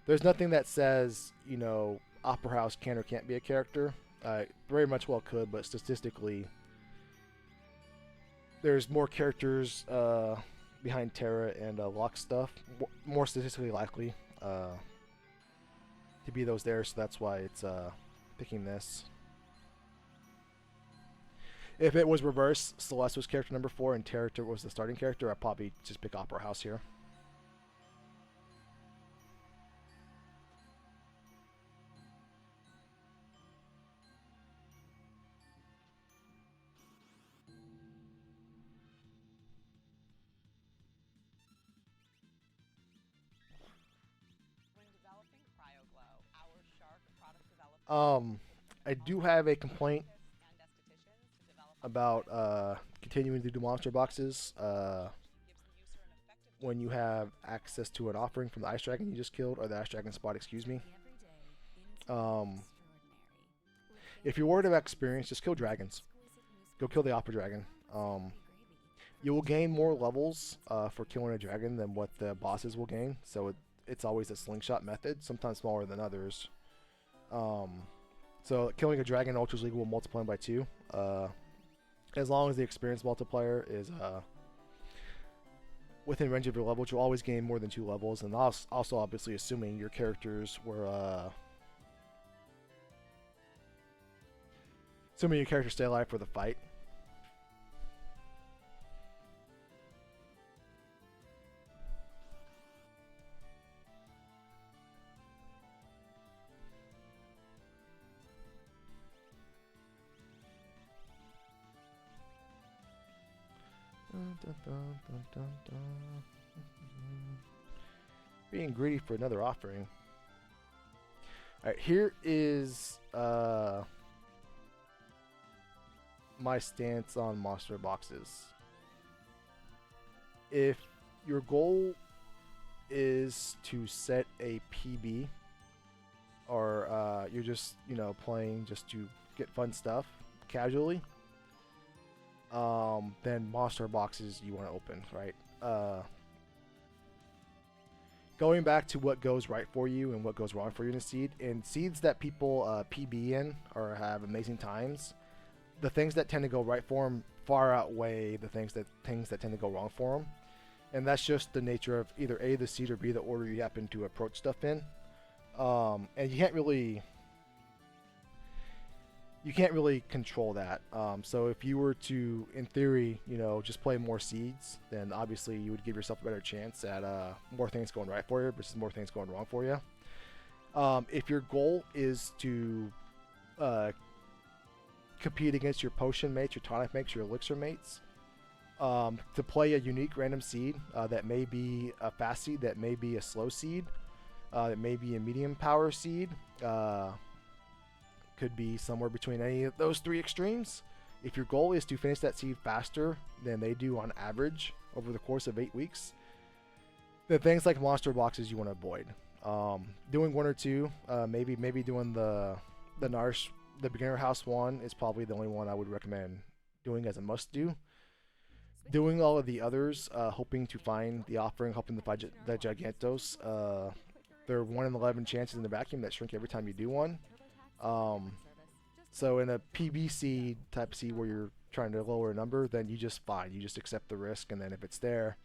Speaker 1: There's nothing that says, you know, Opera House can or can't be a character. Very much well could, but statistically, there's more characters behind Terra and Lock stuff. More statistically likely to be those there, so that's why it's picking this. If it was reversed, Celeste was character number 4 and Terra was the starting character, I'd probably just pick Opera House here.
Speaker 4: When developing CryoGlow, our Shark product development
Speaker 1: I do have a complaint
Speaker 4: and estheticians to develop
Speaker 1: about continuing to do monster boxes
Speaker 4: gives the user an effective
Speaker 1: when you have access to an offering from the Ice Dragon you just killed, or the Ice Dragon spot, excuse me. If you're worried about experience, just kill dragons. Go kill the Opera Dragon. You will gain more levels for killing a dragon than what the bosses will gain, so it's always a slingshot method, sometimes smaller than others. So killing a dragon in Ultros League will multiply by 2. As long as the experience multiplier is within range of your level, you'll always gain more than 2 levels, and also obviously assuming your characters were assuming your characters stay alive for the fight. Being greedy for another offering. Alright, here is my stance on monster boxes. If your goal is to set a PB, or you're just, playing just to get fun stuff casually, then monster boxes you want to open, right? Going back to what goes right for you and what goes wrong for you in a seed, and seeds that people PB in or have amazing times, the things that tend to go right for them far outweigh the things that tend to go wrong for them, and that's just the nature of either A, the seed, or B, the order you happen to approach stuff in. And you can't really control that. So if you were to, in theory, just play more seeds, then obviously you would give yourself a better chance at more things going right for you versus more things going wrong for you. If your goal is to compete against your potion mates, your tonic mates, your elixir mates, to play a unique random seed that may be a fast seed, that may be a slow seed, that may be a medium power seed, could be somewhere between any of those 3 extremes. If your goal is to finish that seed faster than they do on average over the course of 8 weeks, then things like monster boxes you want to avoid. Doing 1 or 2, maybe doing the beginner house one is probably the only one I would recommend doing as a must do. Doing all of the others, hoping to find the offering, hoping to find the Gigantos. They're 1 in 11 chances in the vacuum that shrink every time you do one. So in a PBC type seed where you're trying to lower a number, then you just accept the risk, and then if it's there,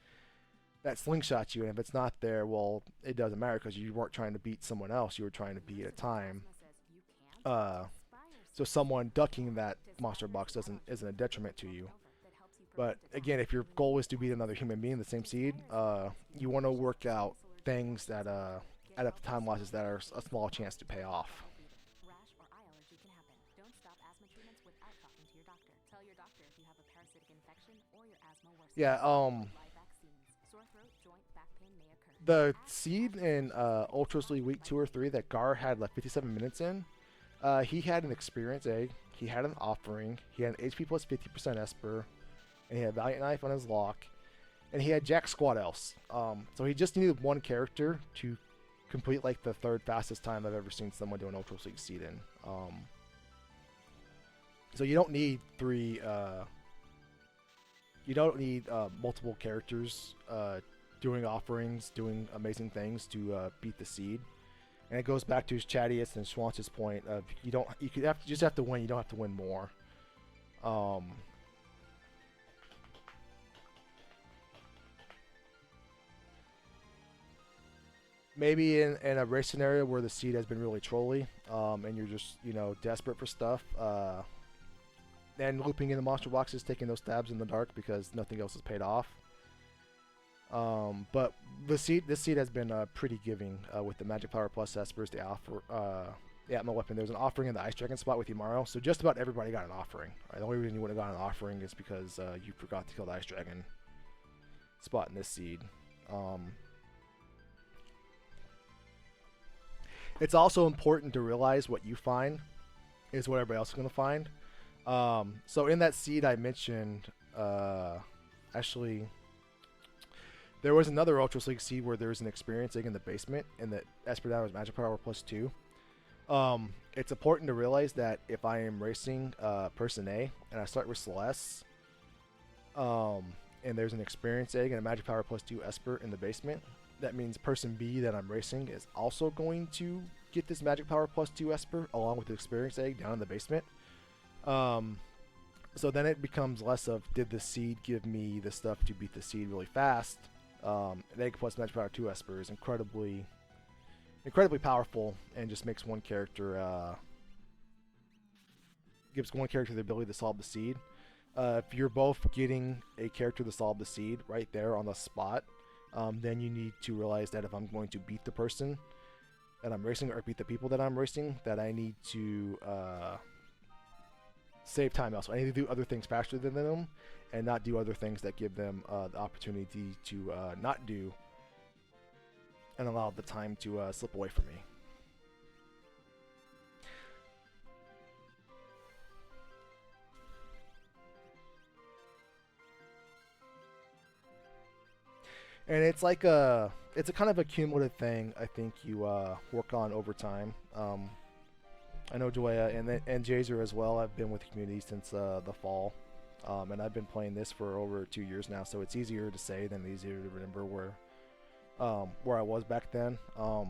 Speaker 1: that slingshots you, and if it's not there, well, it doesn't matter because you weren't trying to beat someone else, you were trying to beat a time. So someone ducking that monster box isn't a detriment to you. But again, if your goal is to beat another human being in the same seed, you want to work out things that add up to time losses that are a small chance to pay off. Yeah, the seed in Ultros League Week 2 or 3 that Gar had like 57 minutes in, he had an experience egg, he had an offering, he had an HP plus 50% Esper, and he had Valiant Knife on his lock, and he had Jack Squad else. So he just needed 1 character to complete like the 3rd fastest time I've ever seen someone do an Ultros League seed in. So you don't need 3. You don't need multiple characters doing offerings, doing amazing things to beat the seed. And it goes back to Chadius and Schwantz's point of you just have to win. You don't have to win more. maybe in a race scenario where the seed has been really trolly, and you're just, you know, desperate for stuff, and looping in the monster boxes, taking those stabs in the dark because nothing else is paid off. But this seed has been pretty giving with the Magic Power Plus Espers, the offer, the Atma weapon. There was an offering in the Ice Dragon spot with Umaro, so just about everybody got an offering. Right? The only reason you wouldn't have gotten an offering is because you forgot to kill the Ice Dragon spot in this seed. It's also important to realize what you find is what everybody else is going to find. So in that seed I mentioned, actually, there was another Ultros League seed where there's an experience egg in the basement, and the Esper was Magic Power +2. It's important to realize that if I am racing person A and I start with Celeste, and there's an experience egg and a Magic Power +2 Esper in the basement, that means person B that I'm racing is also going to get this Magic Power +2 Esper along with the experience egg down in the basement. So then it becomes less of, did the seed give me the stuff to beat the seed really fast? An egg plus Magic Power 2 Esper is incredibly powerful and just makes one character, gives one character the ability to solve the seed. If you're both getting a character to solve the seed right there on the spot, then you need to realize that if I'm going to beat the person that I'm racing or beat the people that I'm racing, that I need to save time also. I need to do other things faster than them and not do other things that give them the opportunity to not do and allow the time to slip away from me. And it's like a kind of a cumulative thing. I think you work on over time. I know Joya and Jazer as well. I've been with the community since the fall, and I've been playing this for over 2 years now. So it's easier to say than easier to remember where I was back then. I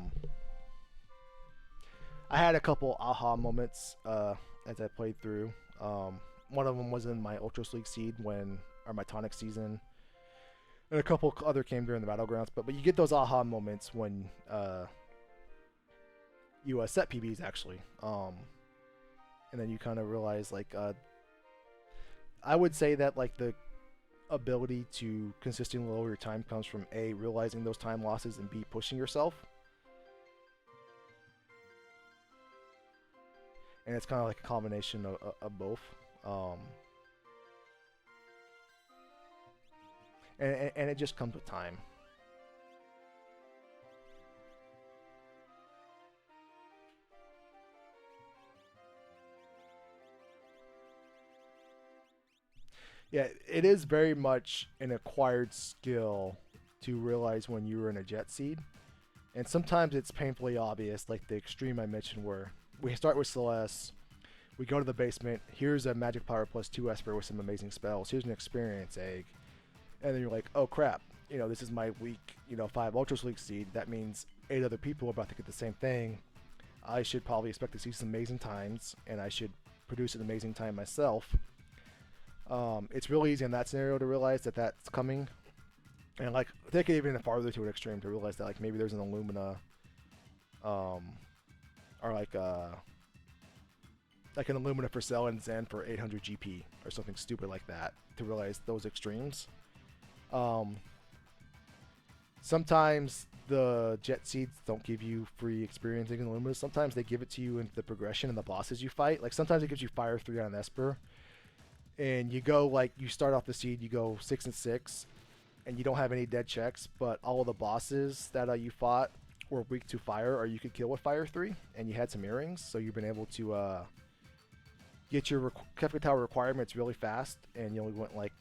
Speaker 1: had a couple aha moments as I played through. One of them was in my Ultros League seed or my tonic season. And a couple other came during the battlegrounds, but you get those aha moments when you set PBs actually, and then you kind of realize like I would say that like the ability to consistently lower your time comes from A, realizing those time losses, and B, pushing yourself. And it's kind of like a combination of both. And it just comes with time. Yeah, it is very much an acquired skill to realize when you were in a jet seed. And sometimes it's painfully obvious, like the extreme I mentioned where we start with Celeste, we go to the basement, here's a Magic Power +2 Esper with some amazing spells, here's an experience egg. And then you're like, oh crap, you know, this is my week, 5 Ultros League seed. That means 8 other people are about to get the same thing. I should probably expect to see some amazing times, and I should produce an amazing time myself. It's really easy in that scenario to realize that that's coming. And like, take it even farther to an extreme to realize that like maybe there's an Illumina, or like an Illumina for sale and Zen for 800 GP or something stupid like that, to realize those extremes. Sometimes the jet seeds don't give you free experience in Illumina. Sometimes they give it to you in the progression and the bosses you fight. Like sometimes it gives you Fire 3 on an Esper, and you go like, you start off the seed, you go 6 and 6, and you don't have any dead checks, but all of the bosses that you fought were weak to fire, or you could kill with Fire 3, and you had some earrings, so you've been able to get your Kefka Tower requirements really fast, and you only went like,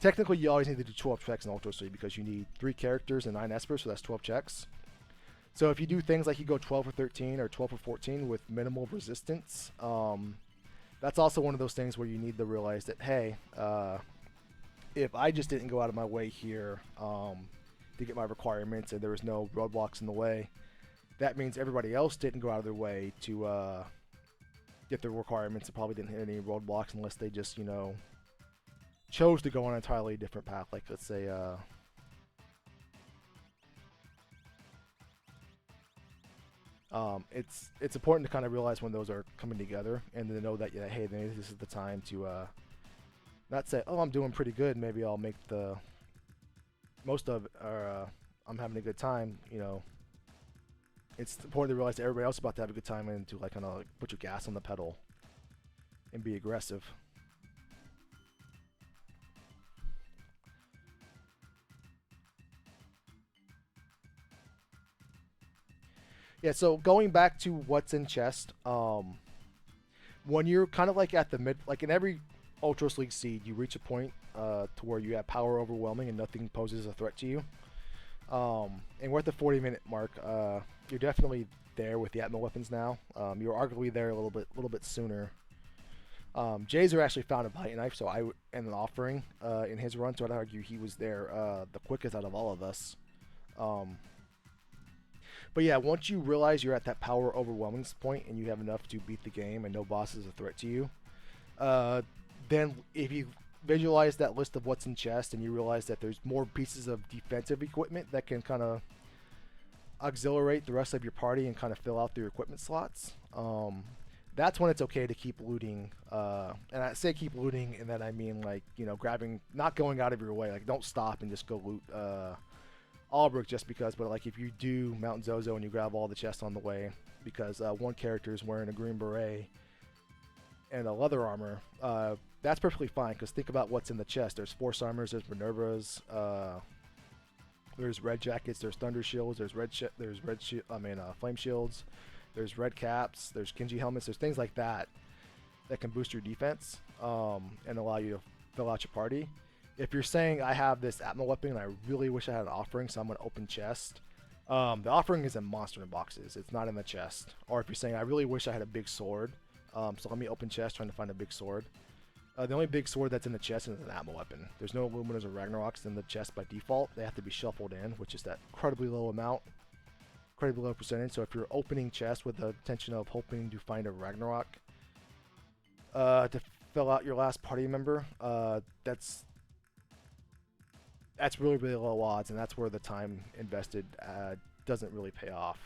Speaker 1: technically you always need to do 12 checks in Ultra 3 because you need 3 characters and 9 Espers, so that's 12 checks. So if you do things like you go 12 or 13 or 12 or 14 with minimal resistance, that's also one of those things where you need to realize that, hey, if I just didn't go out of my way here to get my requirements and there was no roadblocks in the way, that means everybody else didn't go out of their way to get their requirements and probably didn't hit any roadblocks unless they just, chose to go on an entirely different path. Like, let's say, It's important to kind of realize when those are coming together, and to know that, yeah, hey, maybe this is the time to not say, oh, I'm doing pretty good, maybe I'll make the most of it, or I'm having a good time. You know, it's important to realize that everybody else is about to have a good time, and to like kind of like put your gas on the pedal and be aggressive. Yeah, so going back to what's in chest, when you're kind of like at the mid, like in every Ultros League seed, you reach a point to where you have power overwhelming and nothing poses a threat to you. And we're at the 40-minute mark. You're definitely there with the Atmo weapons now. You're arguably there a little bit sooner. Jazer actually found a Bite Knife, and an offering in his run, so I'd argue he was there the quickest out of all of us. But yeah, once you realize you're at that power overwhelming point and you have enough to beat the game and no boss is a threat to you, then if you visualize that list of what's in chest and you realize that there's more pieces of defensive equipment that can kind of auxiliate the rest of your party and kind of fill out their equipment slots, that's when it's okay to keep looting. And I say keep looting, and that I mean, like, you know, grabbing, not going out of your way. Like, don't stop and just go loot Albrook just because, but like if you do Mount Zozo and you grab all the chests on the way because one character is wearing a green beret and a leather armor, that's perfectly fine, because think about what's in the chest. There's Force Armors, there's Minervas, there's Red Jackets, there's Thunder Shields, there's Flame Shields, there's Red Caps, there's Genji Helmets, there's things like that that can boost your defense and allow you to fill out your party. If you're saying, I have this Atmo weapon and I really wish I had an offering, so I'm going to open chest, the offering is in monster boxes. It's not in the chest. Or if you're saying, I really wish I had a big sword, so let me open chest trying to find a big sword. The only big sword that's in the chest is an Atmo weapon. There's no Luminars or Ragnaroks in the chest by default. They have to be shuffled in, which is that incredibly low amount, incredibly low percentage. So if you're opening chest with the intention of hoping to find a Ragnarok to fill out your last party member, that's really, really low odds, and that's where the time invested doesn't really pay off.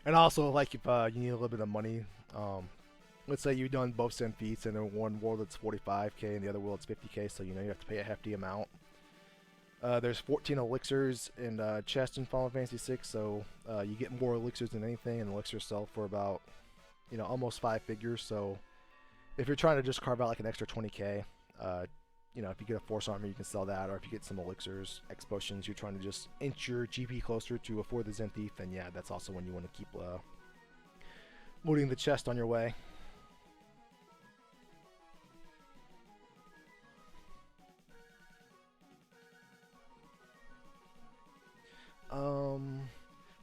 Speaker 1: And also, like, if you need a little bit of money, let's say you've done both Send feats, and in one world it's 45k and the other world it's 50k, so you know you have to pay a hefty amount. There's 14 elixirs in chest in Final Fantasy 6, so you get more elixirs than anything, and elixirs sell for about, you know, almost 5 figures. So if you're trying to just carve out like an extra 20k, you know, if you get a Force Armor, you can sell that, or if you get some elixirs, X potions, you're trying to just inch your GP closer to afford the Zen Thief, then yeah, that's also when you want to keep looting the chest on your way.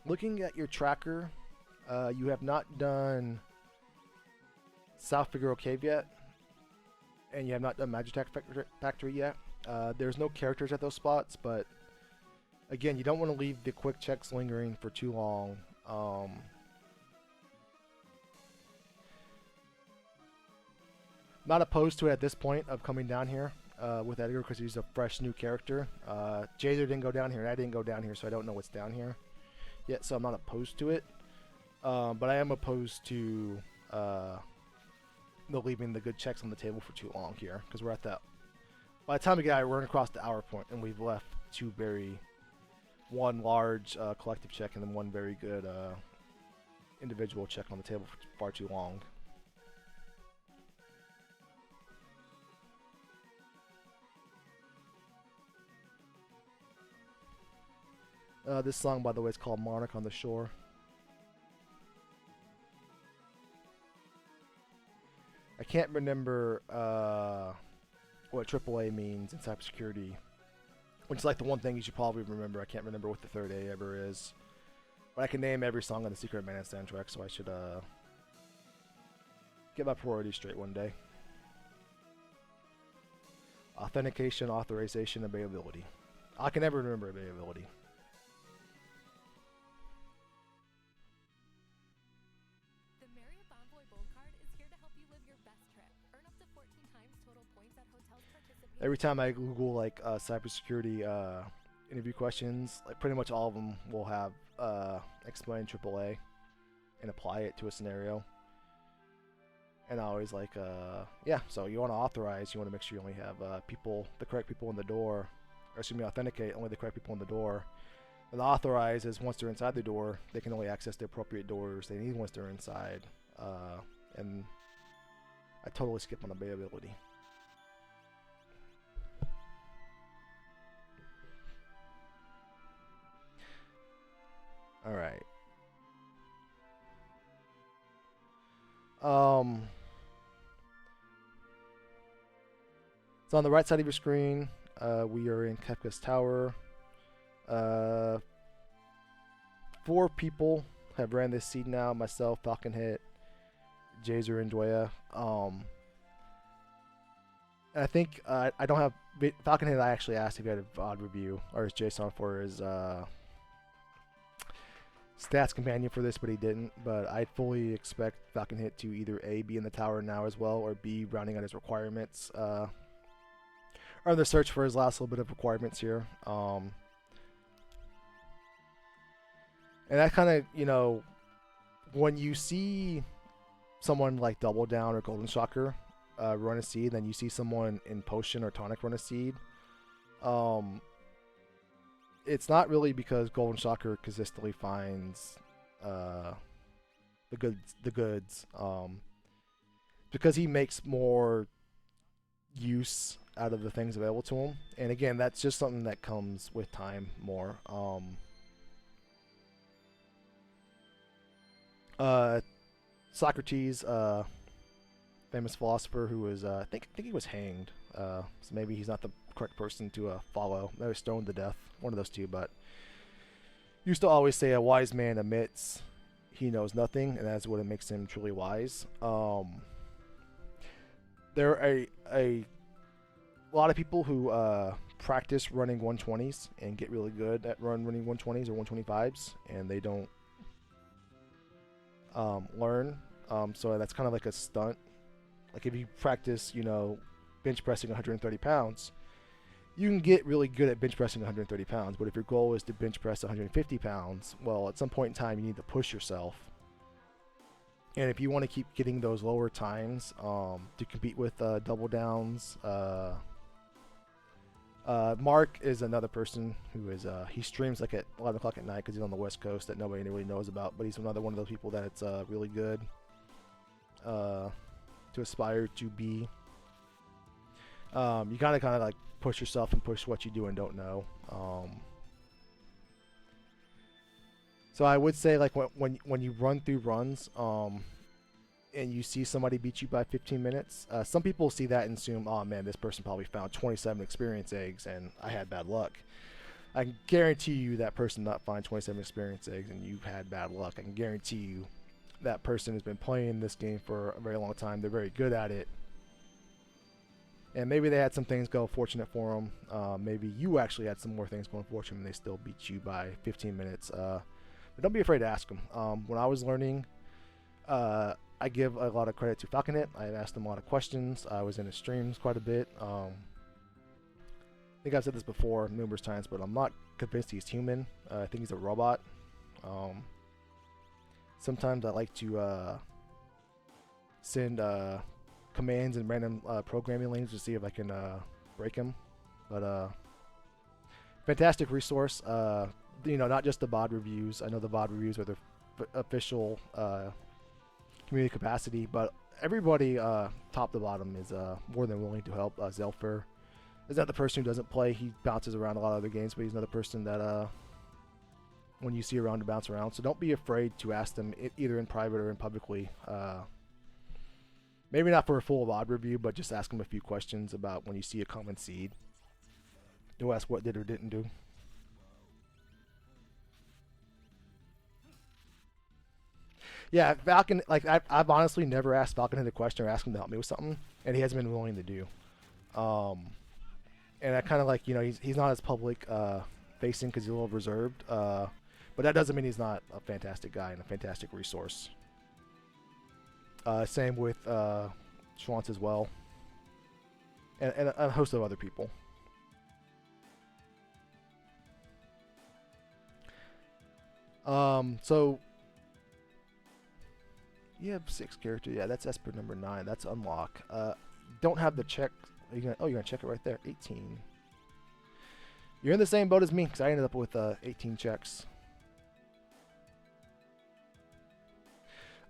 Speaker 1: Looking at your tracker, you have not done South Figaro Cave yet, and you have not done Magitech Factory yet. There's no characters at those spots, but again, you don't want to leave the quick checks lingering for too long. Not opposed to it at this point of coming down here with Edgar, because he's a fresh new character. Jazer didn't go down here, and I didn't go down here, so I don't know what's down here yet, so I'm not opposed to it. But I am opposed to leaving the good checks on the table for too long here, because we're at that. By the time we run across the hour point, and we've left one large collective check and then one very good individual check on the table for far too long. This song, by the way, is called Monarch on the Shore. I can't remember what AAA means in cybersecurity, which is like the one thing you should probably remember. I can't remember what the third A ever is, but I can name every song on the Secret Man soundtrack, so I should get my priorities straight one day. Authentication, authorization, availability. I can never remember availability. every time I Google like cybersecurity interview questions, like pretty much all of them will have explain AAA and apply it to a scenario. And I always like, yeah, so you want to authorize, you want to make sure you only have the correct people in the door, or excuse me, authenticate only the correct people in the door. And authorize is once they're inside the door, they can only access the appropriate doors they need once they're inside. And I totally skip on availability. All right. So on the right side of your screen, we are in Kefka's Tower. 4 people have ran this seed now. Myself, Falconhit, Jazer, and Dwaya. I think I don't have Falconhit. I actually asked if he had a VOD review or his JSON for his stats companion for this, but he didn't. But I fully expect Falconhit to either A, be in the tower now as well, or B, rounding out his requirements. Or in the search for his last little bit of requirements here. And that kind of, you know, when you see someone like Double Down or Golden Shocker run a seed, then you see someone in Potion or Tonic run a seed, it's not really because Golden Shocker consistently finds the goods, because he makes more use out of the things available to him. And again, that's just something that comes with time more. Socrates, famous philosopher who was, I think he was hanged. So maybe he's not the correct person to follow. Maybe stoned to death, one of those two. But used to always say, a wise man admits he knows nothing, and that's what it makes him truly wise. There are a lot of people who practice running 120s and get really good at running 120s or 125s, and they don't learn. So that's kind of like a stunt. Like if you practice, you know, bench pressing 130 pounds, you can get really good at bench pressing 130 pounds. But if your goal is to bench press 150 pounds, well, at some point in time, you need to push yourself. And if you want to keep getting those lower times to compete with double downs, Mark is another person who is he streams like at 11 o'clock at night because he's on the West Coast that nobody really knows about, but he's another one of those people that's really good to aspire to be. You kind of like push yourself and push what you do and don't know. So I would say like when you run through runs and you see somebody beat you by 15 minutes, some people see that and assume, oh man, this person probably found 27 experience eggs and I had bad luck. I can guarantee you that person not find 27 experience eggs and you've had bad luck. I can guarantee you that person has been playing this game for a very long time. They're very good at it. And maybe they had some things go fortunate for them. Maybe you actually had some more things going fortunate and they still beat you by 15 minutes. But don't be afraid to ask them. When I was learning, I give a lot of credit to Falconet. I asked him a lot of questions. I was in his streams quite a bit. I think I've said this before numerous times, but I'm not convinced he's human. I think he's a robot. Sometimes I like to send commands and random programming links to see if I can break him. But fantastic resource. You know, not just the VOD reviews. I know the VOD reviews are the official community capacity, but everybody top to bottom is more than willing to help. Zelfer is not the person who doesn't play. He bounces around a lot of other games, but he's another person that when you see around to bounce around. So don't be afraid to ask them either in private or in publicly. Maybe not for a full VOD review, but just ask them a few questions about when you see a common seed. Don't ask what did or didn't do. Yeah, Falcon, like I've honestly never asked Falcon a question or asked him to help me with something, and he hasn't been willing to do. And I kind of like, you know, he's not as public facing because he's a little reserved, but that doesn't mean he's not a fantastic guy and a fantastic resource. Same with Schwantz as well. and a host of other people. So you have 6 character. Yeah, that's Esper number 9. That's unlock. Don't have the check. Are you gonna, oh, you're gonna check it right there. 18. You're in the same boat as me because I ended up with 18 checks.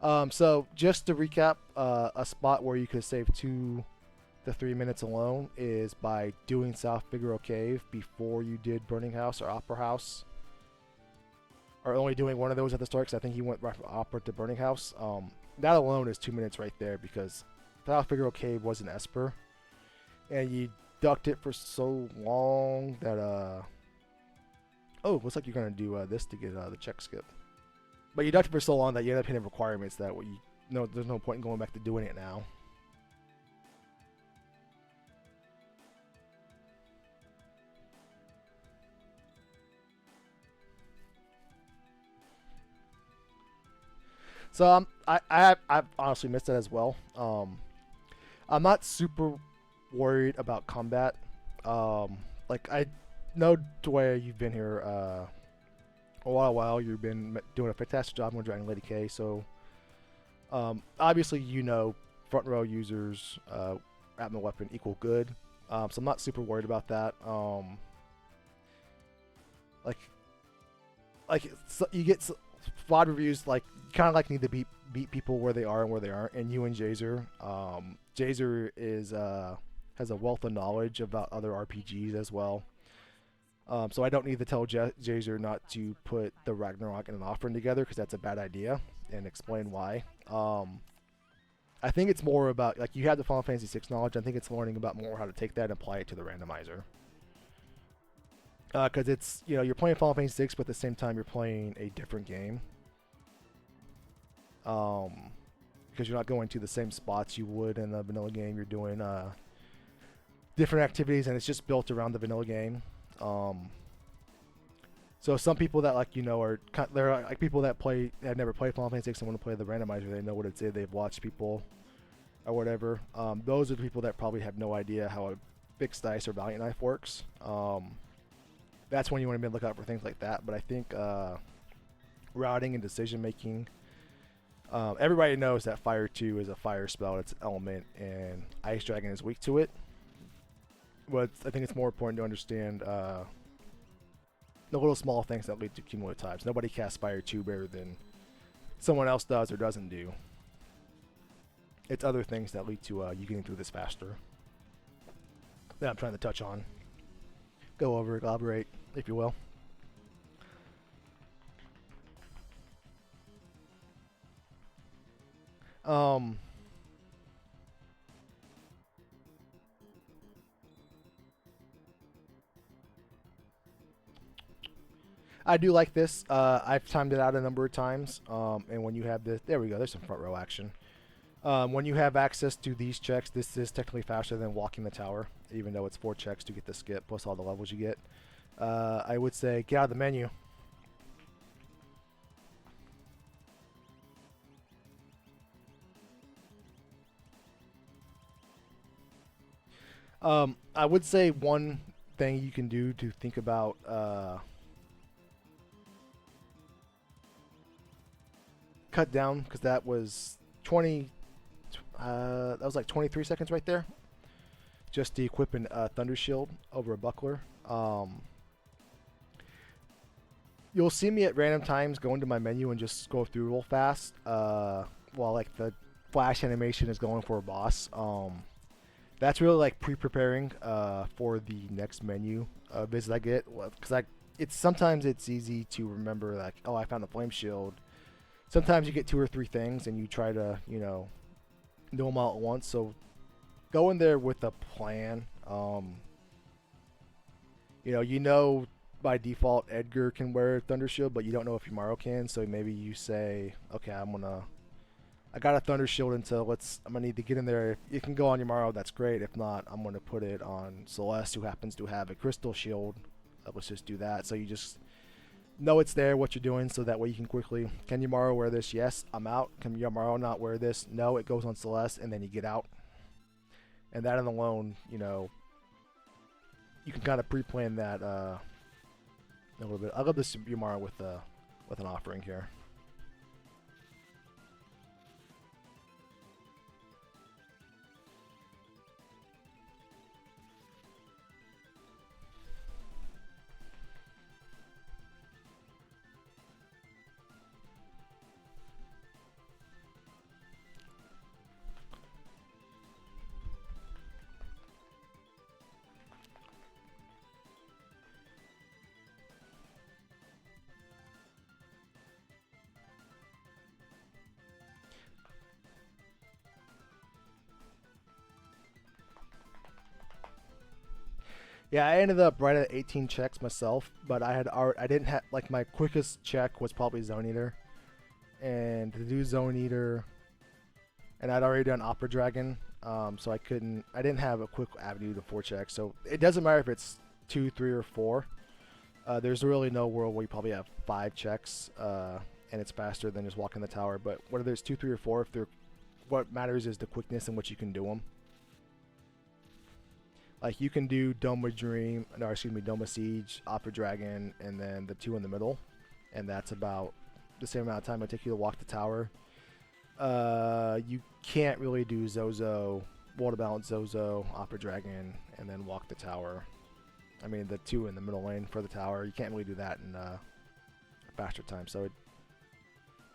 Speaker 1: So just to recap, a spot where you could save 2 to 3 minutes alone is by doing South Figaro Cave before you did Burning House or Opera House. Or only doing one of those at the start, because I think he went right from Opera to Burning House. That alone is 2 minutes right there, because South Figaro Cave was an Esper. And you ducked it for so long that, oh, looks like you're going to do this to get the check skip. But you ducked it for so long that you end up hitting requirements that there's no point in going back to doing it now. So I've honestly missed it as well. I'm not super worried about combat. Like I know Dwayne, you've been here a while. You've been doing a fantastic job on Dragon Lady K. So obviously you know front row users at my weapon equal good. So I'm not super worried about that. So you get VOD reviews like kind of like need to beat people where they are and where they aren't, and you and Jazer. Jazer is has a wealth of knowledge about other RPGs as well. So I don't need to tell Jazer not to put the Ragnarok and an Offering together because that's a bad idea, and explain why. I think it's more about, like, you have the Final Fantasy VI knowledge. I think it's learning about more how to take that and apply it to the randomizer. Because it's, you're playing Final Fantasy VI, but at the same time you're playing a different game. Because you're not going to the same spots you would in the vanilla game. You're doing different activities, and it's just built around the vanilla game. So some people that they're like people that have never played Final Fantasy VI and want to play the randomizer. They know what it's. They've watched people or whatever. Those are the people that probably have no idea how a fixed dice or Valiant Knife works. That's when you want to be on the lookout for things like that. But I think routing and decision making. Everybody knows that Fire 2 is a fire spell. It's an element, and Ice Dragon is weak to it. But I think it's more important to understand the little small things that lead to cumulative types. Nobody casts Fire 2 better than someone else does or doesn't do. It's other things that lead to you getting through this faster that I'm trying to touch on. Go over, elaborate, if you will. I do like this. I've timed it out a number of times. And when you have this, there we go. There's some front row action. When you have access to these checks, this is technically faster than walking the tower, even though it's 4 checks to get the skip plus all the levels you get. I would say get out of the menu. I would say one thing you can do to think about cut down, because that was 20 that was like 23 seconds right there, just to equip an Thunder Shield over a buckler. You'll see me at random times go into my menu and just scroll through real fast while like the flash animation is going for a boss. That's really like pre-preparing for the next menu visit I get, because sometimes it's easy to remember, like, oh, I found a flame shield. Sometimes you get 2 or 3 things and you try to, do them all at once. So go in there with a plan. By default Edgar can wear Thunder Shield, but you don't know if Umaro can. So maybe you say, okay, I got a Thunder Shield until I'm gonna need to get in there. If you can go on Umaro, that's great. If not, I'm gonna put it on Celeste, who happens to have a Crystal Shield. Let's just do that. So you just know it's there, what you're doing, so that way you can quickly, can Umaro wear this? Yes, I'm out. Can Umaro not wear this? No, it goes on Celeste, and then you get out. and that alone, you know, you can kind of pre-plan that a little bit. I'll go this Umaro with an offering here. Yeah, I ended up right at 18 checks myself, but I didn't have, like, my quickest check was probably Zone Eater, and to do Zone Eater, and I'd already done Opera Dragon, so I didn't have a quick avenue to 4 checks. So it doesn't matter if it's 2, 3, or 4. There's really no world where you probably have 5 checks, and it's faster than just walking the tower. But whether there's 2, 3, or 4, what matters is the quickness in which you can do them. Like, you can do Doma Siege, Opera Dragon, and then the 2 in the middle, and that's about the same amount of time it takes you to walk the tower. You can't really do Zozo, Water Balance Zozo, Opera Dragon, and then walk the tower. I mean, the 2 in the middle lane for the tower, you can't really do that in a faster time. So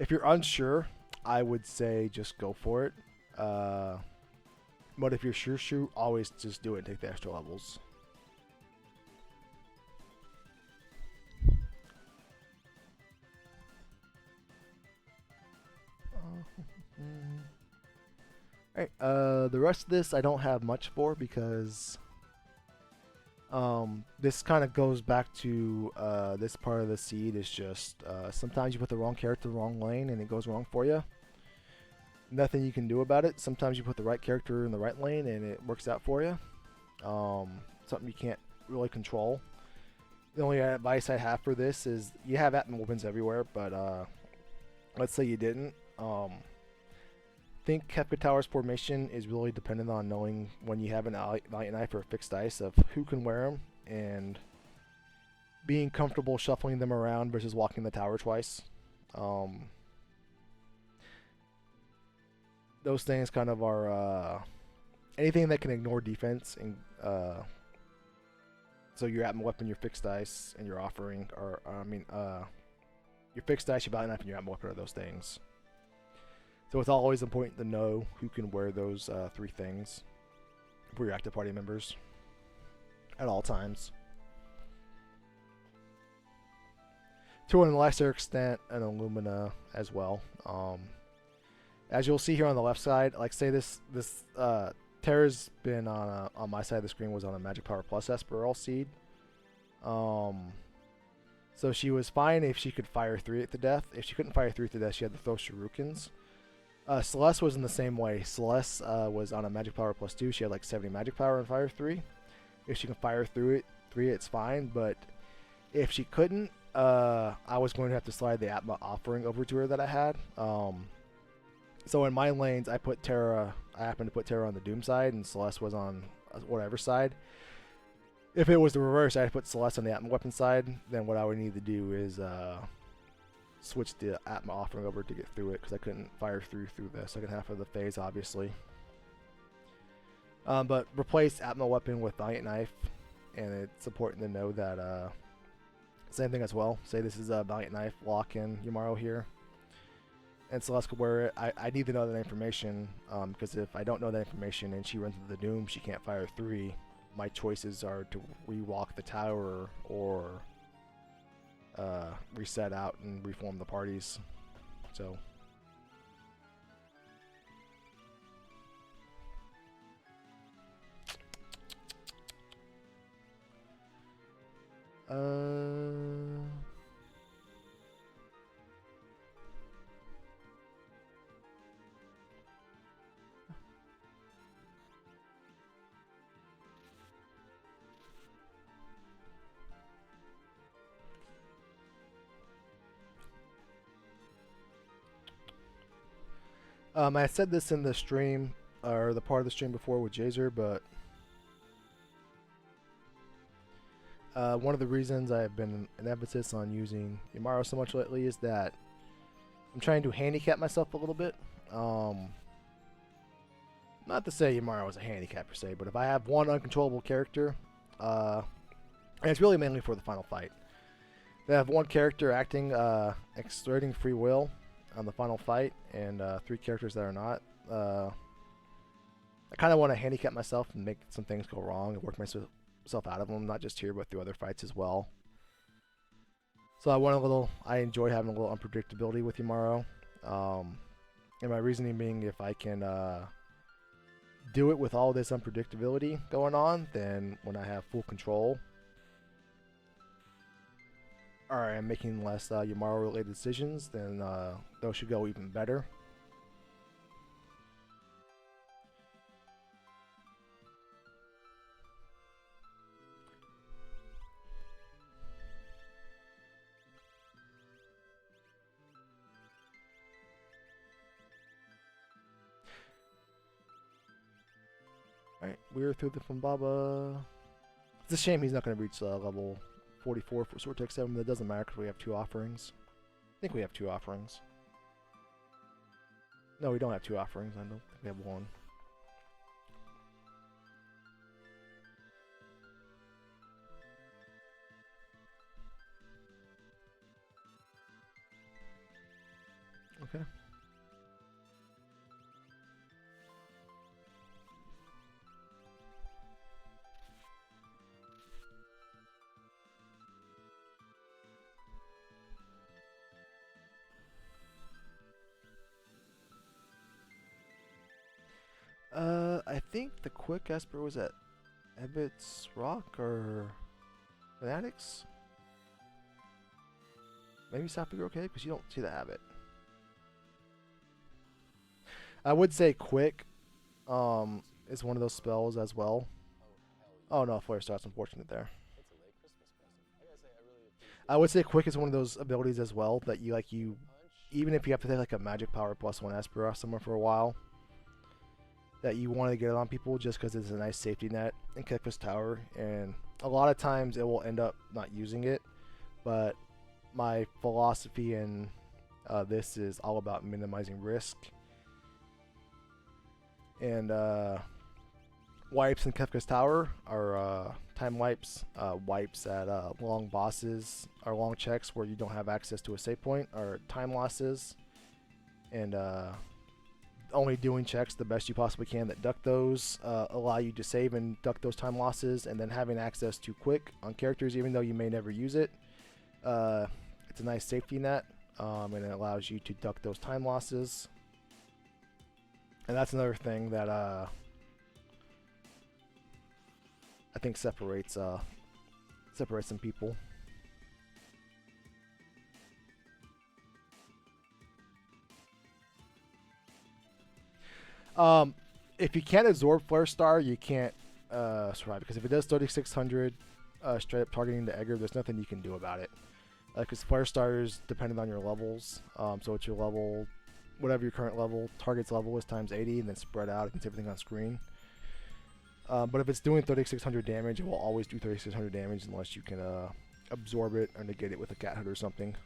Speaker 1: if you're unsure, I would say just go for it. But if you're sure, always just do it and take the extra levels. Alright, the rest of this I don't have much for because this kind of goes back to this part of the seed is just sometimes you put the wrong character in the wrong lane and it goes wrong for you. Nothing you can do about it. Sometimes you put the right character in the right lane and it works out for you. Something you can't really control. The only advice I have for this is you have Atma weapons everywhere, but let's say you didn't. Think Kefka Tower's formation is really dependent on knowing when you have an Valiant Knife or a fixed dice of who can wear them and being comfortable shuffling them around versus walking the tower twice. Those things kind of are anything that can ignore defense, and so your Atma weapon, your fixed dice, and your offering, or your fixed dice, your Valiant Knife, and your Atma weapon are those things. So it's always important to know who can wear those 3 things for your active party members at all times. To a lesser extent, an Illumina as well. As you'll see here on the left side, like say this Terra's been on my side of the screen was on a Magic Power Plus Esperal seed. So she was fine if she could fire 3 to death. If she couldn't fire 3 to death, she had to throw Shurikens. Celeste was in the same way. Celeste was on a Magic Power Plus 2. She had like 70 Magic Power and fire 3. If she can fire through 3, it's fine. But if she couldn't, I was going to have to slide the Atma offering over to her that I had. So in my lanes, I happened to put Terra on the Doom side, and Celeste was on whatever side. If it was the reverse, I'd put Celeste on the Atma weapon side. Then what I would need to do is switch the Atma offering over to get through it, because I couldn't fire through the second half of the phase, obviously. But replace Atma weapon with Valiant Knife, and it's important to know that same thing as well. Say this is a Valiant Knife lock-in Umaro here, and Celeste could wear it. I need to know that information, because if I don't know that information and she runs into the Doom, she can't fire 3. My choices are to re-walk the tower or reset out and reform the parties. So I said this in the stream. or the part of the stream before with Jazer, but one of the reasons I've been an emphasis on using Umaro so much lately is that I'm trying to handicap myself a little bit. Not to say Umaro is a handicap per se, but if I have one uncontrollable character, and it's really mainly for the final fight, they have one character acting, exerting free will on the final fight, and 3 characters that are not. I kind of want to handicap myself and make some things go wrong and work myself out of them, not just here but through other fights as well. So I enjoy having a little unpredictability with Umaro. And my reasoning being, if I can do it with all this unpredictability going on, then when I have full control, or I'm making less Umaro related decisions, then those should go even better. Alright, we're through the Fumbaba. It's a shame he's not going to reach level 44 for Sword Tech 7, but it doesn't matter because we have 2 offerings. I think we have 2 offerings. No, we don't have 2 offerings. I don't think we have 1. Okay. I think the quick Esper was at Ebbets Rock or Fanatics? Maybe South Big okay, because you don't see the habit. I would say quick is one of those spells as well. Oh no, Flare Star's unfortunate there. I would say quick is one of those abilities as well that you even if you have to take like a magic power +1 Esper off somewhere for a while, that you want to get it on people just because it's a nice safety net in Kefka's Tower, and a lot of times it will end up not using it, but my philosophy in this is all about minimizing risk, and wipes in Kefka's Tower are time wipes. Wipes at long bosses or long checks where you don't have access to a save point are time losses, and only doing checks the best you possibly can that duck those allow you to save and duck those time losses, and then having access to quick on characters even though you may never use it, it's a nice safety net, and it allows you to duck those time losses. And that's another thing that I think separates some people. If you can't absorb Flare Star, you can't survive, because if it does 3600 straight up targeting the Egger, there's nothing you can do about it. Because Flare Star is dependent on your levels, so it's your level, whatever your current level, target's level is times 80, and then spread out against everything on screen. But if it's doing 3600 damage, it will always do 3600 damage unless you can absorb it or negate it with a cat hood or something.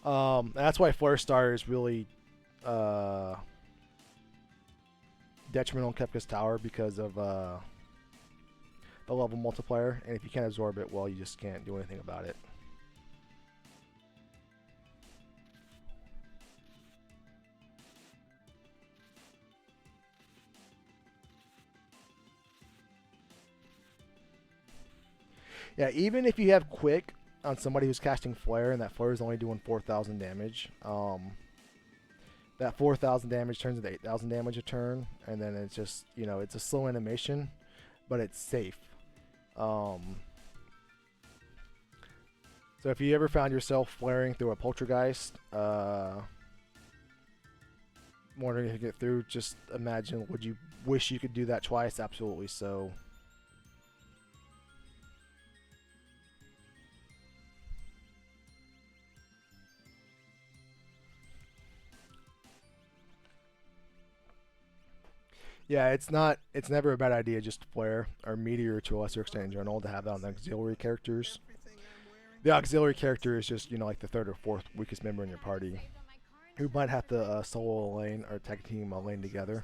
Speaker 1: That's why Flare Star is really detrimental in Kefka's Tower, because of the level multiplier, and if you can't absorb it, well, you just can't do anything about it. Yeah, even if you have quick on somebody who's casting Flare and that Flare is only doing 4,000 damage, that 4,000 damage turns into 8,000 damage a turn, and then it's just, you know, it's a slow animation, but it's safe. So if you ever found yourself flaring through a Poltergeist, wondering if you get through, just imagine, would you wish you could do that twice? Absolutely so. Yeah, it's not. It's never a bad idea just to flare or meteor to a lesser extent in general to have that on the auxiliary characters. The auxiliary character is just like the third or fourth weakest member in your party, who might have to solo a lane or tag team a lane together.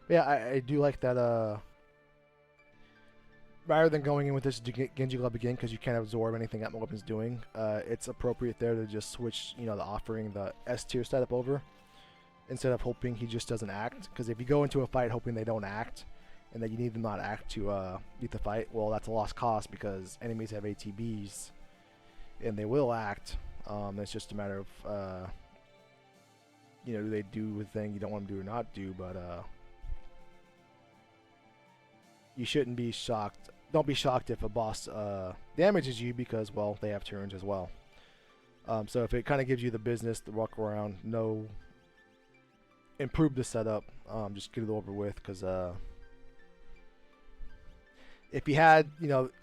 Speaker 1: Yeah, I do like that. Rather than going in with this Genji Club again because you can't absorb anything that my weapon's doing, it's appropriate there to just switch, the offering the S tier setup over instead of hoping he just doesn't act. Because if you go into a fight hoping they don't act, and that you need them not act to beat the fight, well, that's a lost cause because enemies have ATBs and they will act. It's just a matter of, do they do the thing you don't want them to do or not do, but you shouldn't be shocked. Don't be shocked if a boss damages you because, well, they have turns as well. So if it kind of gives you the business to walk around, improve the setup, just get it over with because if you had,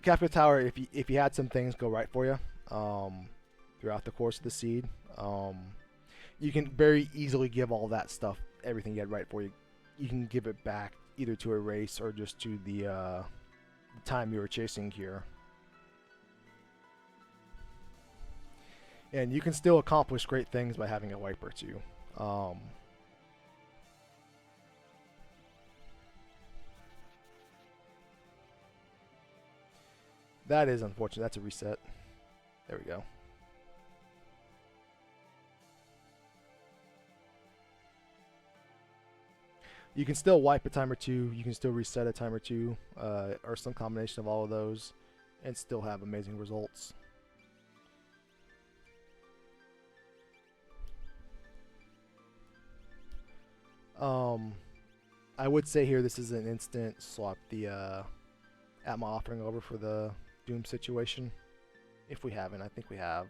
Speaker 1: Kafka Tower, if you had some things go right for you throughout the course of the seed, you can very easily give all that stuff, everything you had right for you, you can give it back either to a race or just to the time you were chasing here. And you can still accomplish great things by having a wiper too. That is unfortunate. That's a reset. There we go. You can still wipe a time or two. You can still reset a time or two, or some combination of all of those, and still have amazing results. I would say here this is an instant swap the Atma offering over for the Doom situation. If we haven't, I think we have.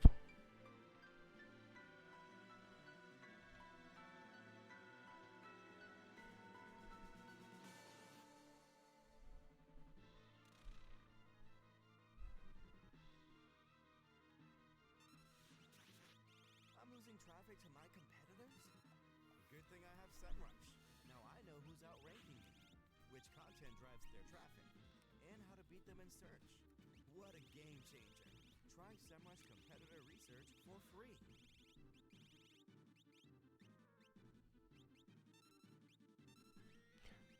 Speaker 5: I'm losing traffic to my competitors? Good thing I have SEMrush. Now I know who's outranking me, which content drives their traffic, and how to beat them in search. What a game changer. Try SEMrush competitor research for free.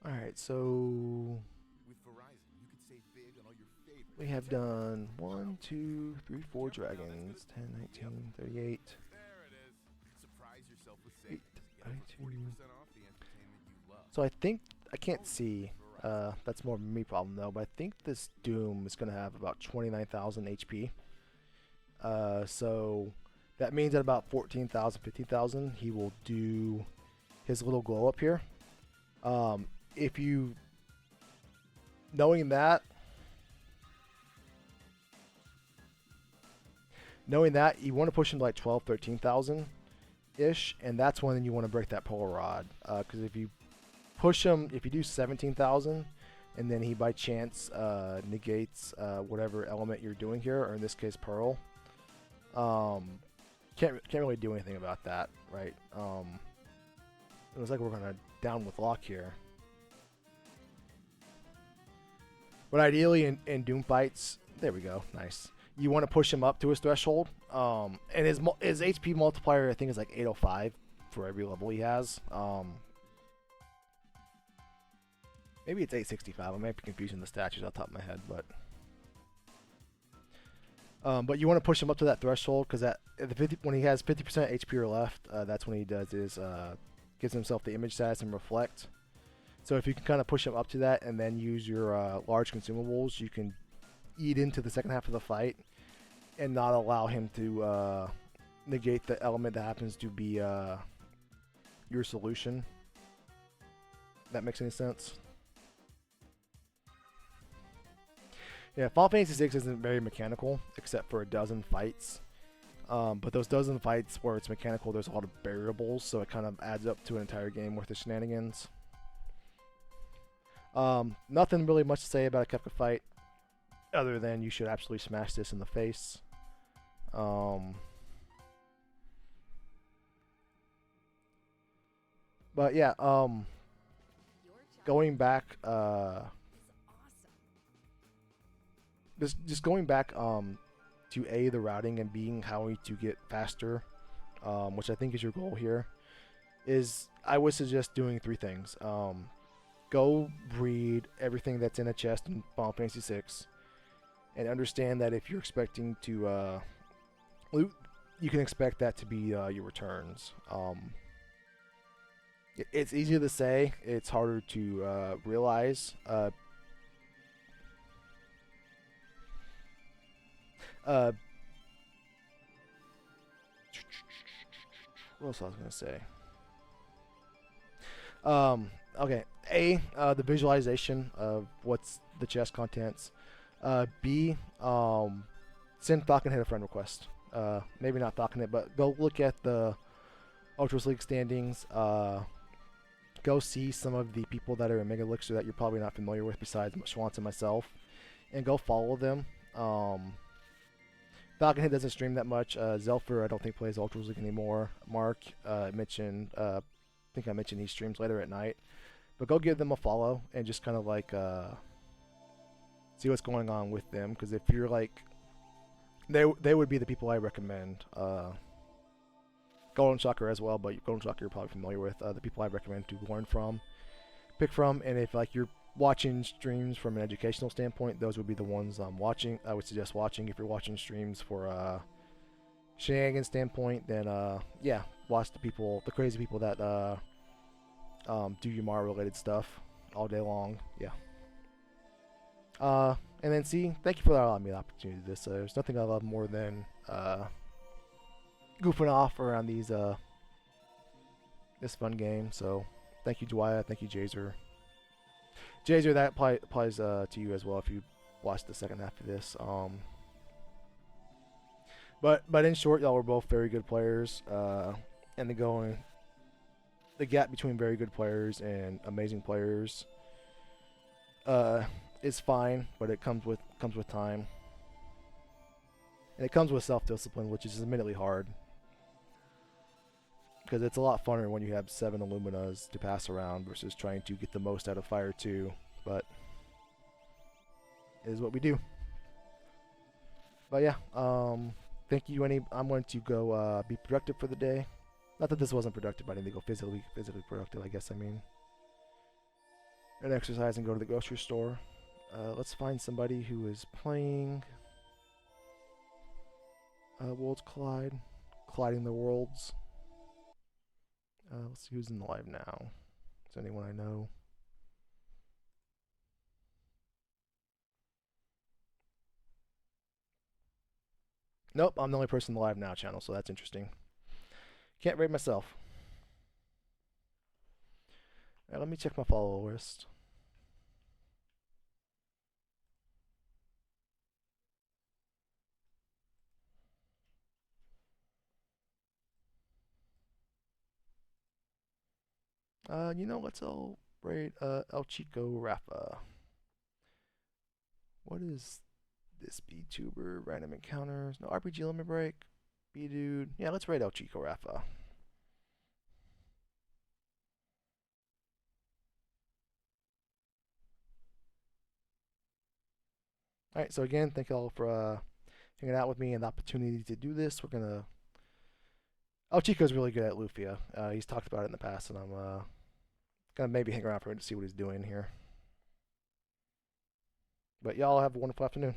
Speaker 1: Alright, so
Speaker 6: With Verizon, you could save big on all your favorite.
Speaker 1: we have done 1, 2, 3, 4 dragons. 10, 19, 38.
Speaker 6: There it is. Surprise yourself with savings. Get up to 40% off the entertainment you love.
Speaker 1: So I think, I can't see, that's more of a me problem though, but I think this Doom is going to have about 29,000 HP. So that means at about 14,000, 15,000, he will do his little glow up here. If you, knowing that, you want to push him to like 12, 13,000 ish, and that's when you want to break that polar rod. Because if you push him, if you do 17,000, and then he by chance negates whatever element you're doing here, or in this case Pearl, can't really do anything about that, right? It looks like we're gonna down with lock here. But ideally in Doom fights, there we go, nice. You want to push him up to his threshold, and his HP multiplier I think is like 805 for every level he has. Maybe it's 865. I might be confusing the statues off the top of my head, but you want to push him up to that threshold because when he has 50% HP or left, that's when he does is gives himself the image status and reflect. So if you can kind of push him up to that and then use your large consumables, you can eat into the second half of the fight and not allow him to negate the element that happens to be your solution. That makes any sense? Yeah, Final Fantasy VI isn't very mechanical except for a dozen fights. But those dozen fights where it's mechanical, there's a lot of variables, so it kind of adds up to an entire game worth of shenanigans. Nothing really much to say about a Kefka fight, other than you should absolutely smash this in the face. But yeah, going back, just going back, to A, the routing, and being how to get faster, which I think is your goal here, is I would suggest doing 3 things. Go breed everything that's in a chest in Final Fantasy VI, and understand that if you're expecting to loot, you can expect that to be your returns. It's easier to say, it's harder to realize. What else I was gonna say? Okay. A, the visualization of what's the chest contents. B, send Falconhead a friend request. Maybe not Falconhead, but go look at the Ultros League standings. Go see some of the people that are in Mega Elixir that you're probably not familiar with besides Schwantz and myself, and go follow them. Falconhead doesn't stream that much. Zelfer, I don't think, plays Ultros League anymore. Mark, mentioned, I think I mentioned he streams later at night. But go give them a follow and just kind of like see what's going on with them. Because if you're like, they would be the people I recommend. Golden Shocker as well, but Golden Shocker you're probably familiar with. The people I recommend to learn from, pick from, and if like you're watching streams from an educational standpoint, those would be the ones I'm watching. I would suggest watching. If you're watching streams for shenanigans standpoint, then yeah, watch the crazy people that do Umaro related stuff all day long. Yeah. And then C, thank you for allowing me the opportunity to do this. There's nothing I love more than goofing off around these this fun game. So thank you, Dwyer. Thank you, Jazer. Jazer, that applies to you as well if you watch the second half of this. But in short, y'all were both very good players, and the gap between very good players and amazing players is fine, but it comes with time, and it comes with self-discipline, which is admittedly hard. Because it's a lot funner when you have 7 Illuminas to pass around versus trying to get the most out of Fire 2, but it is what we do. But yeah, thank you. I'm going to go be productive for the day. Not that this wasn't productive, but I need to go physically productive, I guess I mean. And exercise and go to the grocery store. Let's find somebody who is playing Worlds Collide. Colliding the Worlds. Let's see who's in the live now. Is anyone I know? Nope, I'm the only person in the live now channel, so that's interesting. Can't rate myself. Alright, let me check my follow list. Let's all rate El Chico Rafa. What is this? B-Tuber, random encounters, no RPG limit break, B-Dude. Yeah, let's rate El Chico Rafa. Alright, so again, thank you all for hanging out with me and the opportunity to do this. We're gonna... El Chico's really good at Lufia. He's talked about it in the past, and I'm gonna maybe hang around for him to see what he's doing here. But y'all have a wonderful afternoon.